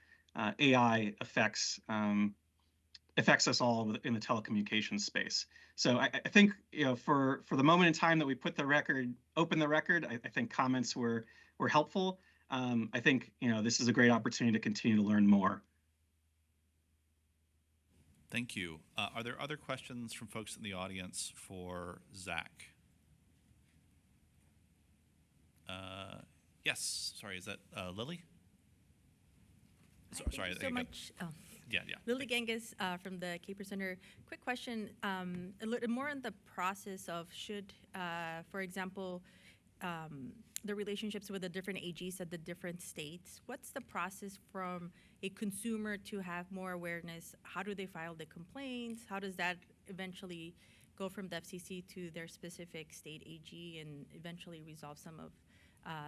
S6: AI affects us all in the telecommunications space. So I think, you know, for the moment in time that we put open the record, I think comments were helpful. I think, you know, this is a great opportunity to continue to learn more.
S1: Thank you. Are there other questions from folks in the audience for Zach? Yes. Sorry, is that Lily?
S15: Thank you so much. Oh.
S1: Yeah.
S15: Lily Genghis from the Caper Center. Quick question, a little more on the process of should, for example, the relationships with the different AGs at the different states. What's the process from a consumer to have more awareness? How do they file the complaints? How does that eventually go from the FCC to their specific state AG and eventually resolve some of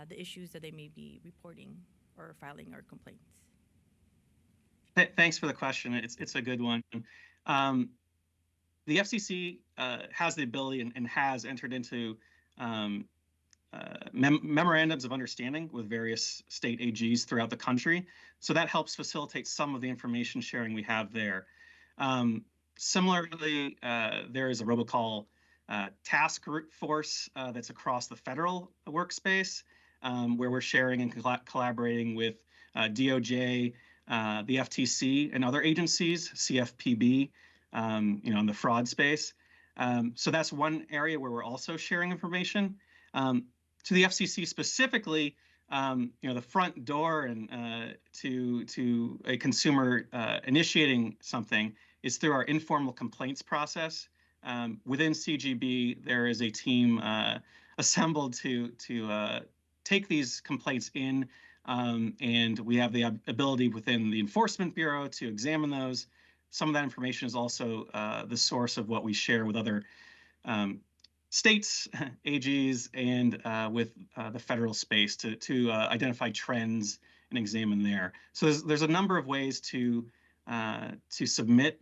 S15: the issues that they may be reporting or filing or complaints?
S6: Thanks for the question. It's a good one. The FCC has the ability and has entered into memorandums of understanding with various state AGs throughout the country. So that helps facilitate some of the information sharing we have there. Similarly, there is a robocall task force that's across the federal workspace, where we're sharing and collaborating with DOJ, the FTC, and other agencies, CFPB, in the fraud space. So that's one area where we're also sharing information. To the FCC specifically, the front door and to a consumer initiating something is through our informal complaints process. Within CGB, there is a team assembled to take these complaints in, and we have the ability within the Enforcement Bureau to examine those. Some of that information is also the source of what we share with other states, AGs, and with the federal space to identify trends and examine there. So there's a number of ways to submit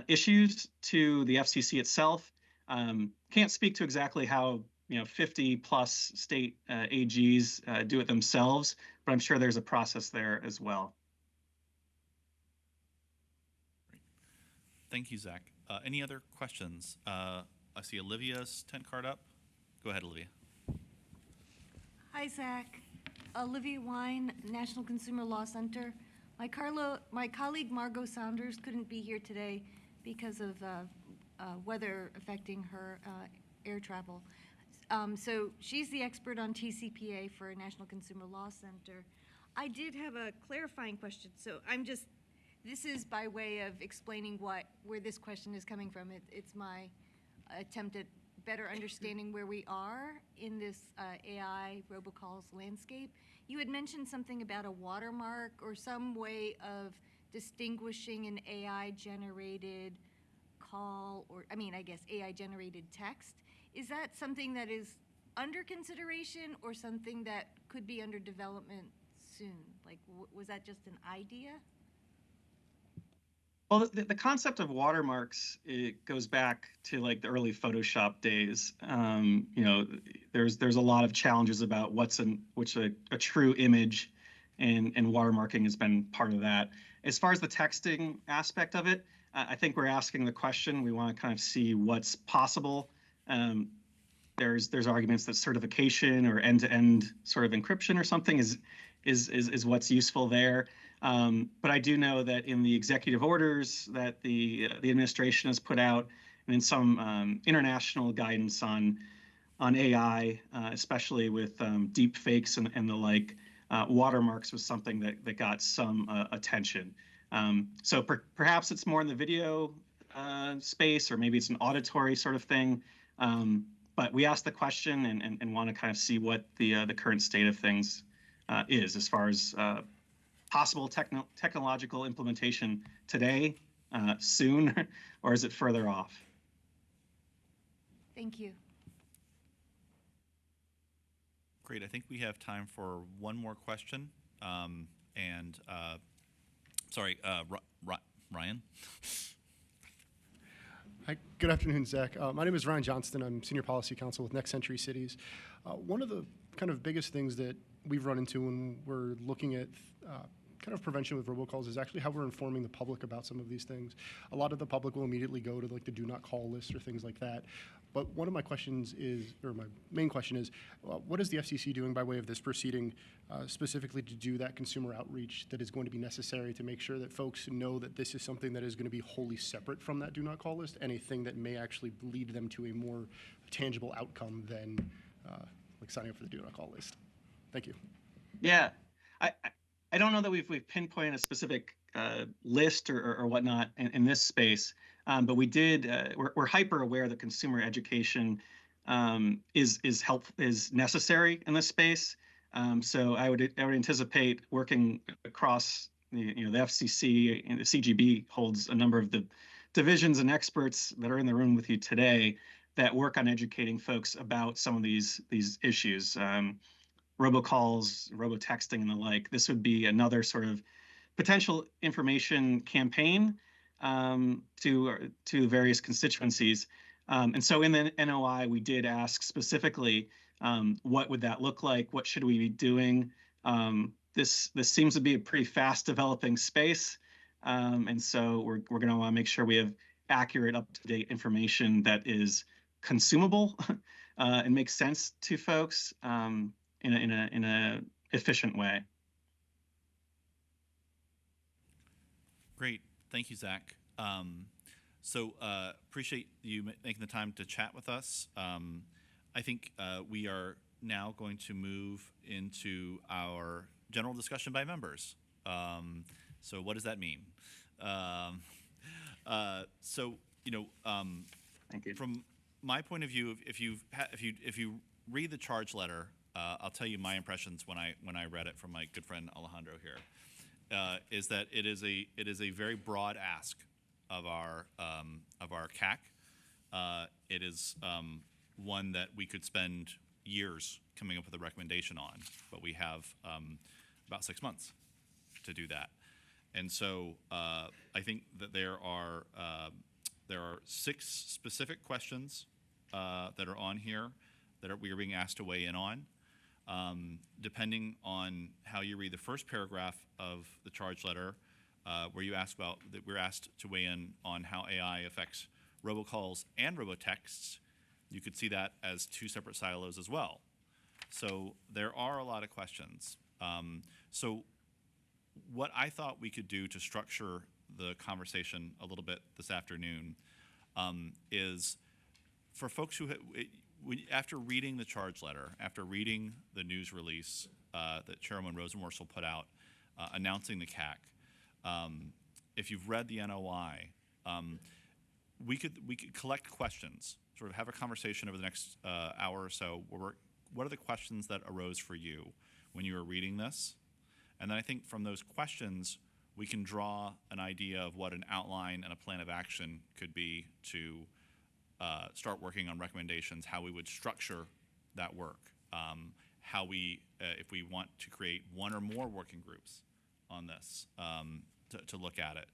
S6: issues to the FCC itself. Can't speak to exactly how 50 plus state AGs do it themselves, but I'm sure there's a process there as well.
S1: Thank you, Zach. Any other questions? I see Olivia's tent card up. Go ahead, Olivia.
S16: Hi, Zach. Olivia Wine, National Consumer Law Center. My colleague Margot Saunders couldn't be here today because of weather affecting her air travel. So she's the expert on TCPA for National Consumer Law Center. I did have a clarifying question. So this is by way of explaining where this question is coming from. It's my attempt at better understanding where we are in this AI robocalls landscape. You had mentioned something about a watermark or some way of distinguishing an AI-generated call, or I guess AI-generated text. Is that something that is under consideration or something that could be under development soon? Like, was that just an idea?
S6: Well, the concept of watermarks, it goes back to like the early Photoshop days. There's a lot of challenges about what's a true image, and watermarking has been part of that. As far as the texting aspect of it, I think we're asking the question. We want to kind of see what's possible. There's arguments that certification or end-to-end sort of encryption or something is what's useful there. But I do know that in the executive orders that the administration has put out, and in some international guidance on AI, especially with deep fakes and the like, watermarks was something that got some attention. So perhaps it's more in the video space, or maybe it's an auditory sort of thing. But we asked the question and want to kind of see what the current state of things is as far as possible technological implementation today, soon, or is it further off?
S16: Thank you.
S1: Great. I think we have time for one more question. Ryan.
S17: Hi, good afternoon, Zach. My name is Ryan Johnston. I'm Senior Policy Counsel with Next Century Cities. One of the kind of biggest things that we've run into when we're looking at kind of prevention with robocalls is actually how we're informing the public about some of these things. A lot of the public will immediately go to like the do not call list or things like that. But one of my questions is, or my main question is, what is the FCC doing by way of this proceeding specifically to do that consumer outreach that is going to be necessary to make sure that folks know that this is something that is going to be wholly separate from that do not call list, anything that may actually lead them to a more tangible outcome than like signing up for the do not call list? Thank you.
S6: Yeah, I don't know that we've pinpointed a specific list or whatnot in this space, but we did. We're hyper aware that consumer education is necessary in this space. So I would anticipate working across the FCC and the CGB holds a number of the divisions and experts that are in the room with you today that work on educating folks about some of these issues. Robocalls, robotexting, and the like. This would be another sort of potential information campaign to various constituencies. And so in the NOI, we did ask specifically, what would that look like? What should we be doing? This seems to be a pretty fast developing space. And so we're going to want to make sure we have accurate, up-to-date information that is consumable and makes sense to folks in a efficient way.
S1: Great. Thank you, Zach. Appreciate you making the time to chat with us. I think we are now going to move into our general discussion by members. So what does that mean?
S6: Thank you.
S1: From my point of view, if you read the charge letter, I'll tell you my impressions when I read it from my good friend Alejandro here. Is that it is a very broad ask of our CAC. It is one that we could spend years coming up with a recommendation on, but we have about 6 months to do that. And so I think that there are 6 specific questions that are on here that we are being asked to weigh in on. Depending on how you read the first paragraph of the charge letter, where you ask about that we're asked to weigh in on how AI affects robocalls and robotexts, you could see that as 2 separate silos as well. So there are a lot of questions. So what I thought we could do to structure the conversation a little bit this afternoon is for folks who after reading the charge letter, after reading the news release that Chairwoman Rosenworcel put out announcing the CAC, if you've read the NOI, we could collect questions, sort of have a conversation over the next hour or so. What are the questions that arose for you when you were reading this? And then I think from those questions, we can draw an idea of what an outline and a plan of action could be to start working on recommendations, how we would structure that work, how we, if we want to create 1 or more working groups on this to look at it.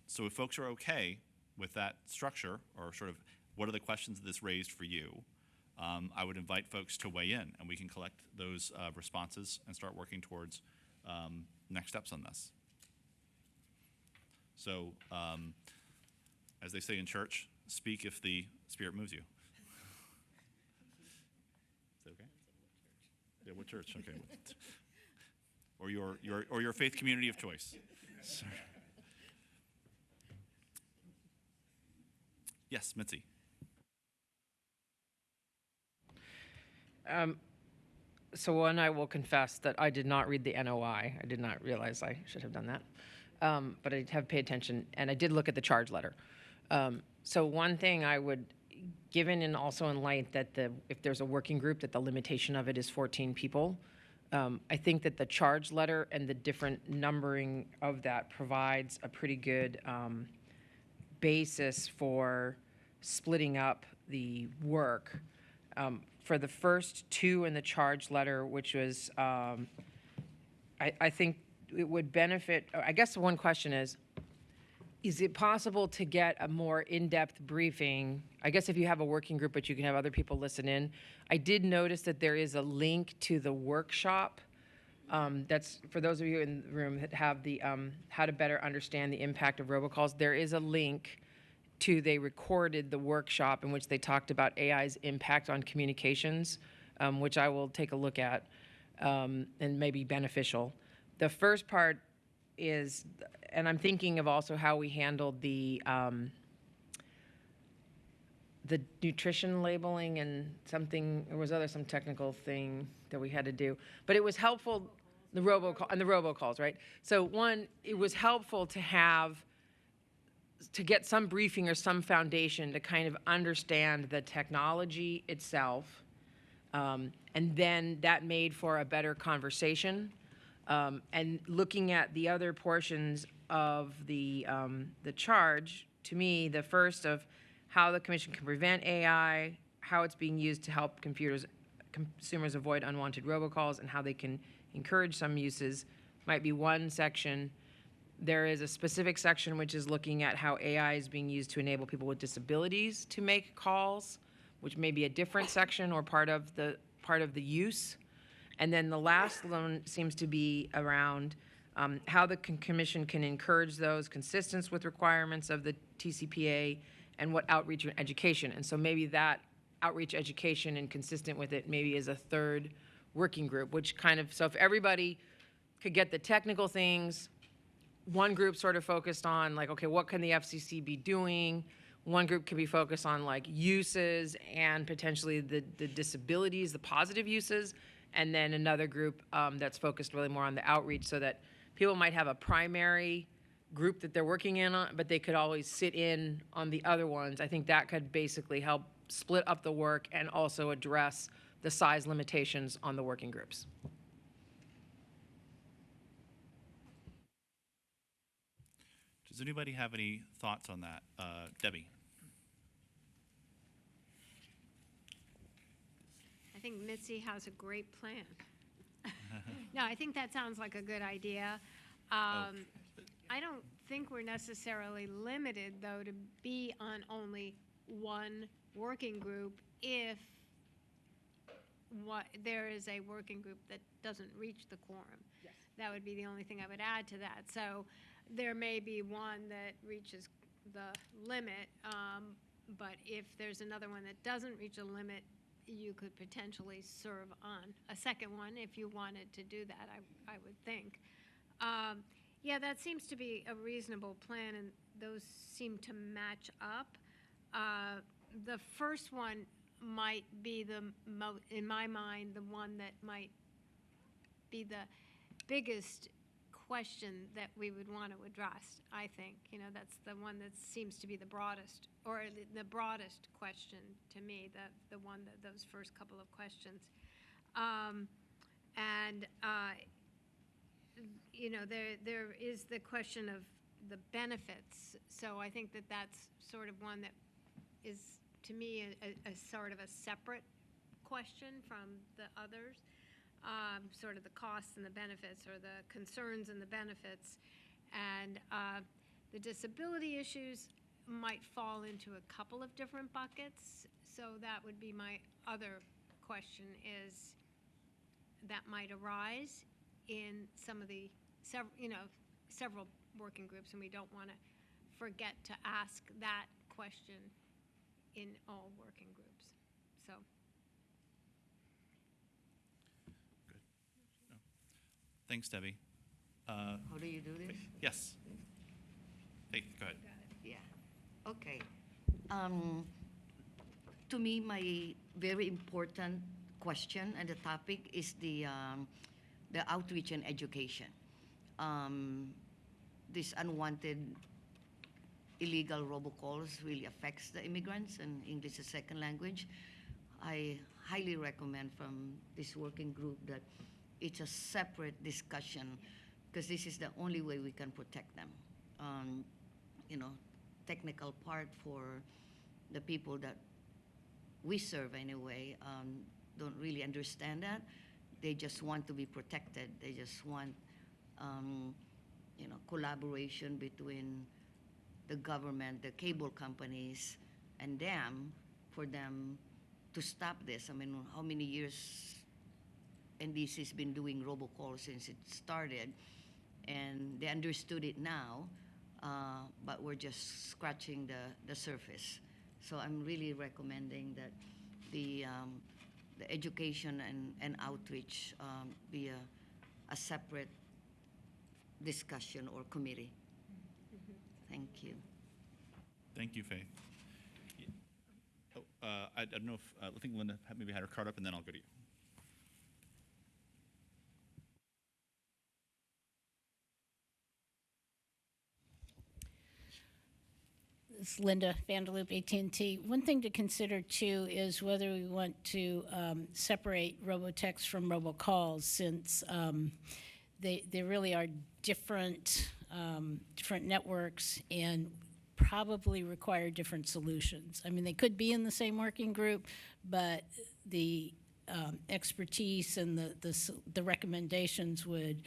S1: So if folks are okay with that structure, or sort of what are the questions that this raised for you, I would invite folks to weigh in, and we can collect those responses and start working towards next steps on this. So, as they say in church, speak if the Spirit moves you. Is that okay? Yeah, what church? Okay. Or your faith community of choice. Sorry. Yes, Mitzi.
S24: So one, I will confess that I did not read the NOI. I did not realize I should have done that. But I have paid attention, and I did look at the charge letter. So one thing I would, given and also in light that if there's a working group, that the limitation of it is 14 people, I think that the charge letter and the different numbering of that provides a pretty good basis for splitting up the work. For the first 2 in the charge letter, which was, I think it would benefit, I guess the one question is it possible to get a more in-depth briefing? I guess if you have a working group, but you can have other people listen in. I did notice that there is a link to the workshop. That's for those of you in the room that have the how to better understand the impact of robocalls. There is a link they recorded the workshop in which they talked about AI's impact on communications, which I will take a look at and may be beneficial. The first part is, and I'm thinking of also how we handled the nutrition labeling and something, there was some technical thing that we had to do, but it was helpful, the robocalls, right? So one, it was helpful to get some briefing or some foundation to kind of understand the technology itself, and then that made for a better conversation. And looking at the other portions of the charge, to me, the first of how the Commission can prevent AI, how it's being used to help consumers avoid unwanted robocalls, and how they can encourage some uses, might be one section. There is a specific section which is looking at how AI is being used to enable people with disabilities to make calls, which may be a different section or part of the use. And then the last one seems to be around how the commission can encourage those consistent with requirements of the TCPA, and what outreach and education. And so maybe that outreach education and consistent with it maybe is a third working group, which kind of, so if everybody could get the technical things, one group sort of focused on like, okay, what can the FCC be doing? One group could be focused on like uses and potentially the disabilities, the positive uses, and then another group that's focused really more on the outreach, so that people might have a primary group that they're working in on, but they could always sit in on the other ones. I think that could basically help split up the work and also address the size limitations on the working groups.
S1: Does anybody have any thoughts on that? Debbie?
S22: I think Mitzi has a great plan. No, I think that sounds like a good idea. I don't think we're necessarily limited, though, to be on only one working group if there is a working group that doesn't reach the quorum. Yes. That would be the only thing I would add to that. So there may be one that reaches the limit, but if there's another one that doesn't reach a limit, you could potentially serve on a second one if you wanted to do that, I would think. Yeah, that seems to be a reasonable plan, and those seem to match up. The first one might be in my mind, the one that might be the biggest question that we would want to address, I think. You know, that's the one that seems to be the broadest, or the broadest question to me, the one that those first couple of questions. You know, there is the question of the benefits. So I think that that's sort of one that is, to me, a sort of a separate question from the others. Sort of the costs and the benefits, or the concerns and the benefits. And the disability issues might fall into a couple of different buckets. So that would be my other question, is that might arise in some of the several working groups, and we don't want to forget to ask that question in all working groups. So.
S1: Thanks, Debbie.
S18: How do you do this?
S1: Yes. Hey, go ahead.
S18: Yeah. Okay. To me, my very important question and the topic is the outreach and education. This unwanted illegal robocalls really affects the immigrants, and English is a second language. I highly recommend from this working group that it's a separate discussion, because this is the only way we can protect them. You know, technical part for the people that we serve anyway don't really understand that. They just want to be protected. They just want, you know, collaboration between the government, the cable companies, and them, for them to stop this. I mean, how many years NBC's been doing robocalls since it started, and they understood it now, but we're just scratching the surface. So I'm really recommending that the education and outreach be a separate discussion or committee. Thank you.
S1: Thank you, Faith. Oh, I don't know if, I think Linda maybe had her card up, and then I'll go to you.
S7: It's Linda Vanderloop, AT&T. One thing to consider too is whether we want to separate robotext from robocalls, since they really are different networks and probably require different solutions. I mean, they could be in the same working group, but the expertise and the recommendations would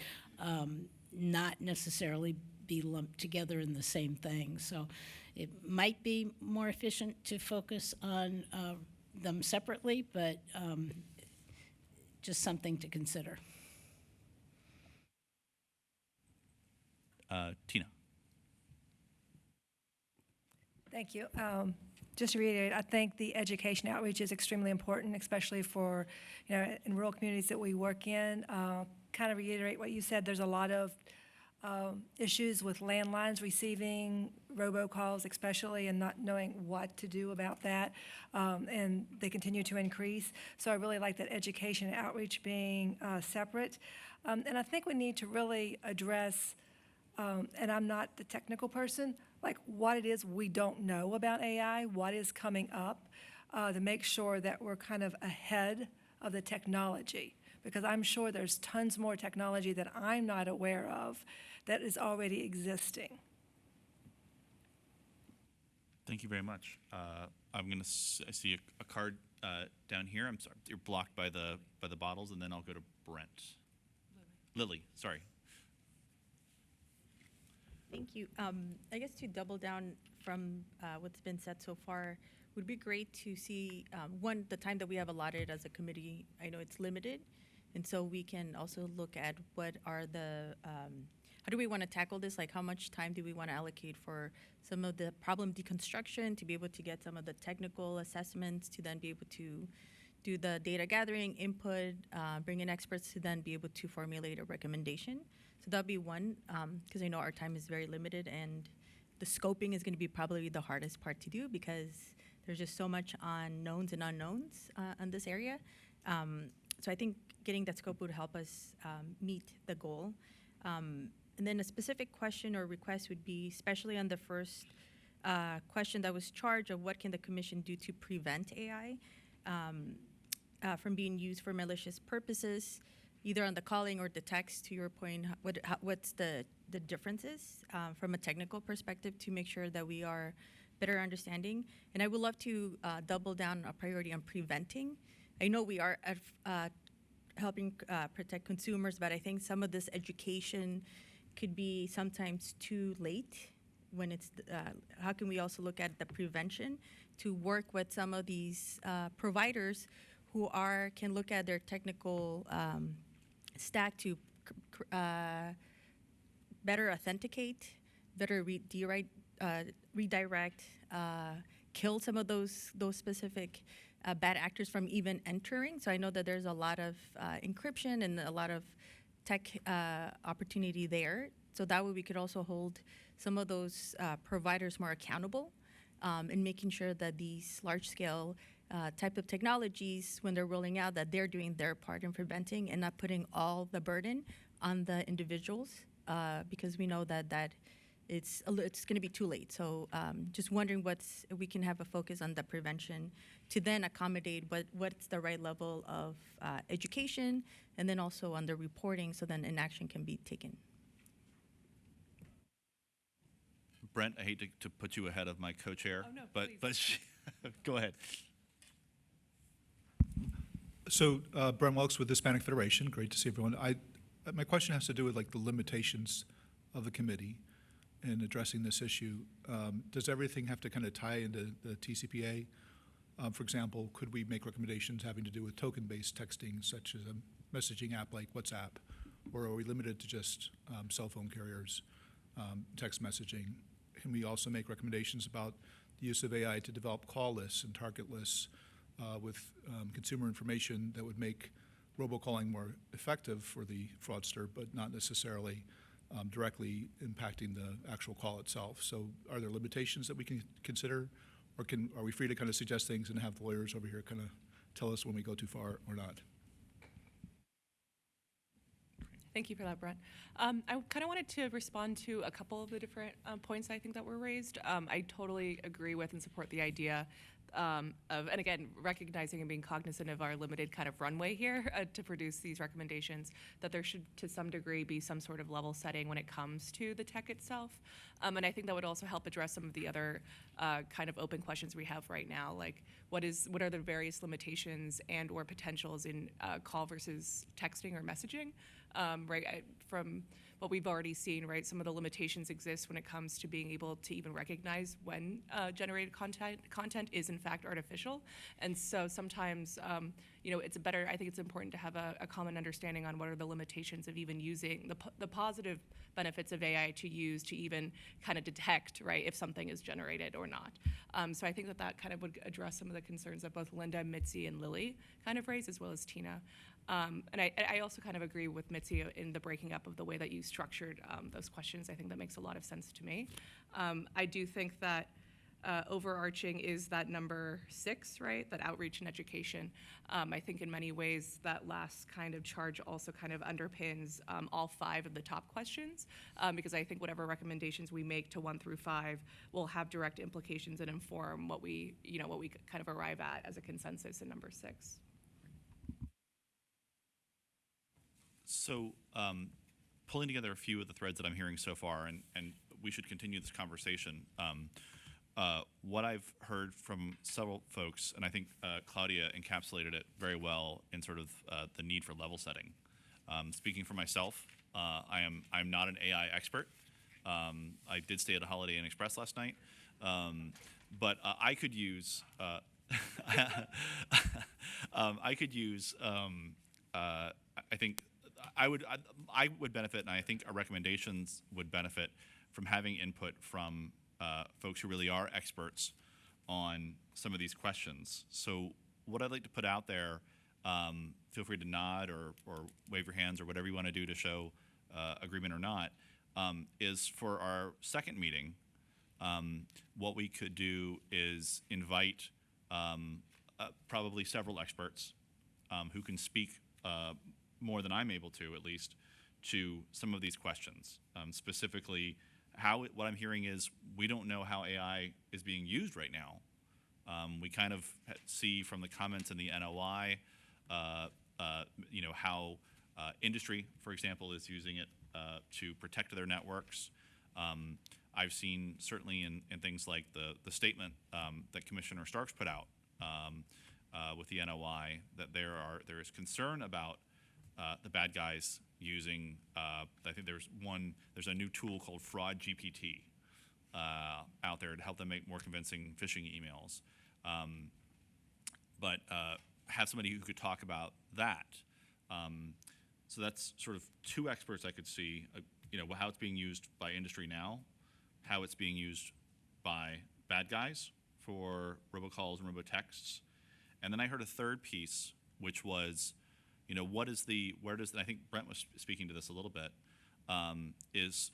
S7: not necessarily be lumped together in the same thing. So it might be more efficient to focus on them separately, but just something to consider.
S1: Tina.
S19: Thank you. Just to reiterate, I think the education outreach is extremely important, especially for, in rural communities that we work in. Kind of reiterate what you said, there's a lot of issues with landlines receiving robocalls especially, and not knowing what to do about that, and they continue to increase. So I really like that education and outreach being separate. And I think we need to really address, and I'm not the technical person, like what it is we don't know about AI, what is coming up, to make sure that we're kind of ahead of the technology. Because I'm sure there's tons more technology that I'm not aware of that is already existing.
S1: Thank you very much. I'm going to I see a card down here. I'm sorry, you're blocked by the bottles, and then I'll go to Brent. Lily, sorry.
S15: Thank you. I guess to double down from what's been said so far, would be great to see, one, the time that we have allotted as a committee. I know it's limited, and so we can also look at what are the, how do we want to tackle this? Like how much time do we want to allocate for some of the problem deconstruction, to be able to get some of the technical assessments, to then be able to do the data gathering, input, bring in experts to then be able to formulate a recommendation. So that'd be one, because I know our time is very limited, and the scoping is going to be probably the hardest part to do, because there's just so much unknowns and unknowns on this area. So I think getting that scope would help us meet the goal. And then a specific question or request would be, especially on the first question that was charged of what can the commission do to prevent AI from being used for malicious purposes, either on the calling or the text. To your point, what's the differences from a technical perspective to make sure that we are better understanding? And I would love to double down a priority on preventing. I know we are helping protect consumers, but I think some of this education could be sometimes too late when it's, how can we also look at the prevention to work with some of these providers who can look at their technical stack to better authenticate, better redirect, kill some of those specific bad actors from even entering. So I know that there's a lot of encryption and a lot of tech opportunity there. So that way we could also hold some of those providers more accountable in making sure that these large-scale type of technologies, when they're rolling out, that they're doing their part in preventing and not putting all the burden on the individuals, because we know that it's going to be too late. So just wondering we can have a focus on the prevention to then accommodate what's the right level of education, and then also on the reporting, so then an action can be taken.
S1: Brent, I hate to put you ahead of my co-chair,
S20: Oh, no,
S1: but go ahead.
S20: So Brent Welks with Hispanic Federation. Great to see everyone. My question has to do with like the limitations of the committee in addressing this issue. Does everything have to kind of tie into the TCPA? For example, could we make recommendations having to do with token-based texting, such as a messaging app like WhatsApp, or are we limited to just cell phone carriers, text messaging? Can we also make recommendations about the use of AI to develop call lists and target lists with consumer information that would make robocalling more effective for the fraudster, but not necessarily directly impacting the actual call itself? So are there limitations that we can consider, or are we free to kind of suggest things and have the lawyers over here kind of tell us when we go too far or not?
S3: Thank you for that, Brent. I kind of wanted to respond to a couple of the different points I think that were raised. I totally agree with and support the idea and again, recognizing and being cognizant of our limited kind of runway here to produce these recommendations, that there should, to some degree, be some sort of level setting when it comes to the tech itself. And I think that would also help address some of the other kind of open questions we have right now, like what are the various limitations and or potentials in call versus texting or messaging, right? From what we've already seen, right? Some of the limitations exist when it comes to being able to even recognize when generated content is in fact artificial. And so sometimes, I think it's important to have a common understanding on what are the limitations of even using the positive benefits of AI to use to even kind of detect, right, if something is generated or not. So I think that kind of would address some of the concerns that both Linda, Mitzi, and Lily kind of raised, as well as Tina. And I also kind of agree with Mitzi in the breaking up of the way that you structured those questions. I think that makes a lot of sense to me. I do think that overarching is that number 6, right? That outreach and education. I think in many ways that last kind of charge also kind of underpins all 5 of the top questions, because I think whatever recommendations we make to 1 through 5 will have direct implications and inform what we kind of arrive at as a consensus in number 6.
S1: So, pulling together a few of the threads that I'm hearing so far, and we should continue this conversation. What I've heard from several folks, and I think Claudia encapsulated it very well in sort of the need for level setting. Speaking for myself, I'm not an AI expert. I did stay at a Holiday Inn Express last night, but I could use I think I would benefit, and I think our recommendations would benefit from having input from folks who really are experts on some of these questions. So what I'd like to put out there, feel free to nod or wave your hands or whatever you want to do to show agreement or not, is for our second meeting, what we could do is invite probably several experts who can speak more than I'm able to, at least, to some of these questions. Specifically, what I'm hearing is we don't know how AI is being used right now. We kind of see from the comments in the NOI, how industry, for example, is using it to protect their networks. I've seen certainly in things like the statement that Commissioner Starks put out with the NOI that there is concern about the bad guys using, I think there's a new tool called Fraud GPT out there to help them make more convincing phishing emails. But have somebody who could talk about that. So that's sort of 2 experts I could see, how it's being used by industry now, how it's being used by bad guys for robocalls and robotexts. And then I heard a third piece, which was, where does, and I think Brent was speaking to this a little bit, is,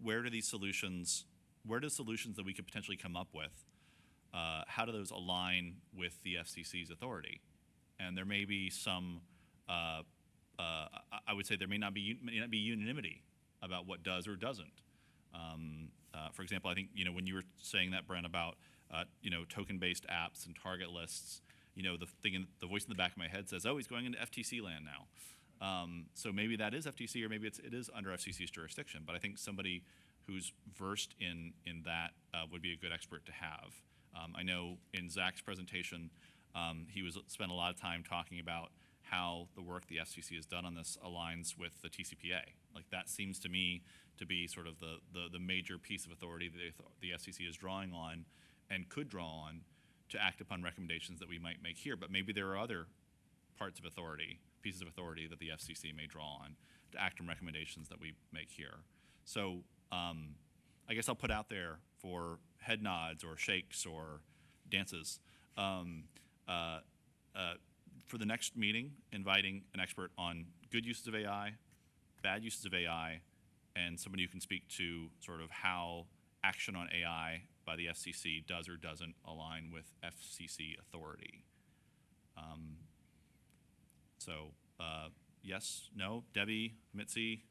S1: where do solutions that we could potentially come up with, how do those align with the FCC's authority? And there may be some, I would say there may not be unanimity about what does or doesn't. For example, I think, when you were saying that, Brent, about, token-based apps and target lists, the voice in the back of my head says, oh, he's going into FTC land now. So maybe that is FTC, or maybe it is under FCC's jurisdiction. But I think somebody who's versed in that would be a good expert to have. I know in Zach's presentation, he spent a lot of time talking about how the work the FCC has done on this aligns with the TCPA. Like, that seems to me to be sort of the major piece of authority that the FCC is drawing on and could draw on to act upon recommendations that we might make here. But maybe there are other parts of authority, pieces of authority that the FCC may draw on to act on recommendations that we make here. So I guess I'll put out there for head nods or shakes or dances for the next meeting, inviting an expert on good uses of AI, bad uses of AI, and somebody who can speak to sort of how action on AI by the FCC does or doesn't align with FCC authority. Yes, no, Debbie, Mitzi,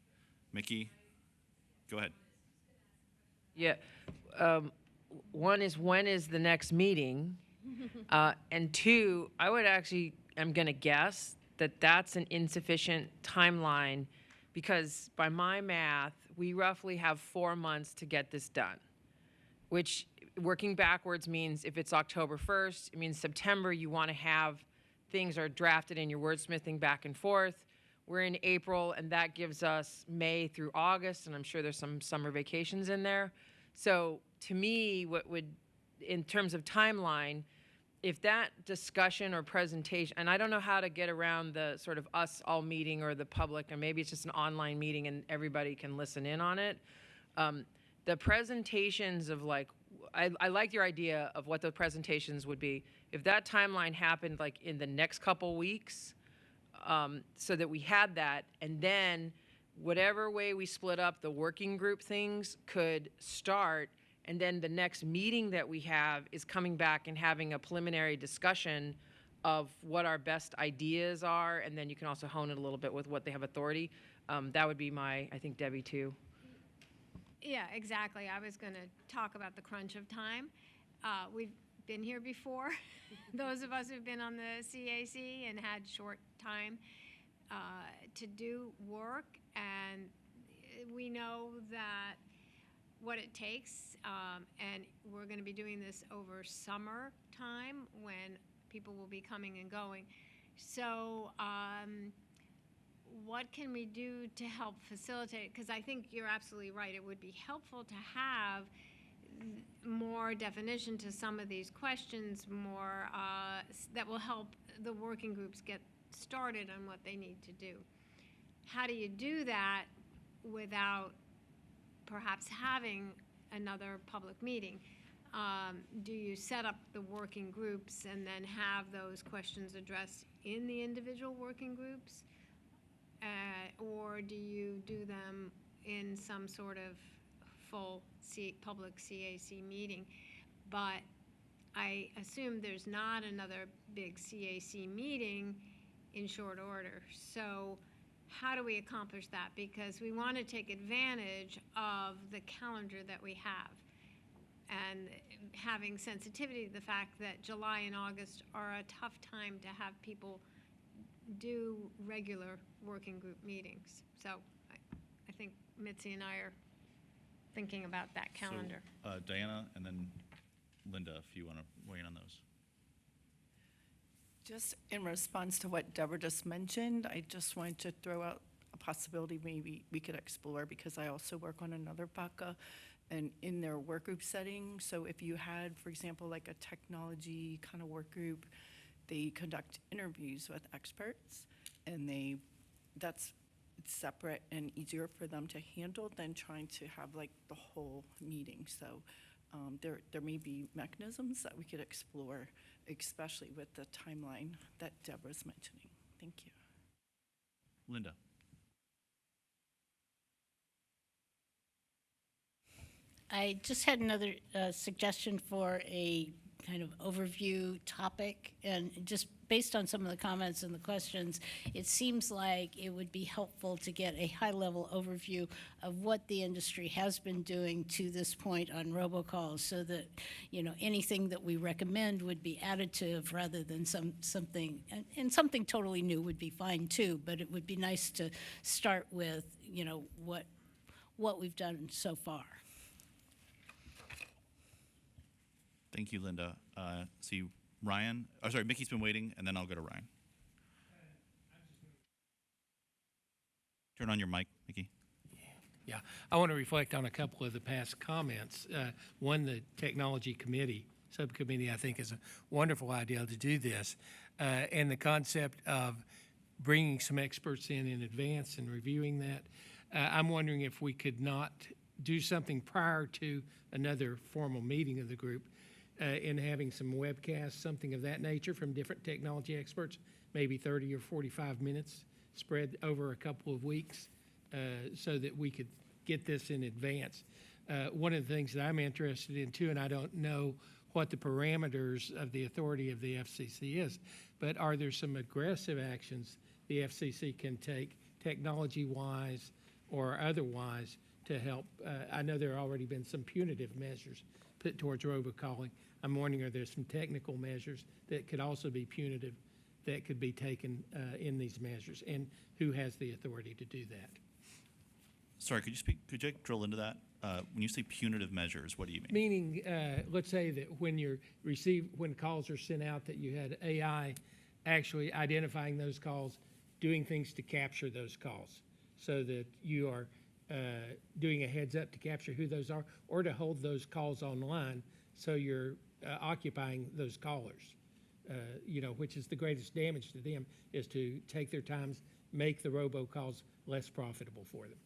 S1: Mickey, go ahead.
S24: Yeah. One is, when is the next meeting? And 2, I'm going to guess that that's an insufficient timeline, because by my math, we roughly have 4 months to get this done, which, working backwards, means if it's October 1st, it means September you want to have things are drafted and you're wordsmithing back and forth. we're in April, and that gives us May through August, and I'm sure there's some summer vacations in there. So to me, what would, in terms of timeline, if that discussion or presentation, and I don't know how to get around the sort of us all meeting or the public, and maybe it's just an online meeting and everybody can listen in on it. The presentations of like, I like your idea of what the presentations would be. If that timeline happened like in the next couple weeks, so that we had that, and then whatever way we split up the working group things could start, and then the next meeting that we have is coming back and having a preliminary discussion of what our best ideas are, and then you can also hone it a little bit with what they have authority. That would be my, I think, Debbie too.
S22: Yeah, exactly. I was going to talk about the crunch of time. We've been here before. Those of us who've been on the CAC and had short time to do work, and we know that what it takes, and we're going to be doing this over summer time when people will be coming and going. So what can we do to help facilitate? Because I think you're absolutely right. It would be helpful to have more definition to some of these questions, more that will help the working groups get started on what they need to do. How do you do that without perhaps having another public meeting? Do you set up the working groups and then have those questions addressed in the individual working groups? Or do you do them in some sort of full public CAC meeting? But I assume there's not another big CAC meeting in short order. So how do we accomplish that? Because we want to take advantage of the calendar that we have, and having sensitivity to the fact that July and August are a tough time to have people do regular working group meetings. So I think Mitzi and I are thinking about that calendar.
S1: So, Diana, and then Linda, if you want to weigh in on those.
S13: Just in response to what Deborah just mentioned, I just wanted to throw out a possibility maybe we could explore, because I also work on another FACA and in their work group setting. So if you had, for example, like a technology kind of work group, they conduct interviews with experts, and it's separate and easier for them to handle than trying to have like the whole meeting. So there may be mechanisms that we could explore, especially with the timeline that Deborah's mentioning. Thank you.
S1: Linda.
S7: I just had another suggestion for a kind of overview topic, and just based on some of the comments and the questions, it seems like it would be helpful to get a high-level overview of what the industry has been doing to this point on robocalls, so that, you know, anything that we recommend would be additive rather than something, and something totally new would be fine too, but it would be nice to start with, you know, what we've done so far.
S1: Thank you, Linda. See, Ryan, oh, sorry, Mickey's been waiting, and then I'll go to Ryan. Turn on your mic, Mickey.
S8: Yeah, I want to reflect on a couple of the past comments. One, the technology committee, subcommittee, I think is a wonderful idea to do this. And the concept of bringing some experts in advance and reviewing that. I'm wondering if we could not do something prior to another formal meeting of the group, in having some webcasts, something of that nature from different technology experts, maybe 30 or 45 minutes spread over a couple of weeks, so that we could get this in advance. One of the things that I'm interested in too, and I don't know what the parameters of the authority of the FCC is, but are there some aggressive actions the FCC can take technology-wise or otherwise to help? I know there have already been some punitive measures put towards robocalling. I'm wondering, are there some technical measures that could also be punitive that could be taken in these measures, and who has the authority to do that?
S1: Sorry, could you drill into that? When you say punitive measures, what do you mean?
S8: Meaning, let's say that when calls are sent out, that you had AI actually identifying those calls, doing things to capture those calls so that you are doing a heads up to capture who those are or to hold those calls online so you're occupying those callers. Which is the greatest damage to them is to take their times, make the robocalls less profitable for them.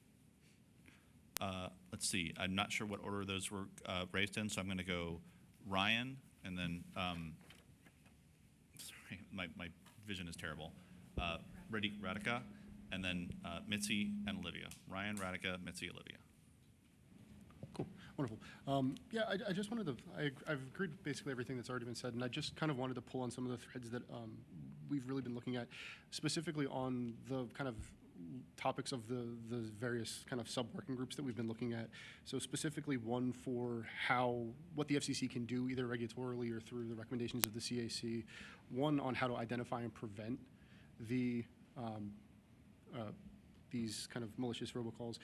S1: Let's see. I'm not sure what order those were raised in, so I'm going to go Ryan, and then sorry, my vision is terrible. Radhika, and then Mitzi and Olivia. Ryan, Radhika, Mitzi, Olivia.
S17: Cool, wonderful. Yeah, I just wanted to, I've agreed with basically everything that's already been said, and I just kind of wanted to pull on some of the threads that we've really been looking at, specifically on the kind of topics of the various kind of sub-working groups that we've been looking at. So specifically one for what the FCC can do either regulatorily or through the recommendations of the CAC, one on how to identify and prevent these kind of malicious robocalls,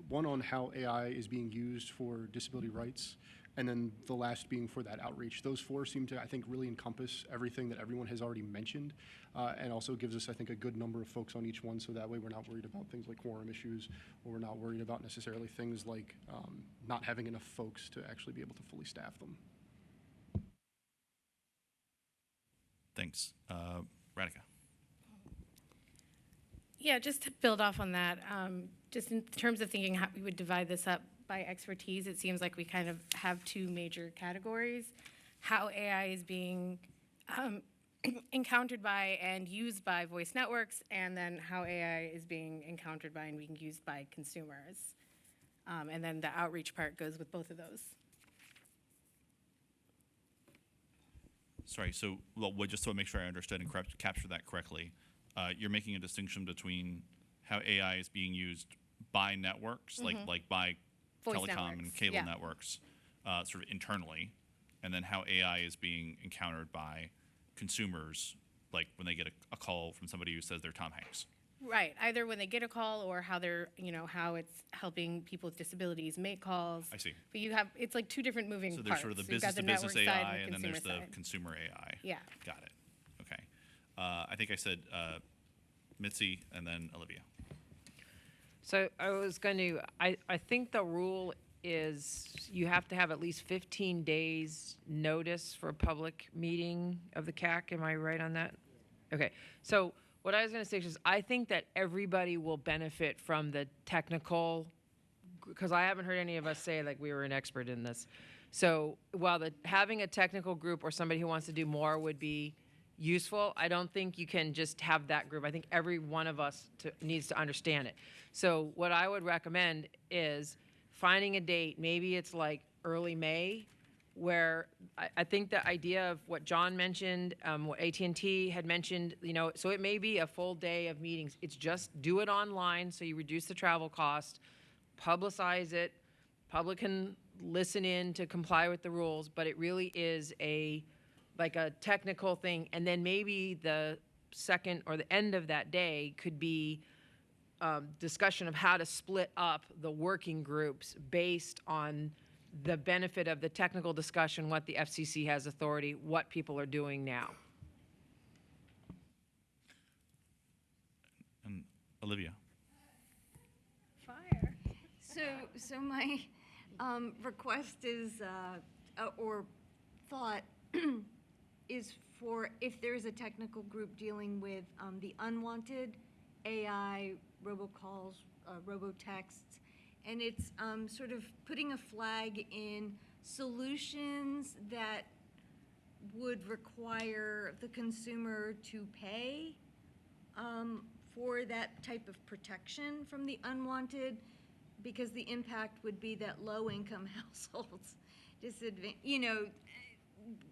S17: one on how AI is being used for disability rights, and then the last being for that outreach. Those four seem to, I think, really encompass everything that everyone has already mentioned, and also gives us, I think, a good number of folks on each one, so that way we're not worried about things like quorum issues, or we're not worried about necessarily things like not having enough folks to actually be able to fully staff them.
S1: Thanks. Radhika.
S10: Yeah, just to build off on that, just in terms of thinking how we would divide this up by expertise, it seems like we kind of have two major categories. How AI is being encountered by and used by voice networks, and then how AI is being encountered by and being used by consumers. And then the outreach part goes with both of those.
S1: Sorry, so just to make sure I understood and capture that correctly, you're making a distinction between how AI is being used by networks, like by
S10: Voice
S1: telecom
S10: networks,
S1: and cable
S10: yeah.
S1: networks, sort of internally, and then how AI is being encountered by consumers, like when they get a call from somebody who says they're Tom Hanks.
S10: Right, either when they get a call or how they're, how it's helping people with disabilities make calls.
S1: I see.
S10: But it's like two different moving
S1: So
S10: parts.
S1: there's sort of the
S10: You've got
S1: business-to-business
S10: network side
S1: AI, and then there's
S10: consumer
S1: the
S10: side.
S1: consumer AI.
S10: Yeah.
S1: Got it. Okay. I think I said Mitzi and then Olivia.
S24: So I was going to, I think the rule is you have to have at least 15 days notice for a public meeting of the CAC. Am I right on that? Okay. So what I was going to say is I think that everybody will benefit from the technical, because I haven't heard any of us say like we were an expert in this. So while having a technical group or somebody who wants to do more would be useful, I don't think you can just have that group. I think every one of us needs to understand it. So what I would recommend is finding a date, maybe it's like early May, where I think the idea of what John mentioned, what AT&T had mentioned, so it may be a full day of meetings. It's just do it online so you reduce the travel cost, publicize it, public can listen in to comply with the rules, but it really is like a technical thing. And then maybe the second or the end of that day could be discussion of how to split up the working groups based on the benefit of the technical discussion, what the FCC has authority, what people are doing now.
S1: And Olivia.
S16: Fire. So my request is, or thought, is for if there's a technical group dealing with the unwanted AI robocalls, robotexts, and it's sort of putting a flag in solutions that would require the consumer to pay for that type of protection from the unwanted, because the impact would be that low-income households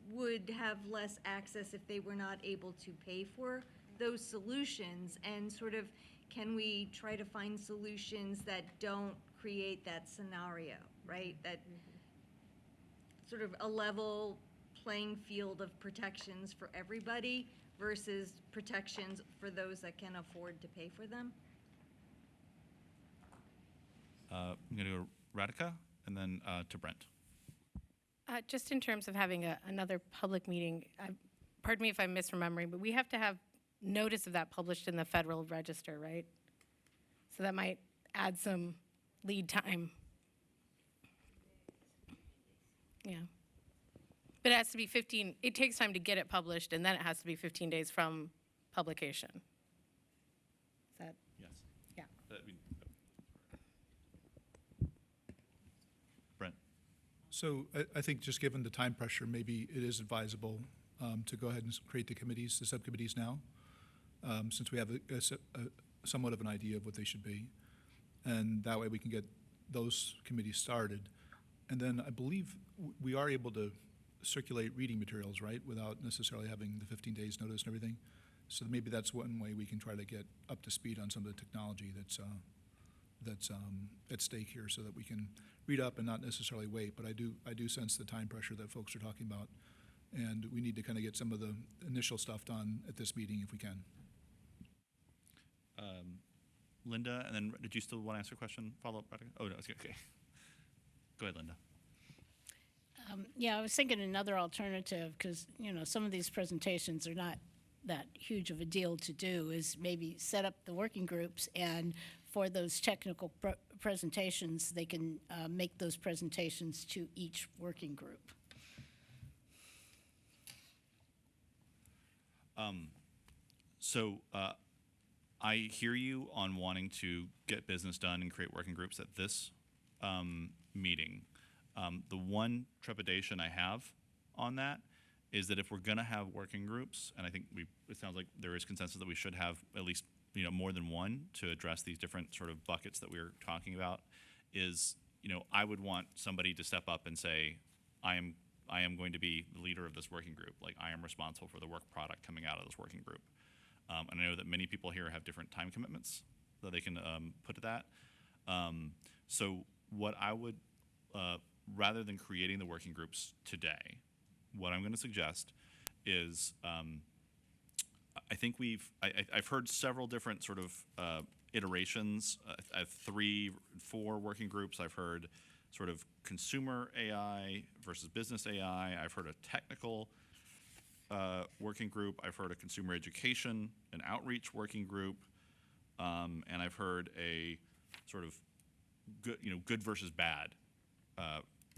S16: would have less access if they were not able to pay for those solutions. And sort of, can we try to find solutions that don't create that scenario, right? That sort of a level playing field of protections for everybody versus protections for those that can afford to pay for them?
S1: I'm going to go Radhika and then to Brent.
S10: Just in terms of having another public meeting, pardon me if I'm misremembering, but we have to have notice of that published in the Federal Register, right? So that might add some lead time. Yeah. But it has to be 15, it takes time to get it published, and then it has to be 15 days from publication. Is that?
S1: Yes.
S10: Yeah.
S1: Brent?
S20: So I think just given the time pressure, maybe it is advisable to go ahead and create the subcommittees now, since we have somewhat of an idea of what they should be. And that way we can get those committees started. And then I believe we are able to circulate reading materials, right, without necessarily having the 15 days notice and everything. So maybe that's one way we can try to get up to speed on some of the technology that's at stake here, so that we can read up and not necessarily wait. But I do sense the time pressure that folks are talking about, and we need to kind of get some of the initial stuff done at this meeting if we can.
S1: Linda, and then did you still want to ask a question? Follow up? Oh, no, okay. Go ahead, Linda.
S7: Yeah, I was thinking another alternative, because, some of these presentations are not that huge of a deal to do, is maybe set up the working groups, and for those technical presentations, they can make those presentations to each working group.
S1: I hear you on wanting to get business done and create working groups at this meeting. The one trepidation I have on that is that if we're going to have working groups, and I think it sounds like there is consensus that we should have at least more than one to address these different sort of buckets that we were talking about, is I would want somebody to step up and say, I am going to be the leader of this working group. Like, I am responsible for the work product coming out of this working group. And I know that many people here have different time commitments that they can put to that. So what I would, rather than creating the working groups today, what I'm going to suggest is, I think I've heard several different sort of iterations. I have 3, 4 working groups. I've heard sort of consumer AI versus business AI. I've heard a technical working group. I've heard a consumer education and outreach working group, and I've heard a sort of good versus bad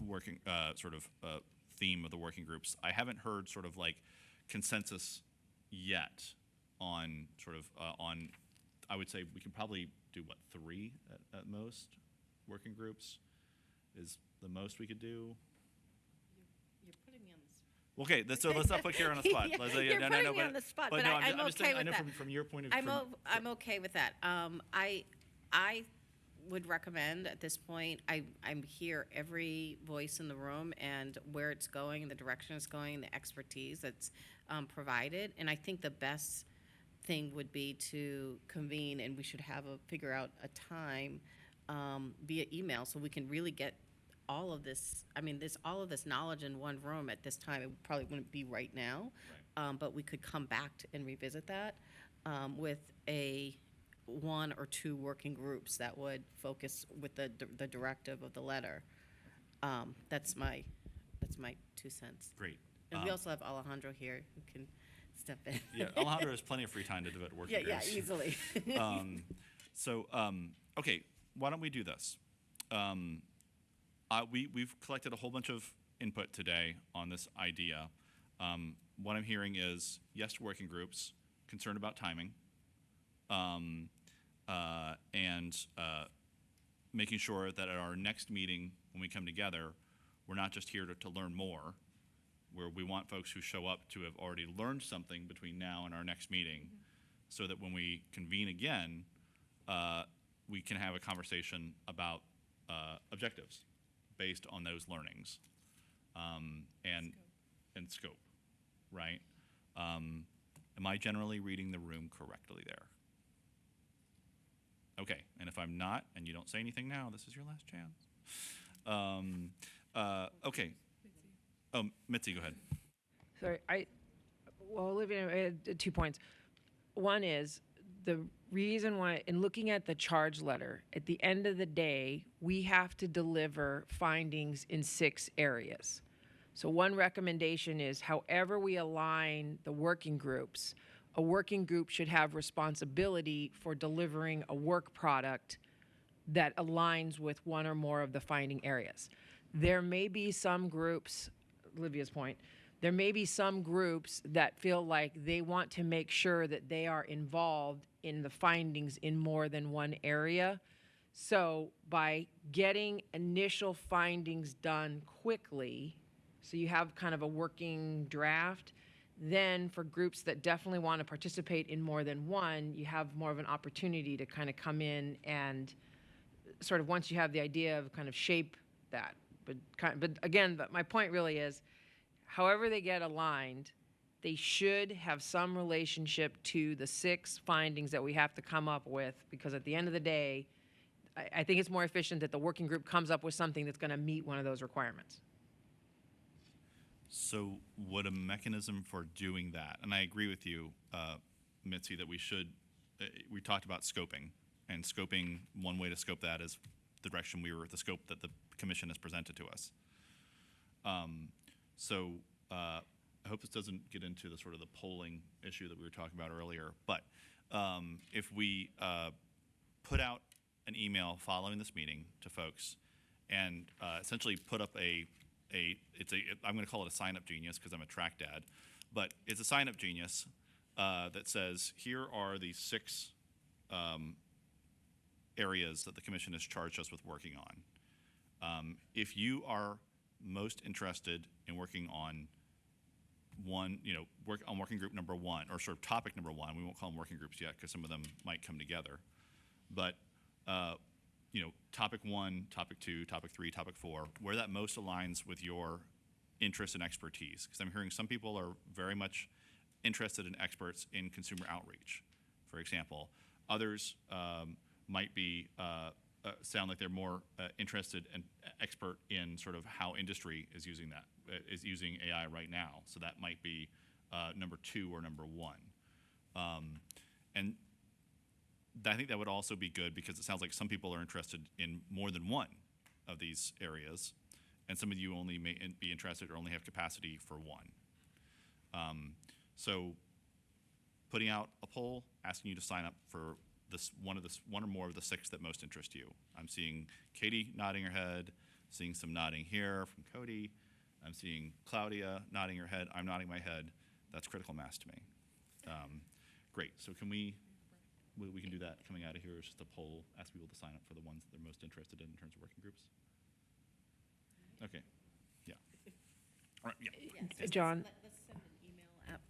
S1: working theme of the working groups. I haven't heard sort of like consensus yet on sort of on. I would say we can probably do 3 at most working groups is the most we could do.
S15: You're putting me on the spot.
S1: Okay, so let's not put Kara on the spot.
S15: You're putting me on the spot, but I'm okay with that.
S1: I know from your point of view.
S15: I'm okay with that. I would recommend at this point, I'm hear every voice in the room and where it's going, the direction it's going, the expertise that's provided. And I think the best thing would be to convene, and we should figure out a time via email so we can really get all of this, all of this knowledge in one room at this time. It probably wouldn't be right now, but we could come back and revisit that with 1 or 2 working groups that would focus with the directive of the letter. That's my 2 cents.
S1: Great.
S15: And we also have Alejandro here who can step in.
S1: Yeah, Alejandro has plenty of free time to devote to working groups.
S15: Yeah, easily.
S1: Okay, why don't we do this? We've collected a whole bunch of input today on this idea. What I'm hearing is yes to working groups, concerned about timing, and making sure that at our next meeting, when we come together, we're not just here to learn more, where we want folks who show up to have already learned something between now and our next meeting, so that when we convene again, we can have a conversation about objectives based on those learnings and scope, right? Am I generally reading the room correctly there? Okay, and if I'm not, and you don't say anything now, this is your last chance. Okay. Mitzi, go ahead.
S24: Sorry, Olivia, I had 2 points. One is the reason why, in looking at the charge letter, at the end of the day, we have to deliver findings in 6 areas. So one recommendation is however we align the working groups, a working group should have responsibility for delivering a work product that aligns with one or more of the finding areas. There may be some groups, Olivia's point, there may be some groups that feel like they want to make sure that they are involved in the findings in more than one area. So by getting initial findings done quickly, so you have kind of a working draft, then for groups that definitely want to participate in more than one, you have more of an opportunity to kind of come in and sort of, once you have the idea, of kind of shape that. But again, my point really is, however they get aligned, they should have some relationship to the 6 findings that we have to come up with, because at the end of the day, I think it's more efficient that the working group comes up with something that's going to meet one of those requirements.
S1: So what a mechanism for doing that, and I agree with you, Mitzi, that we should, we talked about scoping, and scoping, one way to scope that is the direction the scope that the commission has presented to us. I hope this doesn't get into the sort of the polling issue that we were talking about earlier, but if we put out an email following this meeting to folks and essentially put up I'm going to call it a sign-up genius because I'm a track dad, but it's a sign-up genius that says, here are the 6 areas that the commission has charged us with working on. If you are most interested in working on working group number 1, or sort of topic number 1, we won't call them working groups yet because some of them might come together, but topic 1, topic 2, topic 3, topic 4, where that most aligns with your interest and expertise. Because I'm hearing some people are very much interested in experts in consumer outreach, for example. Others might be sound like they're more interested and expert in sort of how industry is using AI right now. So that might be number 2 or number 1. And I think that would also be good because it sounds like some people are interested in more than one of these areas, and some of you only may be interested or only have capacity for one. So putting out a poll, asking you to sign up for one or more of the 6 that most interest you. I'm seeing Katie nodding her head, seeing some nodding here from Cody. I'm seeing Claudia nodding her head. I'm nodding my head. That's critical mass to me. Great. So can we can do that coming out of here. It's just a poll, ask people to sign up for the ones that they're most interested in terms of working groups. Okay. Yeah. All right. Yeah.
S24: John?
S15: Let's send an email out.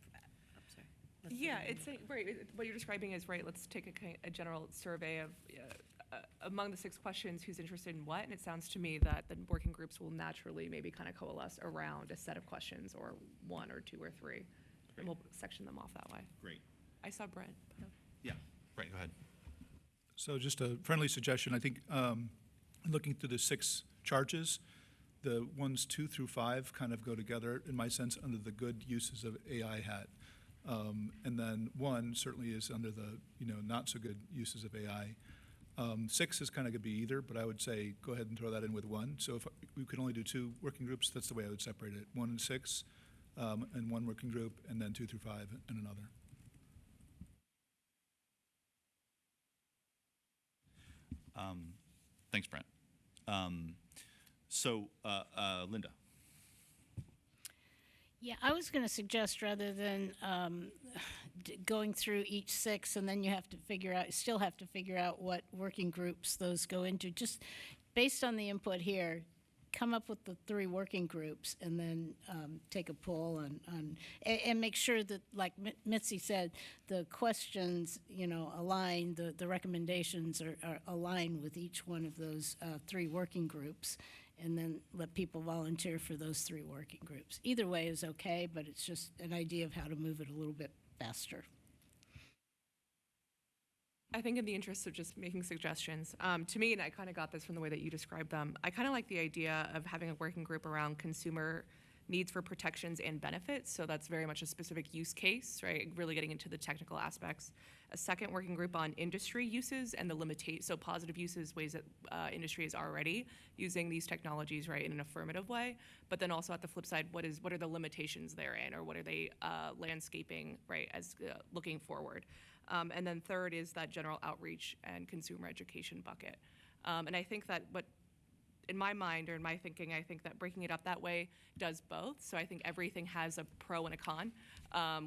S15: I'm sorry.
S3: Yeah, it's right. What you're describing is right. Let's take a general survey of among the 6 questions, who's interested in what, and it sounds to me that the working groups will naturally maybe kind of coalesce around a set of questions, or 1 or 2 or 3, and we'll section them off that way.
S1: Great.
S3: I saw Brent.
S1: Yeah. Right. Go ahead.
S20: So just a friendly suggestion, I think looking through the 6 charges, the ones 2 through 5 kind of go together, in my sense, under the good uses of AI hat. And then 1 certainly is under the not so good uses of AI. 6 is kind of going to be either, but I would say go ahead and throw that in with 1. So if we could only do 2 working groups, that's the way I would separate it. 1 and 6, and 1 working group, and then 2 through 5 and another.
S1: Thanks, Brent. Linda.
S7: Yeah, I was going to suggest rather than going through each 6 and then you have to still have to figure out what working groups those go into, just based on the input here, come up with the 3 working groups and then take a poll and make sure that, like Mitzi said, the questions, align, the recommendations are aligned with each one of those 3 working groups, and then let people volunteer for those 3 working groups. Either way is okay, but it's just an idea of how to move it a little bit faster.
S3: I think in the interest of just making suggestions, to me, and I kind of got this from the way that you described them, I kind of like the idea of having a working group around consumer needs for protections and benefits. So that's very much a specific use case, right? Really getting into the technical aspects. A second working group on industry uses and the so positive uses, ways that industry is already using these technologies, right, in an affirmative way. But then also at the flip side, what are the limitations therein, or what are they landscaping, right, as looking forward. And then third is that general outreach and consumer education bucket. And I think that in my mind or in my thinking, I think that breaking it up that way does both. So I think everything has a pro and a con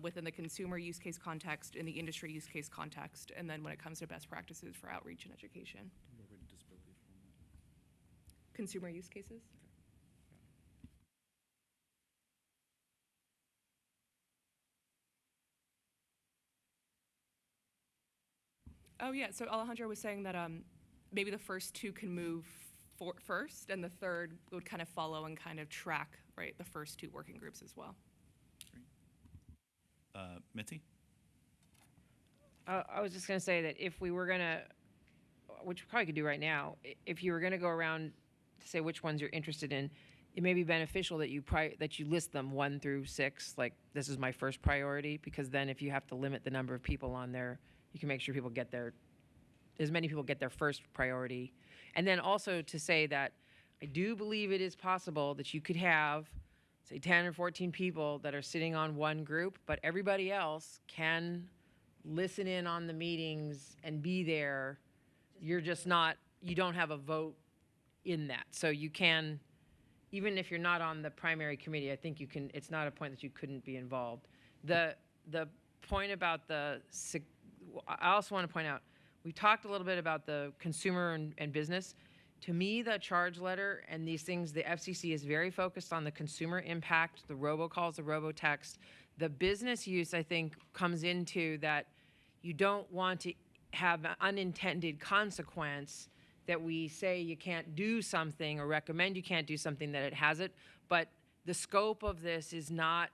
S3: within the consumer use case context, in the industry use case context, and then when it comes to best practices for outreach and education. Consumer use cases? Oh, yeah. So Alejandro was saying that maybe the first two can move first, and the third would kind of follow and kind of track, right, the first two working groups as well.
S1: Mitzi?
S24: I was just going to say that if we were going to, which we probably could do right now, if you were going to go around to say which ones you're interested in, it may be beneficial that you list them 1 through 6, like this is my first priority, because then if you have to limit the number of people on there, you can make sure people get as many people get their first priority. And then also to say that I do believe it is possible that you could have, say, 10 or 14 people that are sitting on one group, but everybody else can listen in on the meetings and be there. You're just not, you don't have a vote in that. So you can, even if you're not on the primary committee, I think you can, it's not a point that you couldn't be involved. The point about I also want to point out, we talked a little bit about the consumer and business. To me, the charge letter and these things, the FCC is very focused on the consumer impact, the robocalls, the robotext. The business use, I think, comes into that you don't want to have an unintended consequence that we say you can't do something or recommend you can't do something that it has it. But the scope of this is not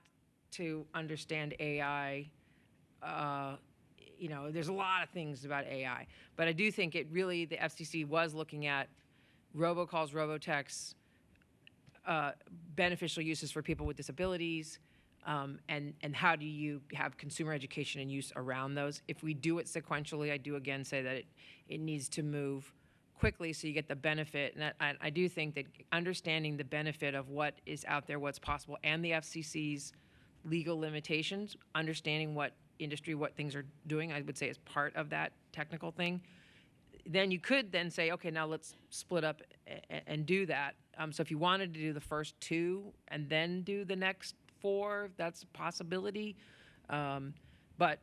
S24: to understand AI. There's a lot of things about AI, but I do think the FCC was looking at robocalls, robotexts, beneficial uses for people with disabilities, and how do you have consumer education and use around those. If we do it sequentially, I do again say that it needs to move quickly so you get the benefit. And I do think that understanding the benefit of what is out there, what's possible, and the FCC's legal limitations, understanding what things are doing, I would say is part of that technical thing. Then you could then say, okay, now let's split up and do that. So if you wanted to do the first 2 and then do the next 4, that's a possibility. But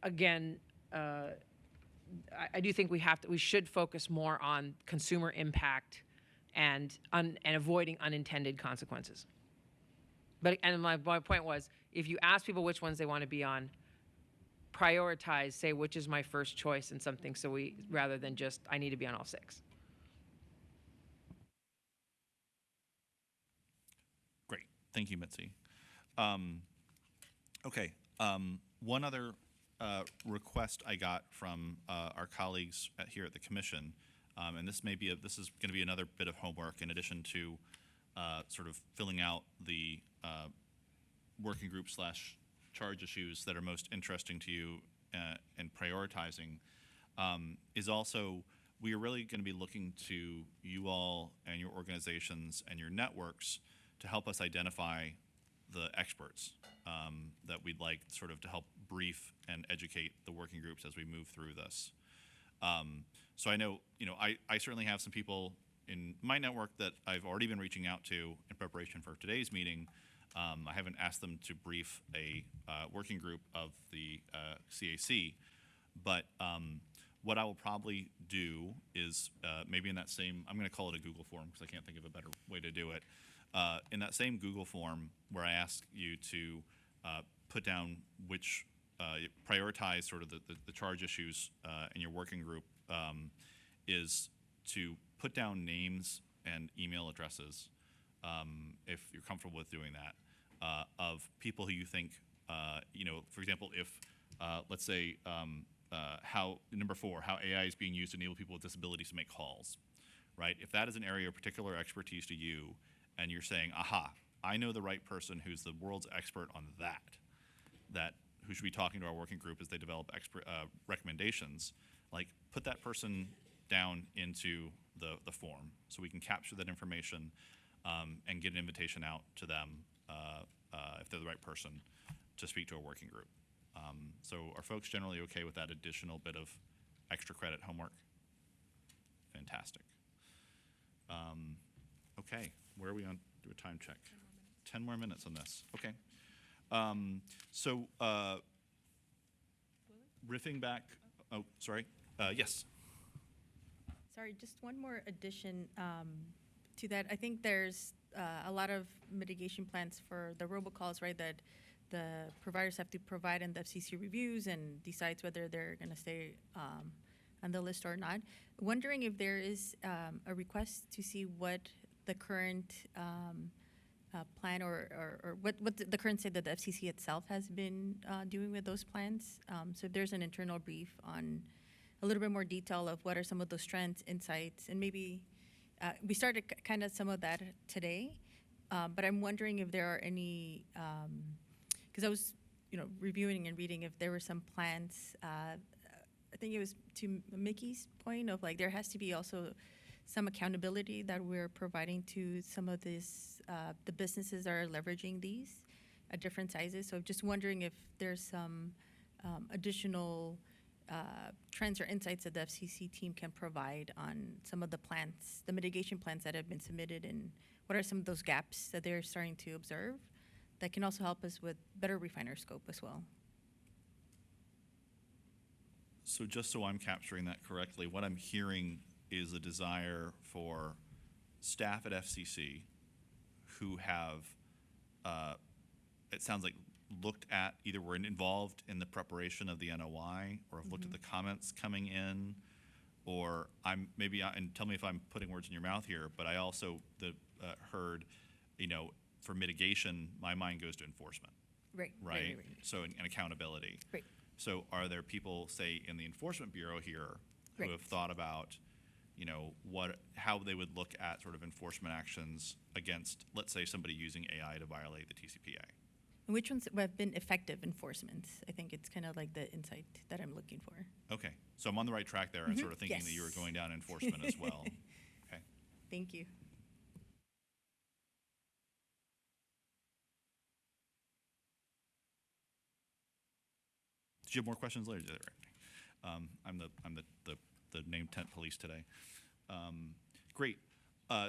S24: again, I do think we should focus more on consumer impact and avoiding unintended consequences. But my point was, if you ask people which ones they want to be on, prioritize, say which is my first choice in something, rather than just I need to be on all 6.
S1: Great, thank you, Mitzi. Okay, one other request I got from our colleagues here at the commission, and this is going to be another bit of homework in addition to sort of filling out the working group / charge issues that are most interesting to you and prioritizing, is also we are really going to be looking to you all and your organizations and your networks to help us identify the experts that we'd like sort of to help brief and educate the working groups as we move through this. So I know, I certainly have some people in my network that I've already been reaching out to in preparation for today's meeting. I haven't asked them to brief a working group of the CAC, but what I will probably do is maybe in that same, I'm going to call it a Google form because I can't think of a better way to do it. In that same Google form where I ask you to put down which, prioritize sort of the charge issues in your working group, is to put down names and email addresses, if you're comfortable with doing that, of people who you think, for example, if, let's say, number 4, how AI is being used to enable people with disabilities to make calls, right? If that is an area of particular expertise to you, and you're saying, aha, I know the right person who's the world's expert on that who should be talking to our working group as they develop recommendations, like put that person down into the form so we can capture that information and get an invitation out to them if they're the right person to speak to a working group. So are folks generally okay with that additional bit of extra credit homework? Fantastic. Okay, where are we on? Do a time check. 10 more minutes on this. Okay. Riffing back. Oh, sorry. Yes.
S15: Sorry, just one more addition to that. I think there's a lot of mitigation plans for the robocalls, right, that the providers have to provide, and the FCC reviews and decides whether they're going to stay on the list or not. Wondering if there is a request to see what the current plan or what the current state that the FCC itself has been doing with those plans. So if there's an internal brief on a little bit more detail of what are some of those trends, insights, and maybe we started kind of some of that today, but I'm wondering if there are any, because I was, reviewing and reading if there were some plans. I think it was to Mickey's point of like there has to be also some accountability that we're providing to some of this, the businesses that are leveraging these at different sizes. So just wondering if there's some additional trends or insights that the FCC team can provide on some of the plans, the mitigation plans that have been submitted, and what are some of those gaps that they're starting to observe that can also help us with better refine our scope as well.
S1: So just so I'm capturing that correctly, what I'm hearing is a desire for staff at FCC who have, it sounds like, looked at, either were involved in the preparation of the NOI or have looked at the comments coming in, or and tell me if I'm putting words in your mouth here, but I also heard, for mitigation, my mind goes to enforcement. Right. So, and accountability.
S15: Right.
S1: So are there people, say, in the Enforcement Bureau here who have thought about, how they would look at sort of enforcement actions against, let's say, somebody using AI to violate the TCPA?
S15: And which ones have been effective enforcements? I think it's kind of like the insight that I'm looking for.
S1: Okay, so I'm on the right track there and sort of thinking that you were going down enforcement as well. Okay.
S15: Thank you.
S1: Did you have more questions later? I'm the name tent police today. Great.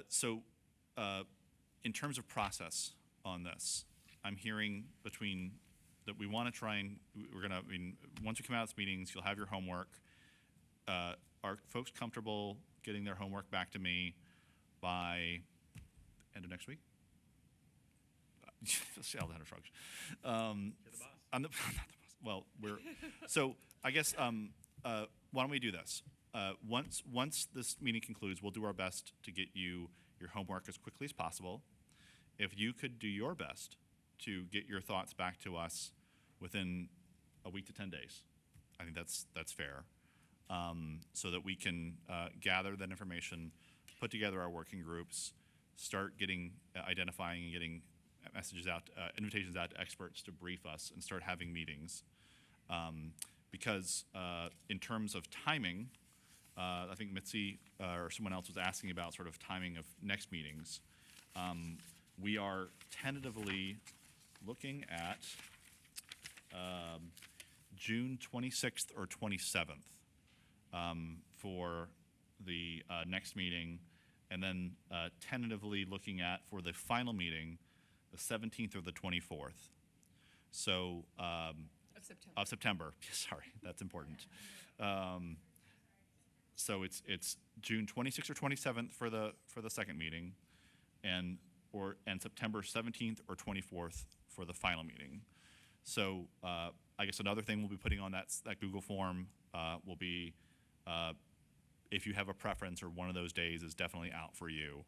S1: So in terms of process on this, I'm hearing that we want to try and once we come out of this meetings, you'll have your homework. Are folks comfortable getting their homework back to me by end of next week? See how that shrugs. You're the boss. I'm not the boss. Well, so I guess, why don't we do this? Once this meeting concludes, we'll do our best to get you your homework as quickly as possible. If you could do your best to get your thoughts back to us within a week to 10 days, I think that's fair, so that we can gather that information, put together our working groups, start identifying and getting messages out, invitations out to experts to brief us, and start having meetings. Because in terms of timing, I think Mitzi or someone else was asking about sort of timing of next meetings. We are tentatively looking at June 26th or 27th for the next meeting, and then tentatively looking at, for the final meeting, the 17th or the 24th. So of September. Sorry, that's important. So it's June 26th or 27th for the second meeting, and September 17th or 24th for the final meeting. So I guess another thing we'll be putting on that Google form will be, if you have a preference or one of those days is definitely out for you,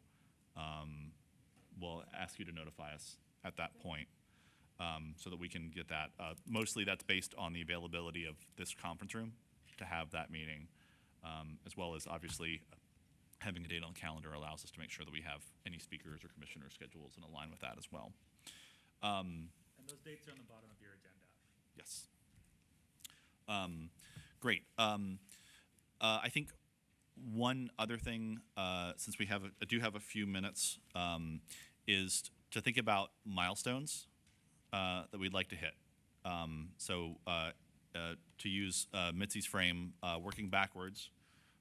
S1: we'll ask you to notify us at that point, so that we can get that. Mostly that's based on the availability of this conference room to have that meeting, as well as obviously having a date on the calendar allows us to make sure that we have any speakers or commissioner schedules and align with that as well.
S9: And those dates are on the bottom of your agenda.
S1: Yes. Great. I think one other thing, since we do have a few minutes, is to think about milestones that we'd like to hit. To use Mitzi's frame, working backwards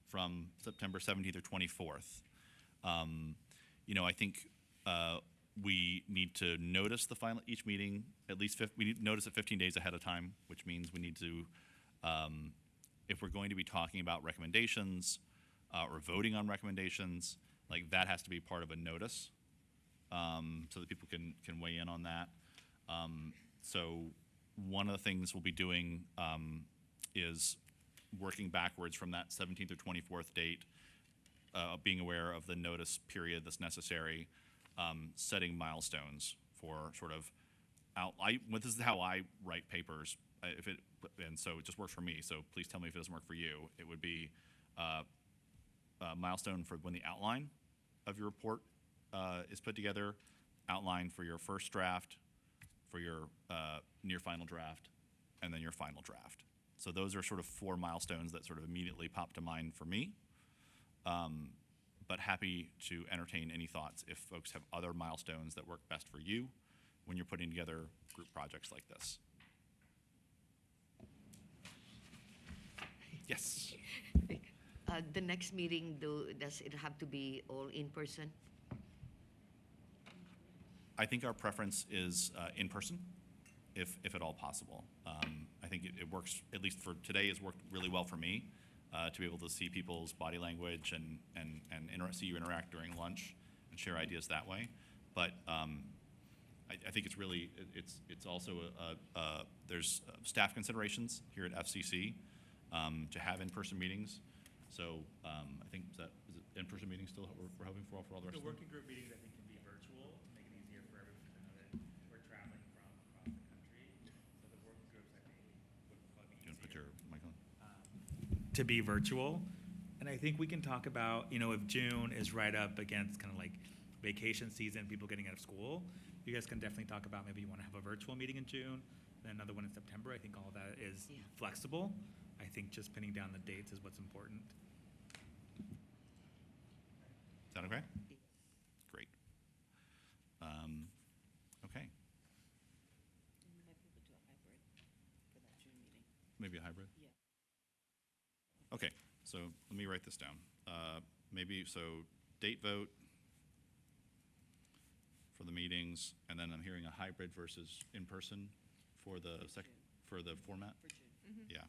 S1: from September 17th or 24th. I think we need to notice each meeting at least we need to notice it 15 days ahead of time, which means we need to, if we're going to be talking about recommendations or voting on recommendations, like that has to be part of a notice, so that people can weigh in on that. So one of the things we'll be doing is working backwards from that 17th or 24th date, being aware of the notice period that's necessary, setting milestones for sort of this is how I write papers. And so it just works for me. So please tell me if it doesn't work for you. It would be a milestone for when the outline of your report is put together, outline for your first draft, for your near final draft, and then your final draft. So those are sort of 4 milestones that sort of immediately pop to mind for me. But happy to entertain any thoughts if folks have other milestones that work best for you when you're putting together group projects like this. Yes.
S18: The next meeting, though, does it have to be all in person?
S1: I think our preference is in person, if at all possible. I think it works, at least for today, has worked really well for me to be able to see people's body language and see you interact during lunch and share ideas that way. But I think it's really, it's also there's staff considerations here at FCC to have in-person meetings. So I think, is it in-person meetings still we're hoping for all the rest
S9: The
S1: of them?
S9: working group meetings, I think, can be virtual, make it easier for everyone to know that we're traveling from across the country. So the working groups, I think, would probably be
S1: Do you want to put your mic on?
S9: to be virtual. And I think we can talk about, if June is right up against kind of like vacation season, people getting out of school, you guys can definitely talk about maybe you want to have a virtual meeting in June, then another one in September. I think all of that is flexible. I think just pinning down the dates is what's important.
S1: Is that okay? Great. Okay. Maybe a hybrid? Yeah. Okay, so let me write this down. Date vote for the meetings, and then I'm hearing a hybrid versus in-person for the for the format? For June. Mm-hmm. Yeah.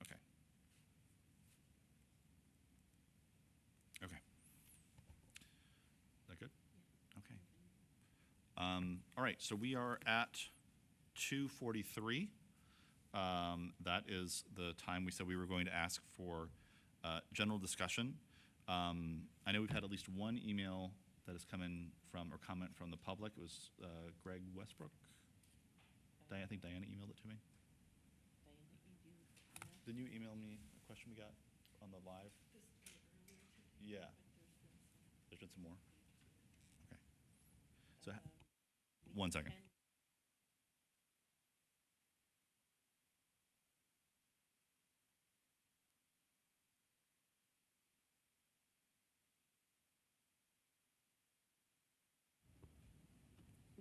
S1: Okay. Okay. Is that good? Yeah. Okay. All right, so we are at 2:43. That is the time we said we were going to ask for general discussion. I know we've had at least one email that has come in from, or comment from the public. It was Greg Westbrook. I think Diana emailed it to me. Didn't you email me a question we got on the live? Yeah. There's been some more. Okay. So, 1 second.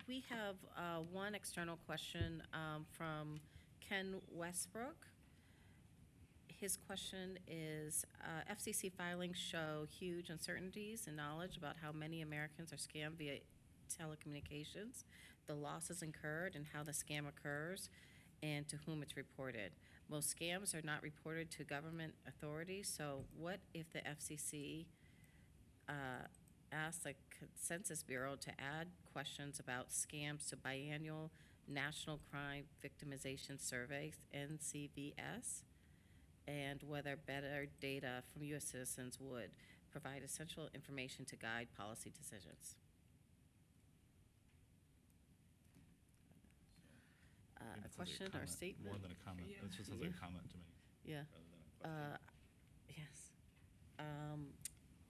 S11: We have one external question from Ken Westbrook. His question is, FCC filings show huge uncertainties and knowledge about how many Americans are scammed via telecommunications, the losses incurred and how the scam occurs, and to whom it's reported. Most scams are not reported to government authorities, so what if the FCC asked the Census Bureau to add questions about scams to biannual National Crime Victimization Surveys, NCVS, and whether better data from U.S. citizens would provide essential information to guide policy decisions? A question or a statement?
S1: More than a comment.
S11: Yeah.
S1: It just says a comment to me.
S11: Yeah.
S1: Rather than a
S11: Yes.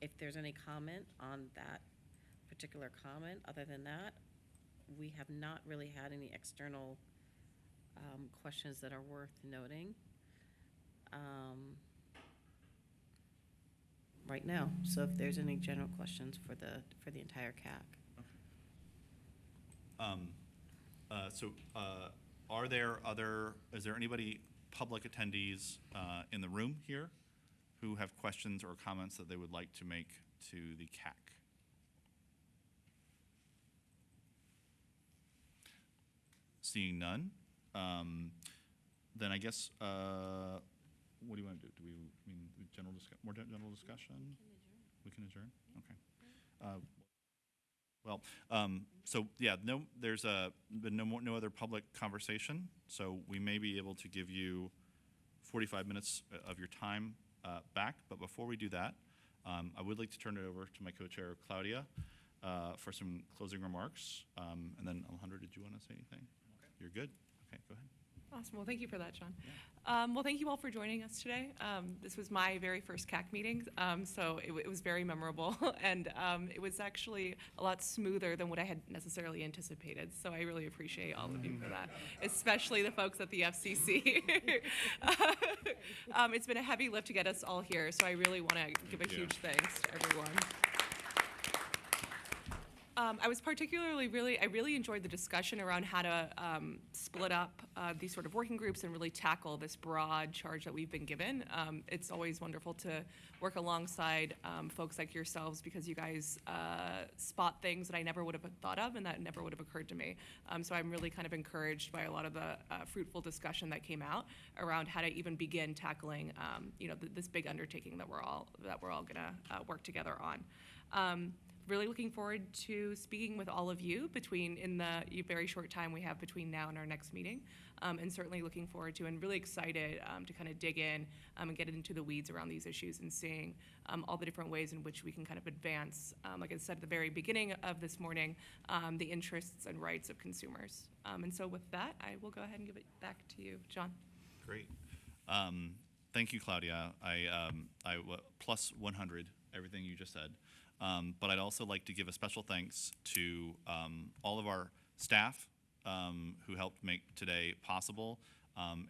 S11: If there's any comment on that particular comment, other than that, we have not really had any external questions that are worth noting right now. So if there's any general questions for the entire CAC.
S1: Is there anybody, public attendees in the room here who have questions or comments that they would like to make to the CAC? Seeing none, then I guess, what do you want to do? Do we, more general discussion? We can adjourn? Okay. So yeah, there's been no other public conversation, so we may be able to give you 45 minutes of your time back. But before we do that, I would like to turn it over to my co-chair, Claudia, for some closing remarks. And then Alejandro, did you want to say anything? Okay. You're good? Okay, go ahead.
S3: Awesome. Well, thank you for that, John. Well, thank you all for joining us today. This was my very first CAC meeting, so it was very memorable, and it was actually a lot smoother than what I had necessarily anticipated. So I really appreciate all of you for that, especially the folks at the FCC. It's been a heavy lift to get us all here, so I really want to give a huge thanks to everyone. I was particularly I really enjoyed the discussion around how to split up these sort of working groups and really tackle this broad charge that we've been given. It's always wonderful to work alongside folks like yourselves, because you guys spot things that I never would have thought of and that never would have occurred to me. So I'm really kind of encouraged by a lot of the fruitful discussion that came out around how to even begin tackling this big undertaking that we're all gonna work together on. Really looking forward to speaking with all of you in the very short time we have between now and our next meeting, and certainly looking forward to and really excited to kind of dig in and get into the weeds around these issues and seeing all the different ways in which we can kind of advance, like I said at the very beginning of this morning, the interests and rights of consumers. And so with that, I will go ahead and give it back to you, John.
S1: Great. Thank you, Claudia. I plus 100 everything you just said. But I'd also like to give a special thanks to all of our staff who helped make today possible,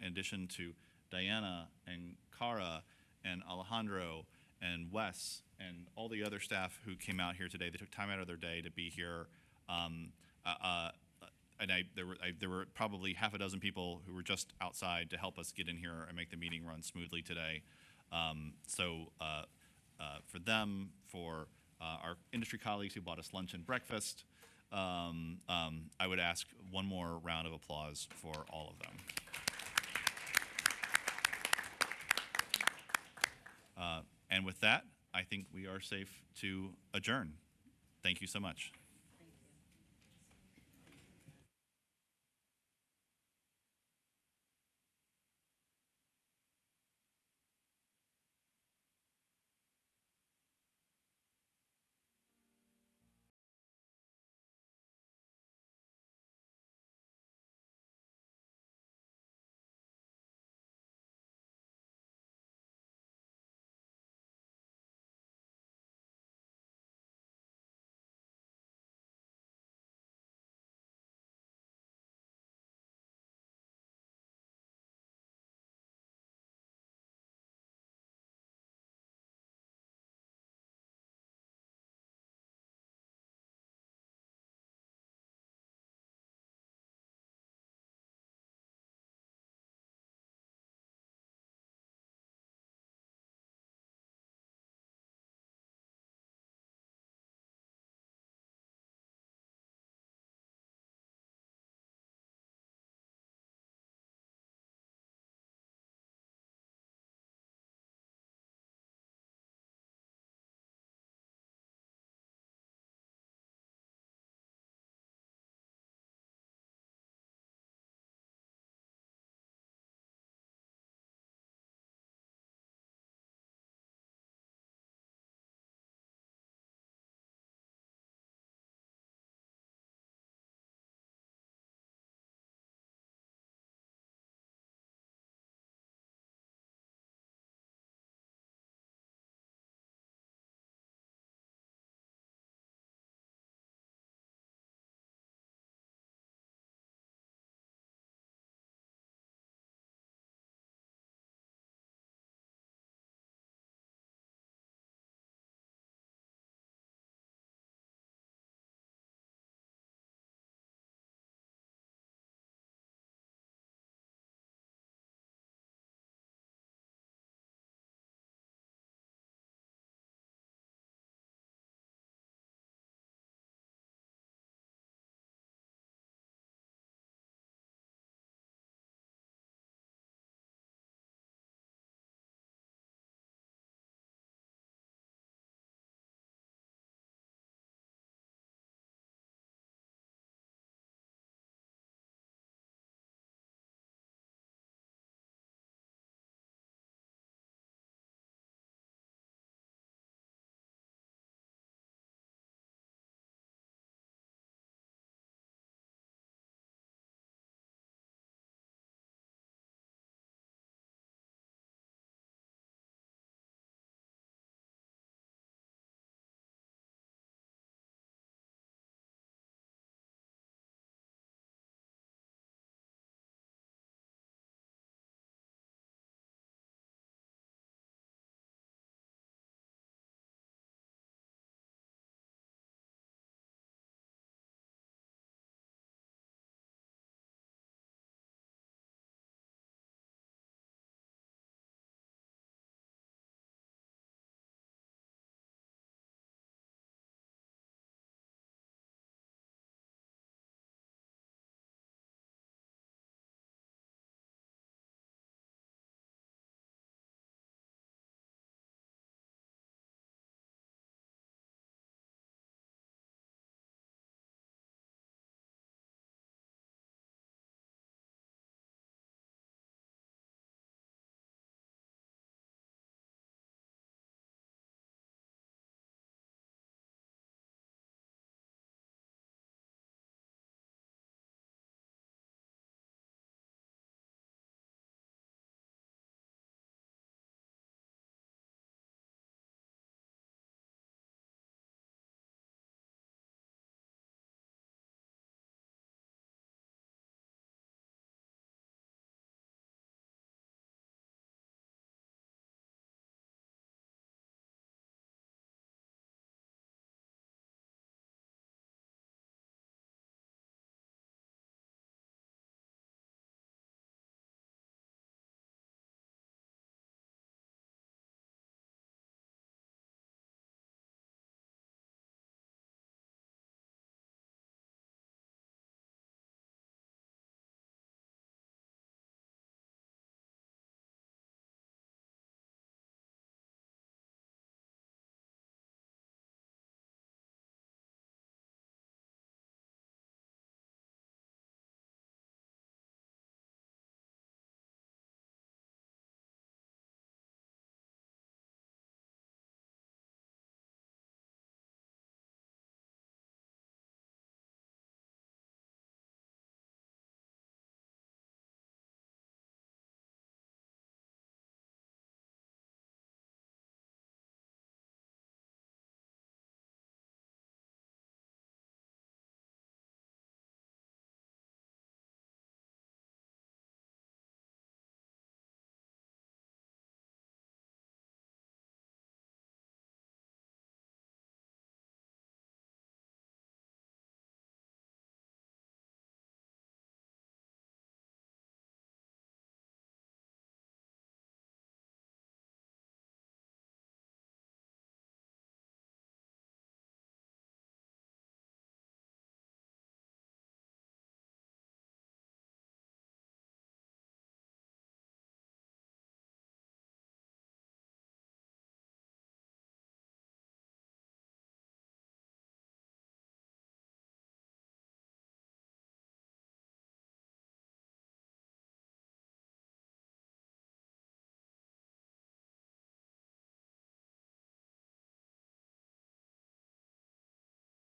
S1: in addition to Diana and Carr and Alejandro and Wes and all the other staff who came out here today. They took time out of their day to be here. And there were probably half a dozen people who were just outside to help us get in here and make the meeting run smoothly today. So for them, for our industry colleagues who bought us lunch and breakfast, I would ask one more round of applause for all of them. And with that, I think we are safe to adjourn. Thank you so much.